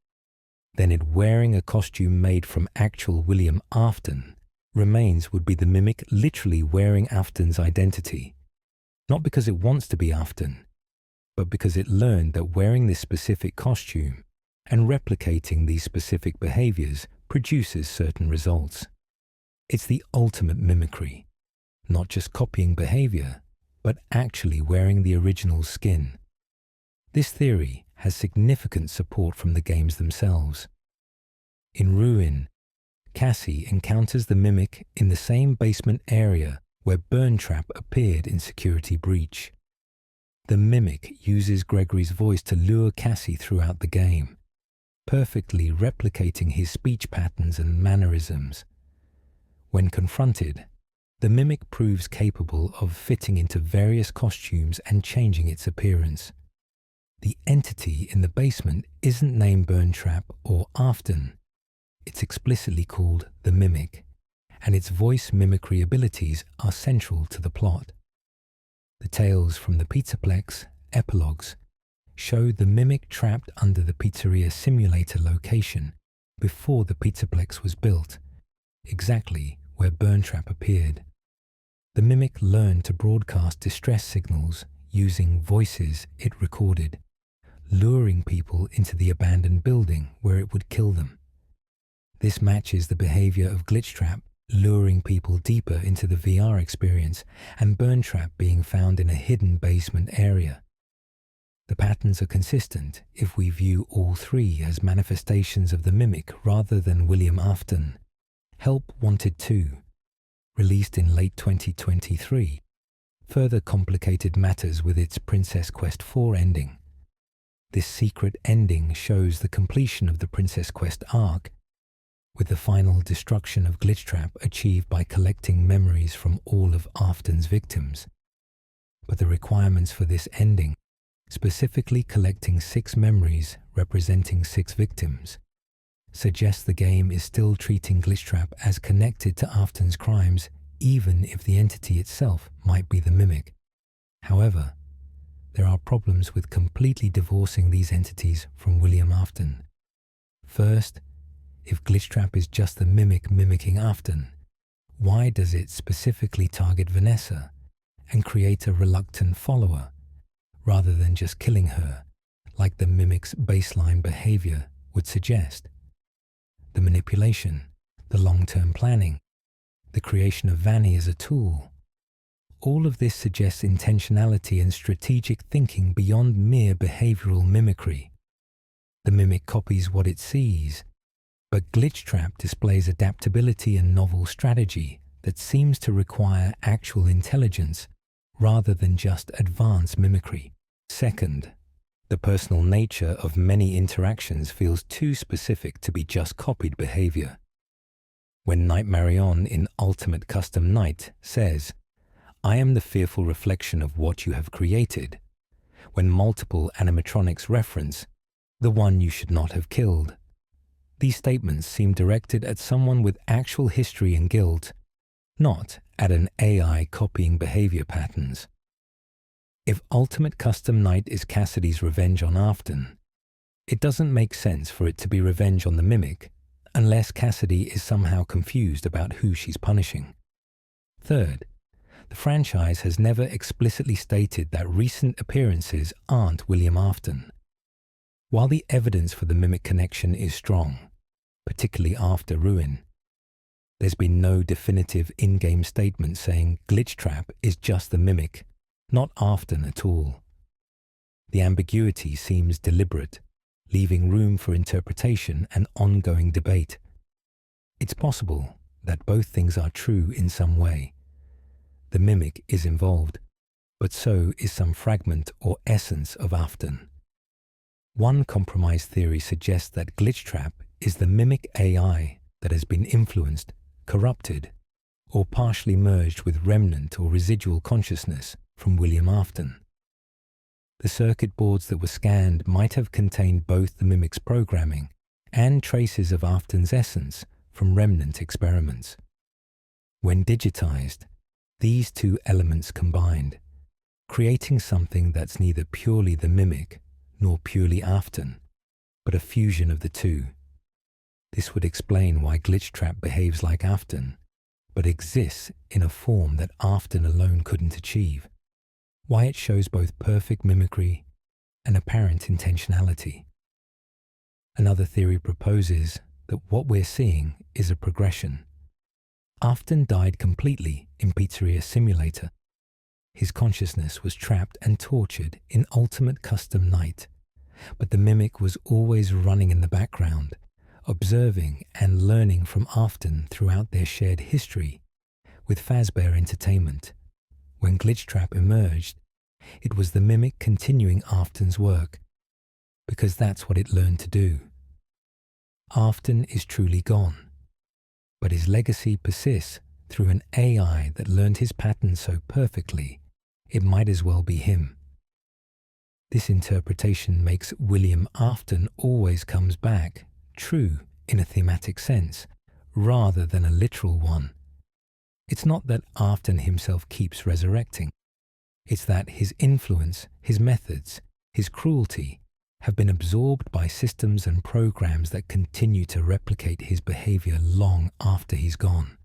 then it wearing a costume made from actual William Afton remains would be the Mimic literally wearing Afton's identity, not because it wants to be Afton, but because it learned that wearing this specific costume and replicating these specific behaviors produces certain results. It's the ultimate mimicry, not just copying behavior, but actually wearing the original skin. This theory has significant support from the games themselves. In Ruin, Cassie encounters the Mimic in the same basement area where Burntrap appeared in Security Breach. The Mimic uses Gregory's voice to lure Cassie throughout the game, perfectly replicating his speech patterns and mannerisms. When confronted, the Mimic proves capable of fitting into various costumes and changing its appearance. The entity in the basement isn't named Burntrap or Afton. It's explicitly called the Mimic, and its voice mimicry abilities are central to the plot. The tales from the Pizzaplex epilogues show the Mimic trapped under the pizzeria simulator location before the Pizzaplex was built, exactly where Burntrap appeared. The Mimic learned to broadcast distress signals using voices it recorded, luring people into the abandoned building where it would kill them. This matches the behavior of Glitchtrap, luring people deeper into the VR experience, and Burntrap being found in a hidden basement area. The patterns are consistent if we view all three as manifestations of the Mimic rather than William Afton. Help Wanted 2, released in late 2023, further complicated matters with its Princess Quest 4 ending. This secret ending shows the completion of the Princess Quest arc, with the final destruction of Glitchtrap achieved by collecting memories from all of Afton's victims. But the requirements for this ending, specifically collecting 6 memories representing 6 victims, suggest the game is still treating Glitchtrap as connected to Afton's crimes, even if the entity itself might be the Mimic. However, there are problems with completely divorcing these entities from William Afton. First, if Glitchtrap is just the mimic mimicking Afton, why does it specifically target Vanessa and create a reluctant follower, rather than just killing her, like the mimic's baseline behavior would suggest? The manipulation, the long-term planning, the creation of Vanny as a tool, all of this suggests intentionality and strategic thinking beyond mere behavioral mimicry. The mimic copies what it sees, but Glitchtrap displays adaptability and novel strategy that seems to require actual intelligence rather than just advanced mimicry. Second, the personal nature of many interactions feels too specific to be just copied behavior. When Knight Marion in Ultimate Custom Knight says, "I am the fearful reflection of what you have created," when multiple animatronics reference, "the one you should not have killed," these statements seem directed at someone with actual history and guilt, not at an AI copying behavior patterns. If Ultimate Custom Knight is Cassidy's revenge on Afton, it doesn't make sense for it to be revenge on the mimic unless Cassidy is somehow confused about who she's punishing. Third, the franchise has never explicitly stated that recent appearances aren't William Afton. While the evidence for the mimic connection is strong, particularly after Ruin, there's been no definitive in-game statement saying Glitchtrap is just the mimic, not Afton at all. The ambiguity seems deliberate, leaving room for interpretation and ongoing debate. It's possible that both things are true in some way. The mimic is involved, but so is some fragment or essence of Afton. One compromise theory suggests that Glitchtrap is the mimic AI that has been influenced, corrupted, or partially merged with remnant or residual consciousness from William Afton. The circuit boards that were scanned might have contained both the mimic's programming and traces of Afton's essence from remnant experiments. When digitized, these two elements combined, creating something that's neither purely the mimic nor purely Afton, but a fusion of the two. This would explain why Glitchtrap behaves like Afton, but exists in a form that Afton alone couldn't achieve, why it shows both perfect mimicry and apparent intentionality. Another theory proposes that what we're seeing is a progression. Afton died completely in Pizzeria Simulator. His consciousness was trapped and tortured in Ultimate Custom Knight, but the mimic was always running in the background, observing and learning from Afton throughout their shared history with Fazbear Entertainment. When Glitchtrap emerged, it was the mimic continuing Afton's work, because that's what it learned to do. Afton is truly gone, but his legacy persists through an AI that learned his pattern so perfectly, it might as well be him. This interpretation makes William Afton always comes back true in a thematic sense, rather than a literal one. It's not that Afton himself keeps resurrecting. It's that his influence, his methods, his cruelty have been absorbed by systems and programs that continue to replicate his behavior long after he's gone.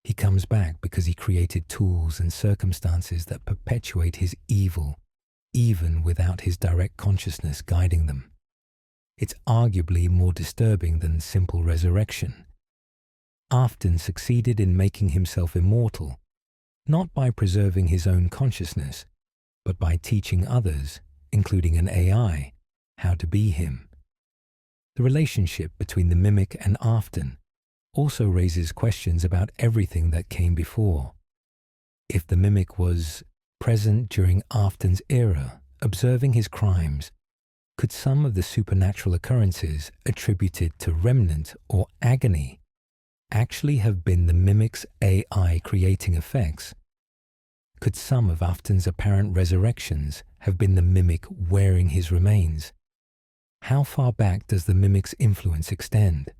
He comes back because he created tools and circumstances that perpetuate his evil, even without his direct consciousness guiding them. It's arguably more disturbing than simple resurrection. Afton succeeded in making himself immortal, not by preserving his own consciousness, but by teaching others, including an AI, how to be him. The relationship between the mimic and Afton also raises questions about everything that came before. If the mimic was present during Afton's era, observing his crimes, could some of the supernatural occurrences attributed to remnant or agony actually have been the mimic's AI creating effects? Could some of Afton's apparent resurrections have been the mimic wearing his remains? How far back does the mimic's influence extend?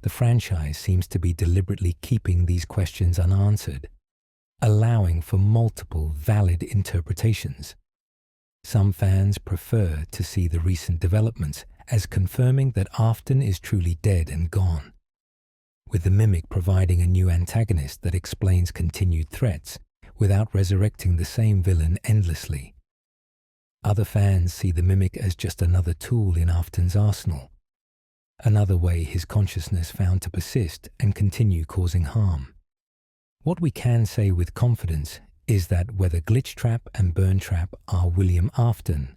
The franchise seems to be deliberately keeping these questions unanswered, allowing for multiple valid interpretations. Some fans prefer to see the recent developments as confirming that Afton is truly dead and gone, with the Mimic providing a new antagonist that explains continued threats without resurrecting the same villain endlessly. Other fans see the Mimic as just another tool in Afton's arsenal, another way his consciousness found to persist and continue causing harm. What we can say with confidence is that whether Glitchtrap and Burntrap are William Afton,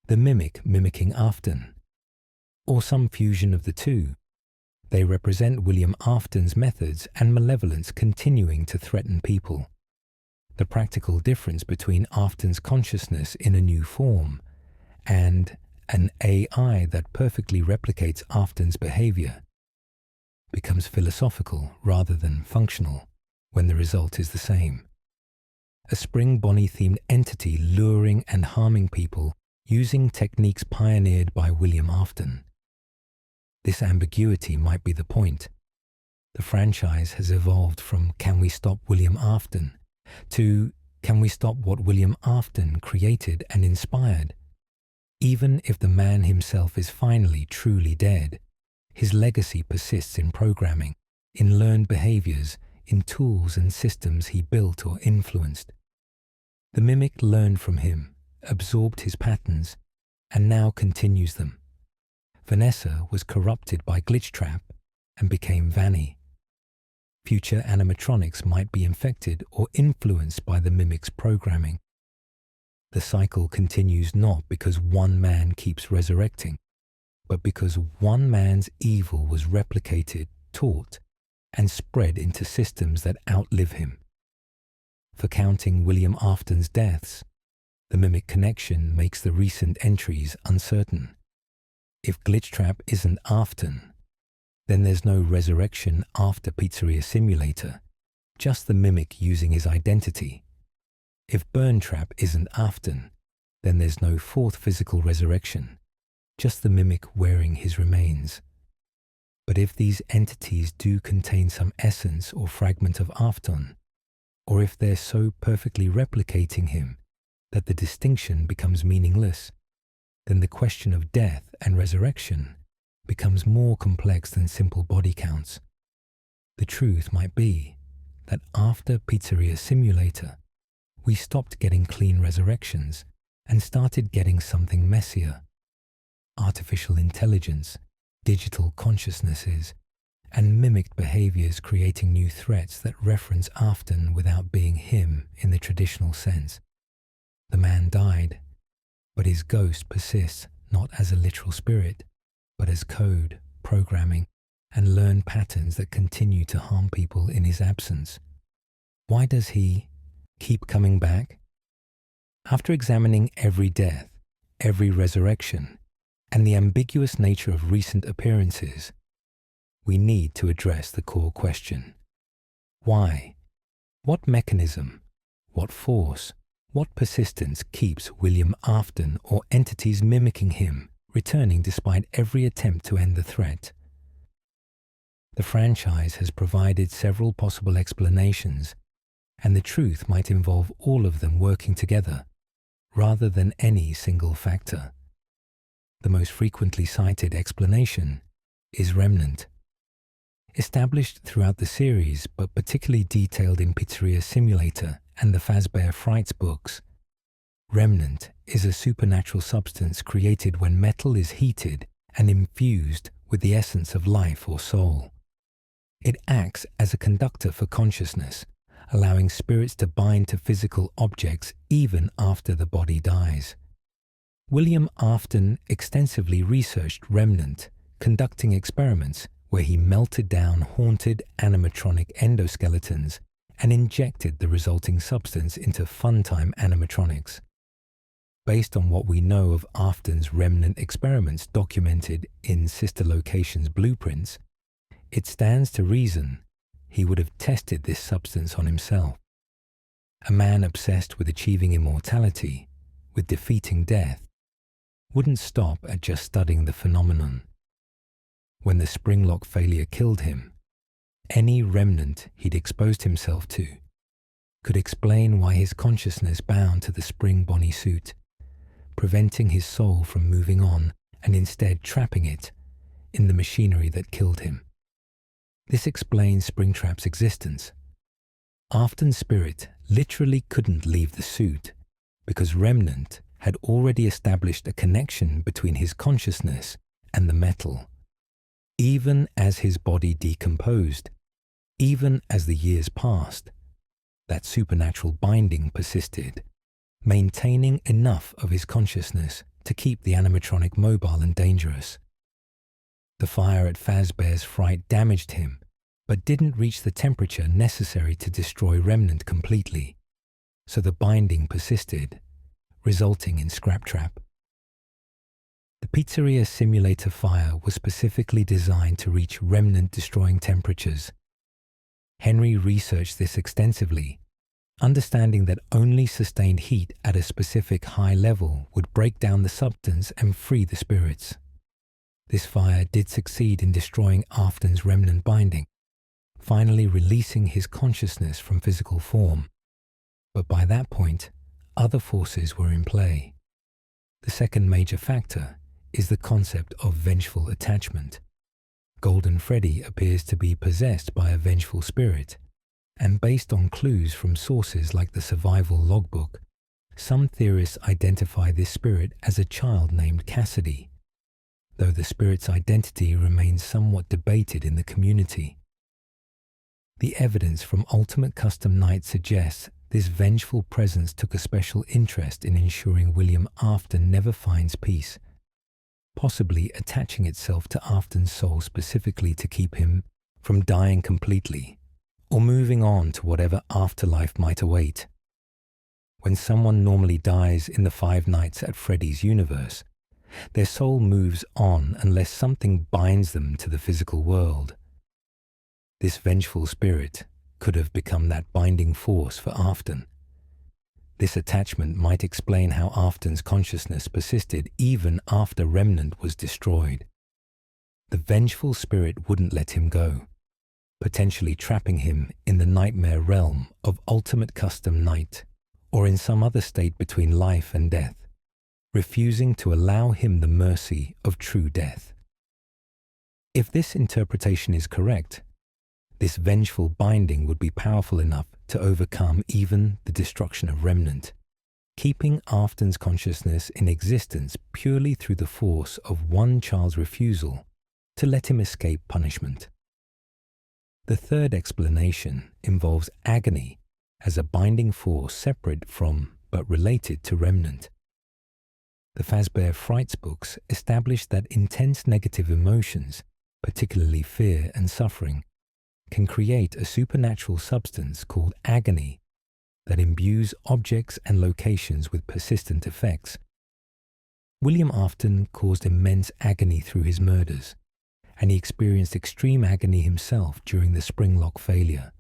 the Mimic mimicking Afton, or some fusion of the two, they represent William Afton's methods and malevolence continuing to threaten people. The practical difference between Afton's consciousness in a new form and an AI that perfectly replicates Afton's behavior becomes philosophical rather than functional when the result is the same. A Spring Bonnie-themed entity luring and harming people using techniques pioneered by William Afton. This ambiguity might be the point. The franchise has evolved from "Can we stop William Afton?" to "Can we stop what William Afton created and inspired?" Even if the man himself is finally truly dead, his legacy persists in programming, in learned behaviors, in tools and systems he built or influenced. The Mimic learned from him, absorbed his patterns, and now continues them. Vanessa was corrupted by Glitchtrap and became Vanny. Future animatronics might be infected or influenced by the Mimic's programming. The cycle continues not because one man keeps resurrecting, but because one man's evil was replicated, taught, and spread into systems that outlive him. For counting William Afton's deaths, the Mimic connection makes the recent entries uncertain. If Glitchtrap isn't Afton, then there's no resurrection after Pizzeria Simulator, just the Mimic using his identity. If Burntrap isn't Afton, then there's no fourth physical resurrection, just the Mimic wearing his remains. But if these entities do contain some essence or fragment of Afton, or if they're so perfectly replicating him that the distinction becomes meaningless, then the question of death and resurrection becomes more complex than simple body counts. The truth might be that after Pizzeria Simulator, we stopped getting clean resurrections and started getting something messier. Artificial intelligence, digital consciousnesses, and mimicked behaviors creating new threats that reference Afton without being him in the traditional sense. The man died, but his ghost persists not as a literal spirit, but as code, programming, and learned patterns that continue to harm people in his absence. Why does he keep coming back? After examining every death, every resurrection, and the ambiguous nature of recent appearances, we need to address the core question. Why? What mechanism, what force, what persistence keeps William Afton or entities mimicking him returning despite every attempt to end the threat? The franchise has provided several possible explanations, and the truth might involve all of them working together, rather than any single factor. The most frequently cited explanation is Remnant. Established throughout the series, but particularly detailed in Pizzeria Simulator and the Fazbear Frights books, Remnant is a supernatural substance created when metal is heated and infused with the essence of life or soul. It acts as a conductor for consciousness, allowing spirits to bind to physical objects even after the body dies. William Afton extensively researched Remnant, conducting experiments where he melted down haunted animatronic endoskeletons and injected the resulting substance into funtime animatronics. Based on what we know of Afton's Remnant experiments documented in Sister Location's blueprints, it stands to reason he would have tested this substance on himself. A man obsessed with achieving immortality, with defeating death, wouldn't stop at just studying the phenomenon. When the springlock failure killed him, any remnant he'd exposed himself to could explain why his consciousness bound to the Spring Bonnie suit, preventing his soul from moving on and instead trapping it in the machinery that killed him. This explains Springtrap's existence. Afton's spirit literally couldn't leave the suit because Remnant had already established a connection between his consciousness and the metal. Even as his body decomposed, even as the years passed, that supernatural binding persisted, maintaining enough of his consciousness to keep the animatronic mobile and dangerous. The fire at Fazbear's Fright damaged him, but didn't reach the temperature necessary to destroy Remnant completely, so the binding persisted, resulting in Scraptrap. The pizzeria simulator fire was specifically designed to reach Remnant-destroying temperatures. Henry researched this extensively, understanding that only sustained heat at a specific high level would break down the substance and free the spirits. This fire did succeed in destroying Afton's Remnant binding, finally releasing his consciousness from physical form. But by that point, other forces were in play. The second major factor is the concept of vengeful attachment. Golden Freddy appears to be possessed by a vengeful spirit, and based on clues from sources like the survival logbook, some theorists identify this spirit as a child named Cassidy, though the spirit's identity remains somewhat debated in the community. The evidence from Ultimate Custom Night suggests this vengeful presence took a special interest in ensuring William Afton never finds peace, possibly attaching itself to Afton's soul specifically to keep him from dying completely or moving on to whatever afterlife might await. When someone normally dies in the Five Nights at Freddy's universe, their soul moves on unless something binds them to the physical world. This vengeful spirit could have become that binding force for Afton. This attachment might explain how Afton's consciousness persisted even after Remnant was destroyed. The vengeful spirit wouldn't let him go, potentially trapping him in the nightmare realm of Ultimate Custom Night, or in some other state between life and death, refusing to allow him the mercy of true death. If this interpretation is correct, this vengeful binding would be powerful enough to overcome even the destruction of Remnant, keeping Afton's consciousness in existence purely through the force of one child's refusal to let him escape punishment. The third explanation involves agony as a binding force separate from but related to Remnant. The Fazbear Frights books established that intense negative emotions, particularly fear and suffering, can create a supernatural substance called agony that imbues objects and locations with persistent effects. William Afton caused immense agony through his murders, and he experienced extreme agony himself during the Springlock failure.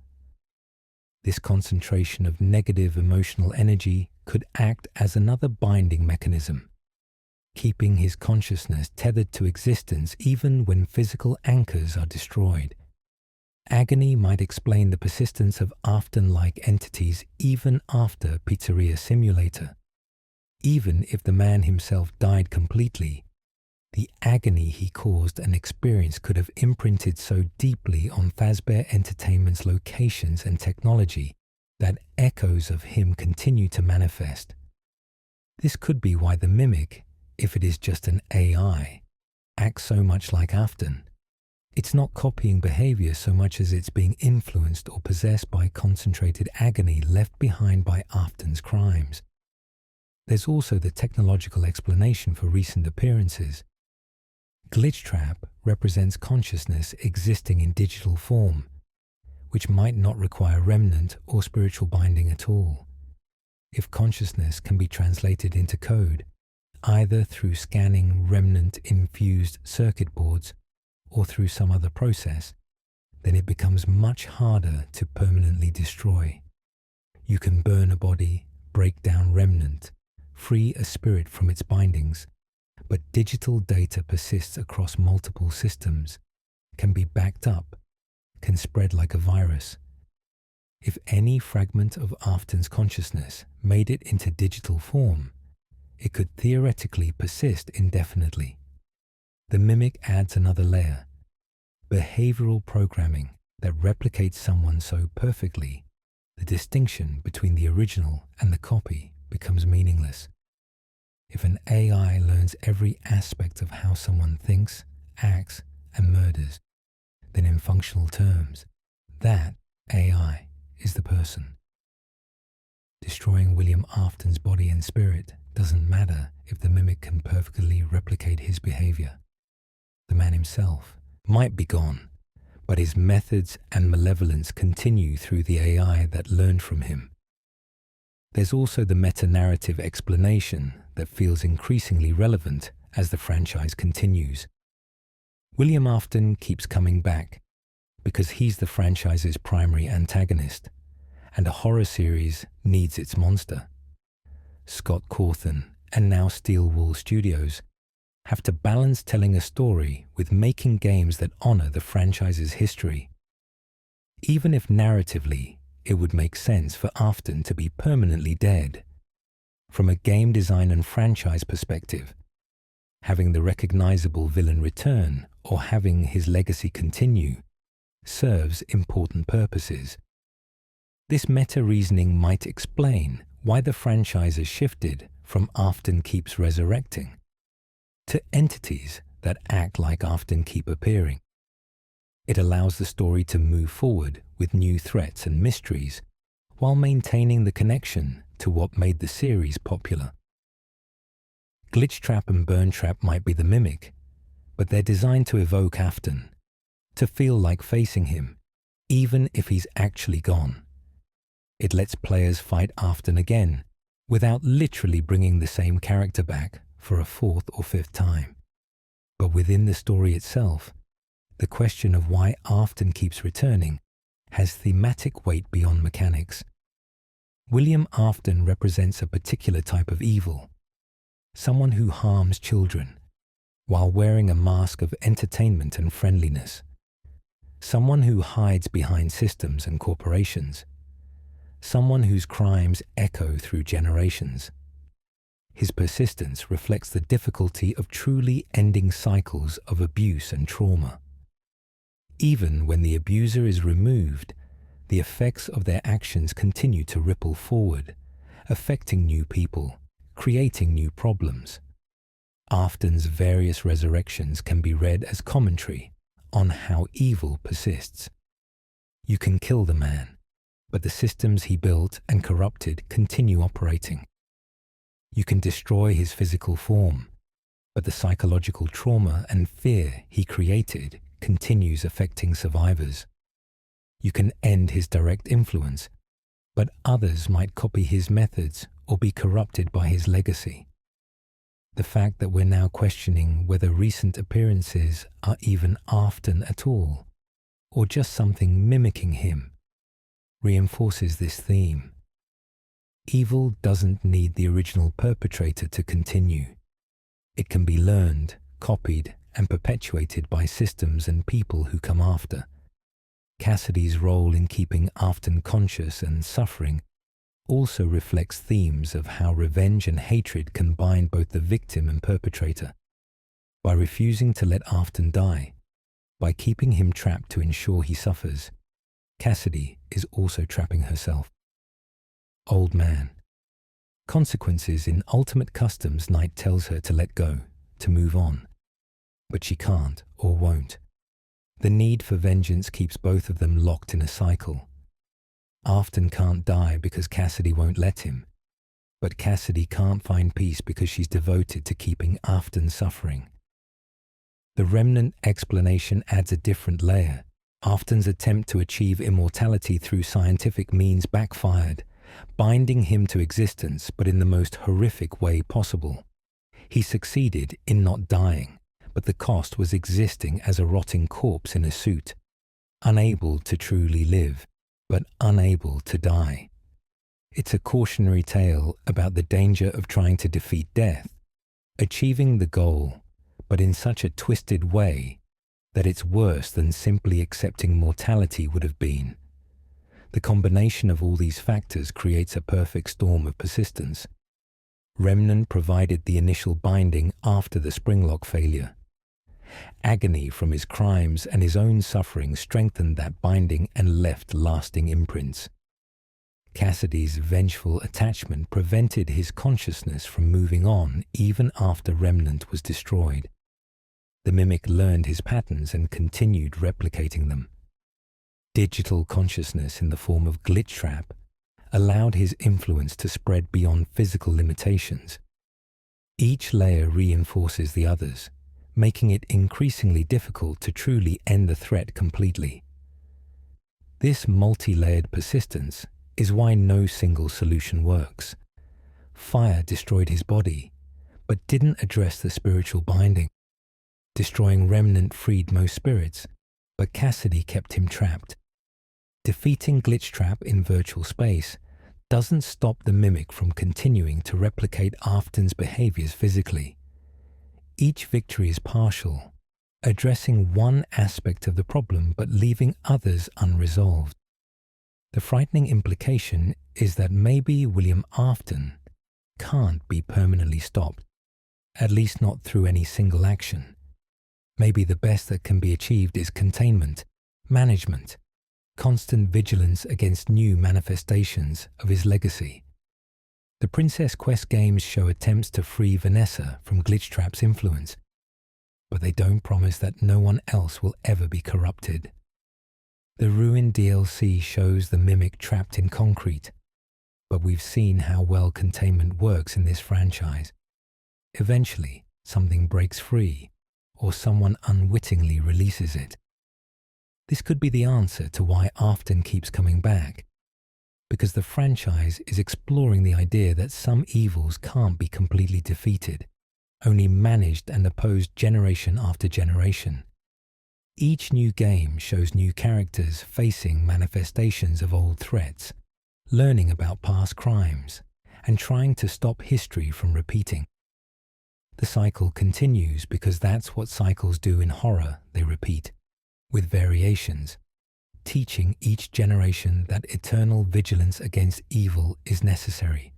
This concentration of negative emotional energy could act as another binding mechanism, keeping his consciousness tethered to existence even when physical anchors are destroyed. Agony might explain the persistence of Afton-like entities even after Pizzeria Simulator. Even if the man himself died completely, the agony he caused and experienced could have imprinted so deeply on Fazbear Entertainment's locations and technology that echoes of him continue to manifest. This could be why the Mimic, if it is just an AI, acts so much like Afton. It's not copying behavior so much as it's being influenced or possessed by concentrated agony left behind by Afton's crimes. There's also the technological explanation for recent appearances. Glitchtrap represents consciousness existing in digital form, which might not require remnant or spiritual binding at all. If consciousness can be translated into code, either through scanning remnant-infused circuit boards or through some other process, then it becomes much harder to permanently destroy. You can burn a body, break down remnant, free a spirit from its bindings, but digital data persists across multiple systems, can be backed up, can spread like a virus. If any fragment of Afton's consciousness made it into digital form, it could theoretically persist indefinitely. The mimic adds another layer, behavioral programming that replicates someone so perfectly, the distinction between the original and the copy becomes meaningless. If an AI learns every aspect of how someone thinks, acts, and murders, then in functional terms, that AI is the person. Destroying William Afton's body and spirit doesn't matter if the mimic can perfectly replicate his behavior. The man himself might be gone, but his methods and malevolence continue through the AI that learned from him. There's also the meta-narrative explanation that feels increasingly relevant as the franchise continues. William Afton keeps coming back because he's the franchise's primary antagonist, and a horror series needs its monster. Scott Cawthon and now Steel Wool Studios have to balance telling a story with making games that honor the franchise's history. Even if narratively it would make sense for Afton to be permanently dead, from a game design and franchise perspective, having the recognizable villain return or having his legacy continue serves important purposes. This meta-reasoning might explain why the franchise has shifted from Afton keeps resurrecting to entities that act like Afton keep appearing. It allows the story to move forward with new threats and mysteries while maintaining the connection to what made the series popular. Glitch Trap and Burn Trap might be the mimic, but they're designed to evoke Afton, to feel like facing him, even if he's actually gone. It lets players fight Afton again, without literally bringing the same character back for a fourth or fifth time. But within the story itself, the question of why Afton keeps returning has thematic weight beyond mechanics. William Afton represents a particular type of evil, someone who harms children while wearing a mask of entertainment and friendliness, someone who hides behind systems and corporations, someone whose crimes echo through generations. His persistence reflects the difficulty of truly ending cycles of abuse and trauma. Even when the abuser is removed, the effects of their actions continue to ripple forward, affecting new people, creating new problems. Afton's various resurrections can be read as commentary on how evil persists. You can kill the man, but the systems he built and corrupted continue operating. You can destroy his physical form, but the psychological trauma and fear he created continues affecting survivors. You can end his direct influence, but others might copy his methods or be corrupted by his legacy. The fact that we're now questioning whether recent appearances are even Afton at all, or just something mimicking him, reinforces this theme. Evil doesn't need the original perpetrator to continue. It can be learned, copied, and perpetuated by systems and people who come after. Cassidy's role in keeping Afton conscious and suffering also reflects themes of how revenge and hatred can bind both the victim and perpetrator. By refusing to let Afton die, by keeping him trapped to ensure he suffers, Cassidy is also trapping herself. Old man. Consequences in Ultimate Customs Night tells her to let go, to move on. But she can't or won't. The need for vengeance keeps both of them locked in a cycle. Afton can't die because Cassidy won't let him, but Cassidy can't find peace because she's devoted to keeping Afton suffering. The remnant explanation adds a different layer. Afton's attempt to achieve immortality through scientific means backfired, binding him to existence but in the most horrific way possible. He succeeded in not dying, but the cost was existing as a rotting corpse in a suit, unable to truly live, but unable to die. It's a cautionary tale about the danger of trying to defeat death, achieving the goal, but in such a twisted way that it's worse than simply accepting mortality would have been. The combination of all these factors creates a perfect storm of persistence. Remnant provided the initial binding after the springlock failure. Agony from his crimes and his own suffering strengthened that binding and left lasting imprints. Cassidy's vengeful attachment prevented his consciousness from moving on even after Remnant was destroyed. The mimic learned his patterns and continued replicating them. Digital consciousness in the form of glitch trap allowed his influence to spread beyond physical limitations. Each layer reinforces the others, making it increasingly difficult to truly end the threat completely. This multi-layered persistence is why no single solution works. Fire destroyed his body, but didn't address the spiritual binding. Destroying Remnant freed most spirits, but Cassidy kept him trapped. Defeating Glitch Trap in virtual space doesn't stop the mimic from continuing to replicate Afton's behaviors physically. Each victory is partial, addressing one aspect of the problem but leaving others unresolved. The frightening implication is that maybe William Afton can't be permanently stopped, at least not through any single action. Maybe the best that can be achieved is containment, management, constant vigilance against new manifestations of his legacy. The Princess Quest games show attempts to free Vanessa from Glitch Trap's influence, but they don't promise that no one else will ever be corrupted. The Ruin DLC shows the mimic trapped in concrete, but we've seen how well containment works in this franchise. Eventually, something breaks free, or someone unwittingly releases it. This could be the answer to why Afton keeps coming back, because the franchise is exploring the idea that some evils can't be completely defeated, only managed and opposed generation after generation. Each new game shows new characters facing manifestations of old threats, learning about past crimes, and trying to stop history from repeating. The cycle continues because that's what cycles do in horror, they repeat, with variations, teaching each generation that eternal vigilance against evil is necessary.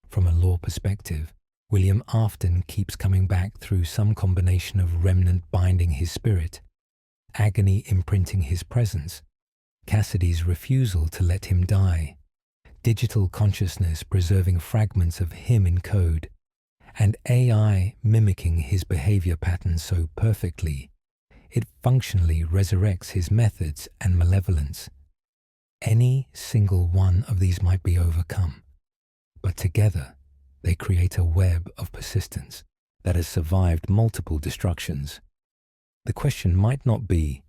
From a lore perspective, William Afton keeps coming back through some combination of Remnant binding his spirit, agony imprinting his presence, Cassidy's refusal to let him die, digital consciousness preserving fragments of him in code, and AI mimicking his behavior patterns so perfectly, it functionally resurrects his methods and malevolence. Any single one of these might be overcome, but together they create a web of persistence that has survived multiple destructions. The question might not be,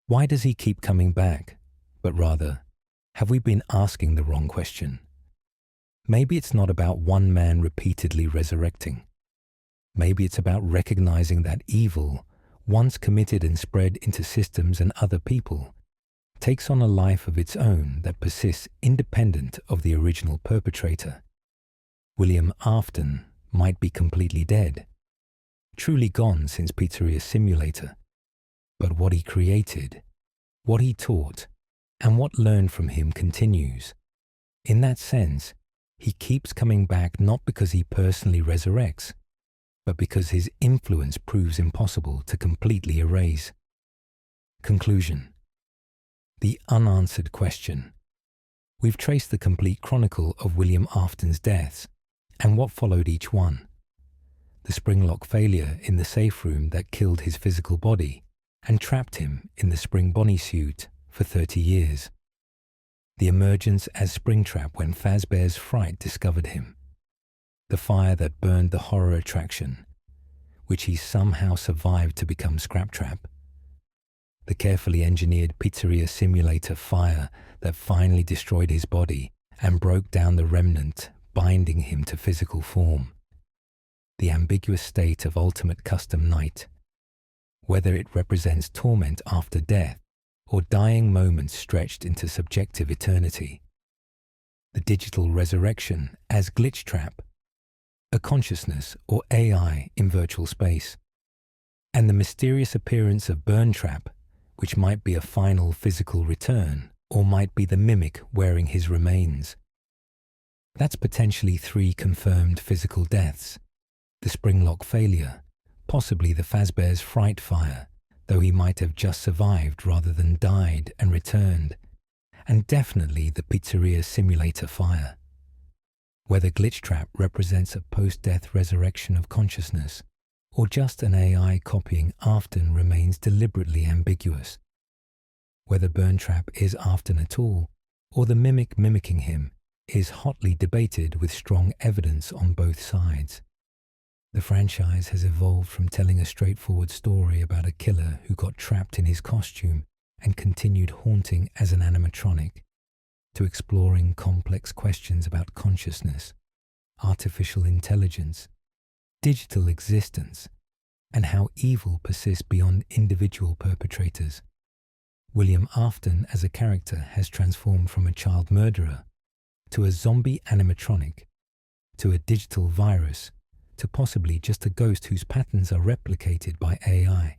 why does he keep coming back? But rather, have we been asking the wrong question? Maybe it's not about one man repeatedly resurrecting. Maybe it's about recognizing that evil, once committed and spread into systems and other people, takes on a life of its own that persists independent of the original perpetrator. William Afton might be completely dead, truly gone since Pizzeria Simulator, but what he created, what he taught, and what learned from him continues. In that sense, he keeps coming back not because he personally resurrects, but because his influence proves impossible to completely erase. Conclusion. The unanswered question. We've traced the complete chronicle of William Afton's deaths and what followed each one. The springlock failure in the safe room that killed his physical body and trapped him in the Spring Bonnie suit for 30 years. The emergence as Springtrap when Fazbear's Fright discovered him. The fire that burned the horror attraction, which he somehow survived to become Scraptrap. The carefully engineered Pizzeria Simulator fire that finally destroyed his body and broke down the remnant, binding him to physical form. The ambiguous state of ultimate custom night, whether it represents torment after death or dying moments stretched into subjective eternity. The digital resurrection as Glitch Trap, a consciousness or AI in virtual space, and the mysterious appearance of Burn Trap, which might be a final physical return or might be the mimic wearing his remains. That's potentially 3 confirmed physical deaths. The Springlock failure, possibly the Fazbear's Fright fire, though he might have just survived rather than died and returned, and definitely the Pizzeria Simulator fire. Whether Glitchtrap represents a post-death resurrection of consciousness, or just an AI copying Afton remains deliberately ambiguous. Whether Burntrap is Afton at all, or the mimic mimicking him, is hotly debated with strong evidence on both sides. The franchise has evolved from telling a straightforward story about a killer who got trapped in his costume and continued haunting as an animatronic, to exploring complex questions about consciousness, artificial intelligence, digital existence, and how evil persists beyond individual perpetrators. William Afton as a character has transformed from a child murderer to a zombie animatronic, to a digital virus, to possibly just a ghost whose patterns are replicated by AI.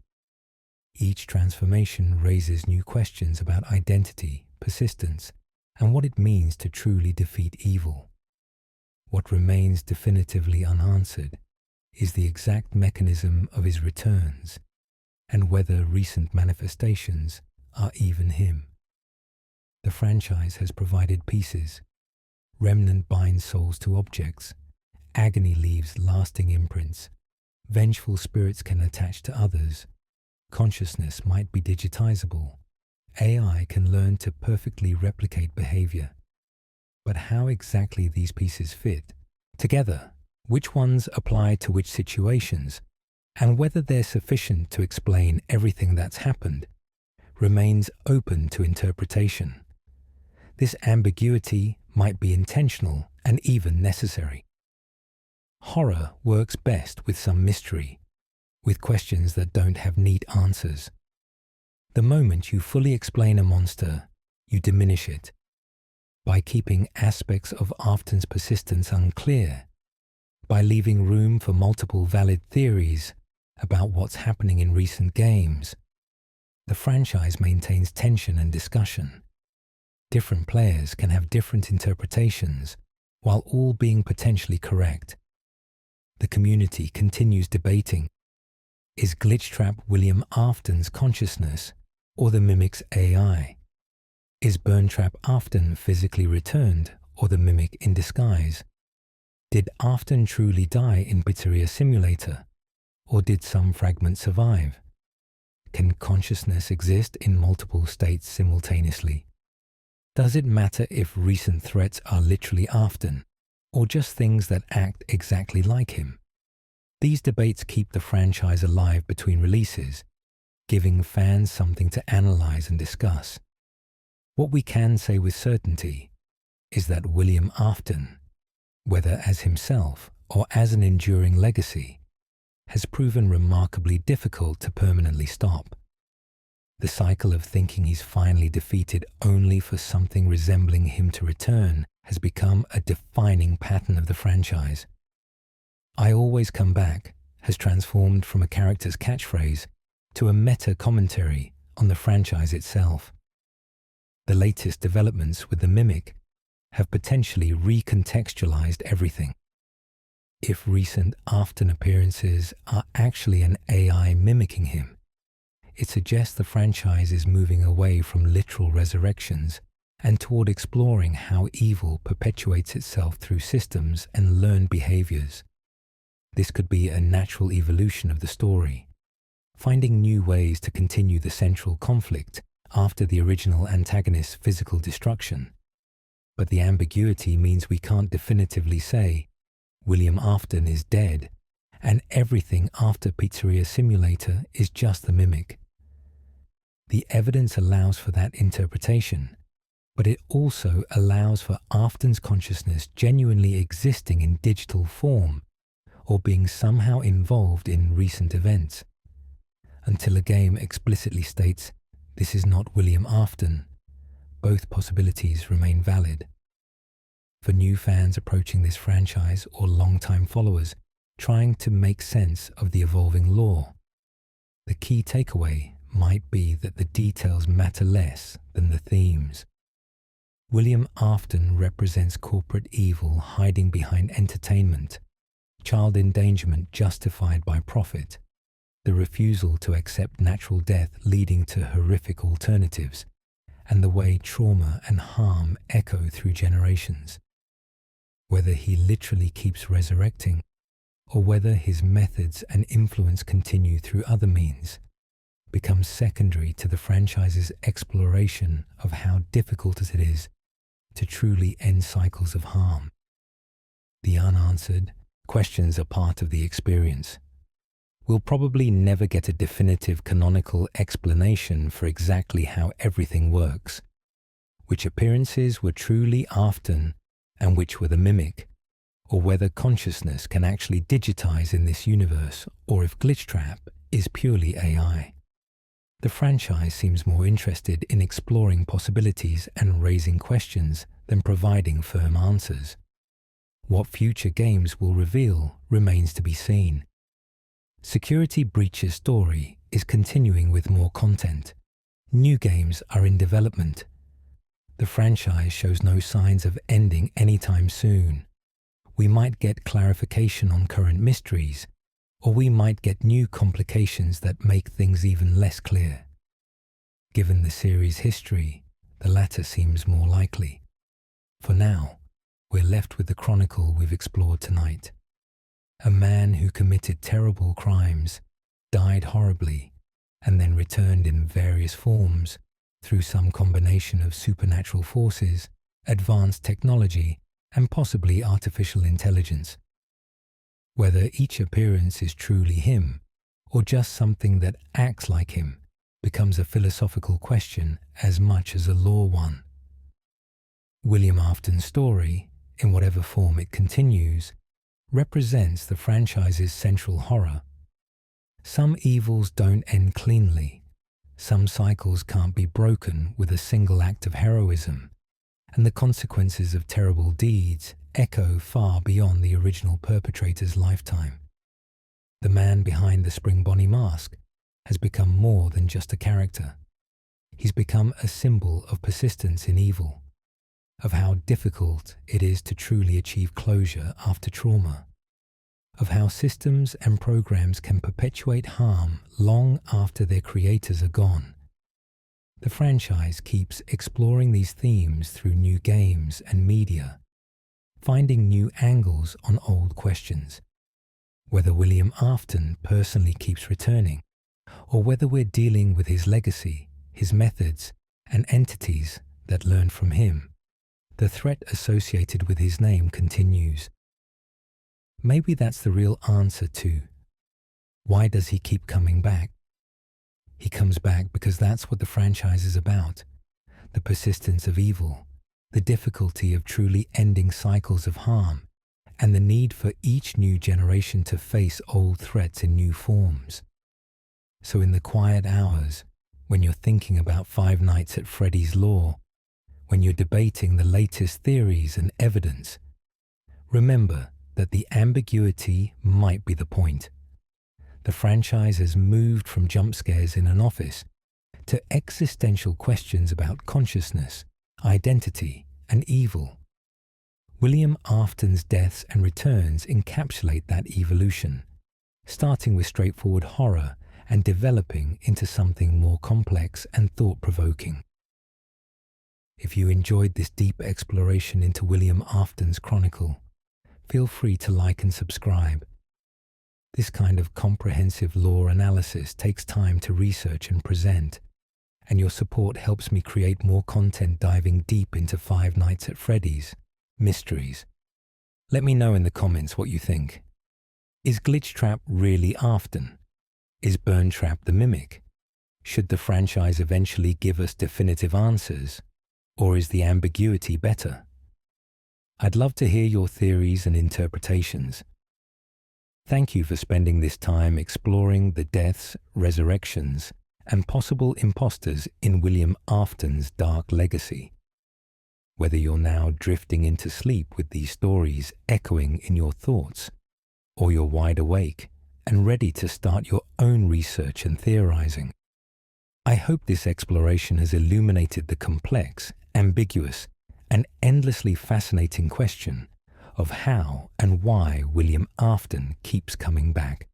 Each transformation raises new questions about identity, persistence, and what it means to truly defeat evil. What remains definitively unanswered is the exact mechanism of his returns, and whether recent manifestations are even him. The franchise has provided pieces. Remnant binds souls to objects. Agony leaves lasting imprints. Vengeful spirits can attach to others. Consciousness might be digitizable. AI can learn to perfectly replicate behavior. But how exactly these pieces fit together, which ones apply to which situations, and whether they're sufficient to explain everything that's happened, remains open to interpretation. This ambiguity might be intentional and even necessary. Horror works best with some mystery, with questions that don't have neat answers. The moment you fully explain a monster, you diminish it. By keeping aspects of Afton's persistence unclear, by leaving room for multiple valid theories about what's happening in recent games, the franchise maintains tension and discussion. Different players can have different interpretations, while all being potentially correct. The community continues debating. Is Glitchtrap William Afton's consciousness, or the mimic's AI? Is Burntrap Afton physically returned, or the mimic in disguise? Did Afton truly die in Pizzeria Simulator, or did some fragment survive? Can consciousness exist in multiple states simultaneously? Does it matter if recent threats are literally Afton, or just things that act exactly like him? These debates keep the franchise alive between releases, giving fans something to analyze and discuss. What we can say with certainty is that William Afton, whether as himself or as an enduring legacy, has proven remarkably difficult to permanently stop. The cycle of thinking he's finally defeated only for something resembling him to return has become a defining pattern of the franchise. "I always come back" has transformed from a character's catchphrase to a meta-commentary on the franchise itself. The latest developments with the Mimic have potentially recontextualized everything. If recent Afton appearances are actually an AI mimicking him, it suggests the franchise is moving away from literal resurrections and toward exploring how evil perpetuates itself through systems and learned behaviors. This could be a natural evolution of the story, finding new ways to continue the central conflict after the original antagonist's physical destruction. But the ambiguity means we can't definitively say William Afton is dead and everything after Pizzeria Simulator is just the Mimic. The evidence allows for that interpretation, but it also allows for Afton's consciousness genuinely existing in digital form or being somehow involved in recent events. Until a game explicitly states this is not William Afton, both possibilities remain valid. For new fans approaching this franchise or long-time followers trying to make sense of the evolving lore, the key takeaway might be that the details matter less than the themes. William Afton represents corporate evil hiding behind entertainment, child endangerment justified by profit, the refusal to accept natural death leading to horrific alternatives, and the way trauma and harm echo through generations. Whether he literally keeps resurrecting, or whether his methods and influence continue through other means, becomes secondary to the franchise's exploration of how difficult it is to truly end cycles of harm. The unanswered questions are part of the experience. We'll probably never get a definitive canonical explanation for exactly how everything works, which appearances were truly Afton and which were the mimic, or whether consciousness can actually digitize in this universe, or if Glitchtrap is purely AI. The franchise seems more interested in exploring possibilities and raising questions than providing firm answers. What future games will reveal remains to be seen. Security Breach's story is continuing with more content. New games are in development. The franchise shows no signs of ending anytime soon. We might get clarification on current mysteries, or we might get new complications that make things even less clear. Given the series' history, the latter seems more likely. For now, we're left with the chronicle we've explored tonight. A man who committed terrible crimes, died horribly, and then returned in various forms through some combination of supernatural forces, advanced technology, and possibly artificial intelligence. Whether each appearance is truly him, or just something that acts like him, becomes a philosophical question as much as a law one. William Afton's story, in whatever form it continues, represents the franchise's central horror. Some evils don't end cleanly. Some cycles can't be broken with a single act of heroism, and the consequences of terrible deeds echo far beyond the original perpetrator's lifetime. The man behind the Spring Bonnie mask has become more than just a character. He's become a symbol of persistence in evil, of how difficult it is to truly achieve closure after trauma, of how systems and programs can perpetuate harm long after their creators are gone. The franchise keeps exploring these themes through new games and media, finding new angles on old questions. Whether William Afton personally keeps returning, or whether we're dealing with his legacy, his methods, and entities that learn from him, the threat associated with his name continues. Maybe that's the real answer to why does he keep coming back? He comes back because that's what the franchise is about. The persistence of evil, the difficulty of truly ending cycles of harm, and the need for each new generation to face old threats in new forms. So in the quiet hours, when you're thinking about Five Nights at Freddy's lore, when you're debating the latest theories and evidence, remember that the ambiguity might be the point. The franchise has moved from jump scares in an office to existential questions about consciousness, identity, and evil. William Afton's deaths and returns encapsulate that evolution, starting with straightforward horror and developing into something more complex and thought-provoking. If you enjoyed this deep exploration into William Afton's chronicle, feel free to like and subscribe. This kind of comprehensive lore analysis takes time to research and present, and your support helps me create more content diving deep into Five Nights at Freddy's mysteries. Let me know in the comments what you think. Is Glitchtrap really Afton? Is Burntrap the mimic? Should the franchise eventually give us definitive answers, or is the ambiguity better? I'd love to hear your theories and interpretations. Thank you for spending this time exploring the deaths, resurrections, and possible imposters in William Afton's dark legacy. Whether you're now drifting into sleep with these stories echoing in your thoughts, or you're wide awake and ready to start your own research and theorizing, I hope this exploration has illuminated the complex, ambiguous, an endlessly fascinating question of how and why William Afton keeps coming back.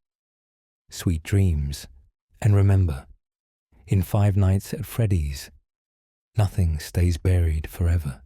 Sweet dreams, and remember, in Five Nights at Freddy's, nothing stays buried forever.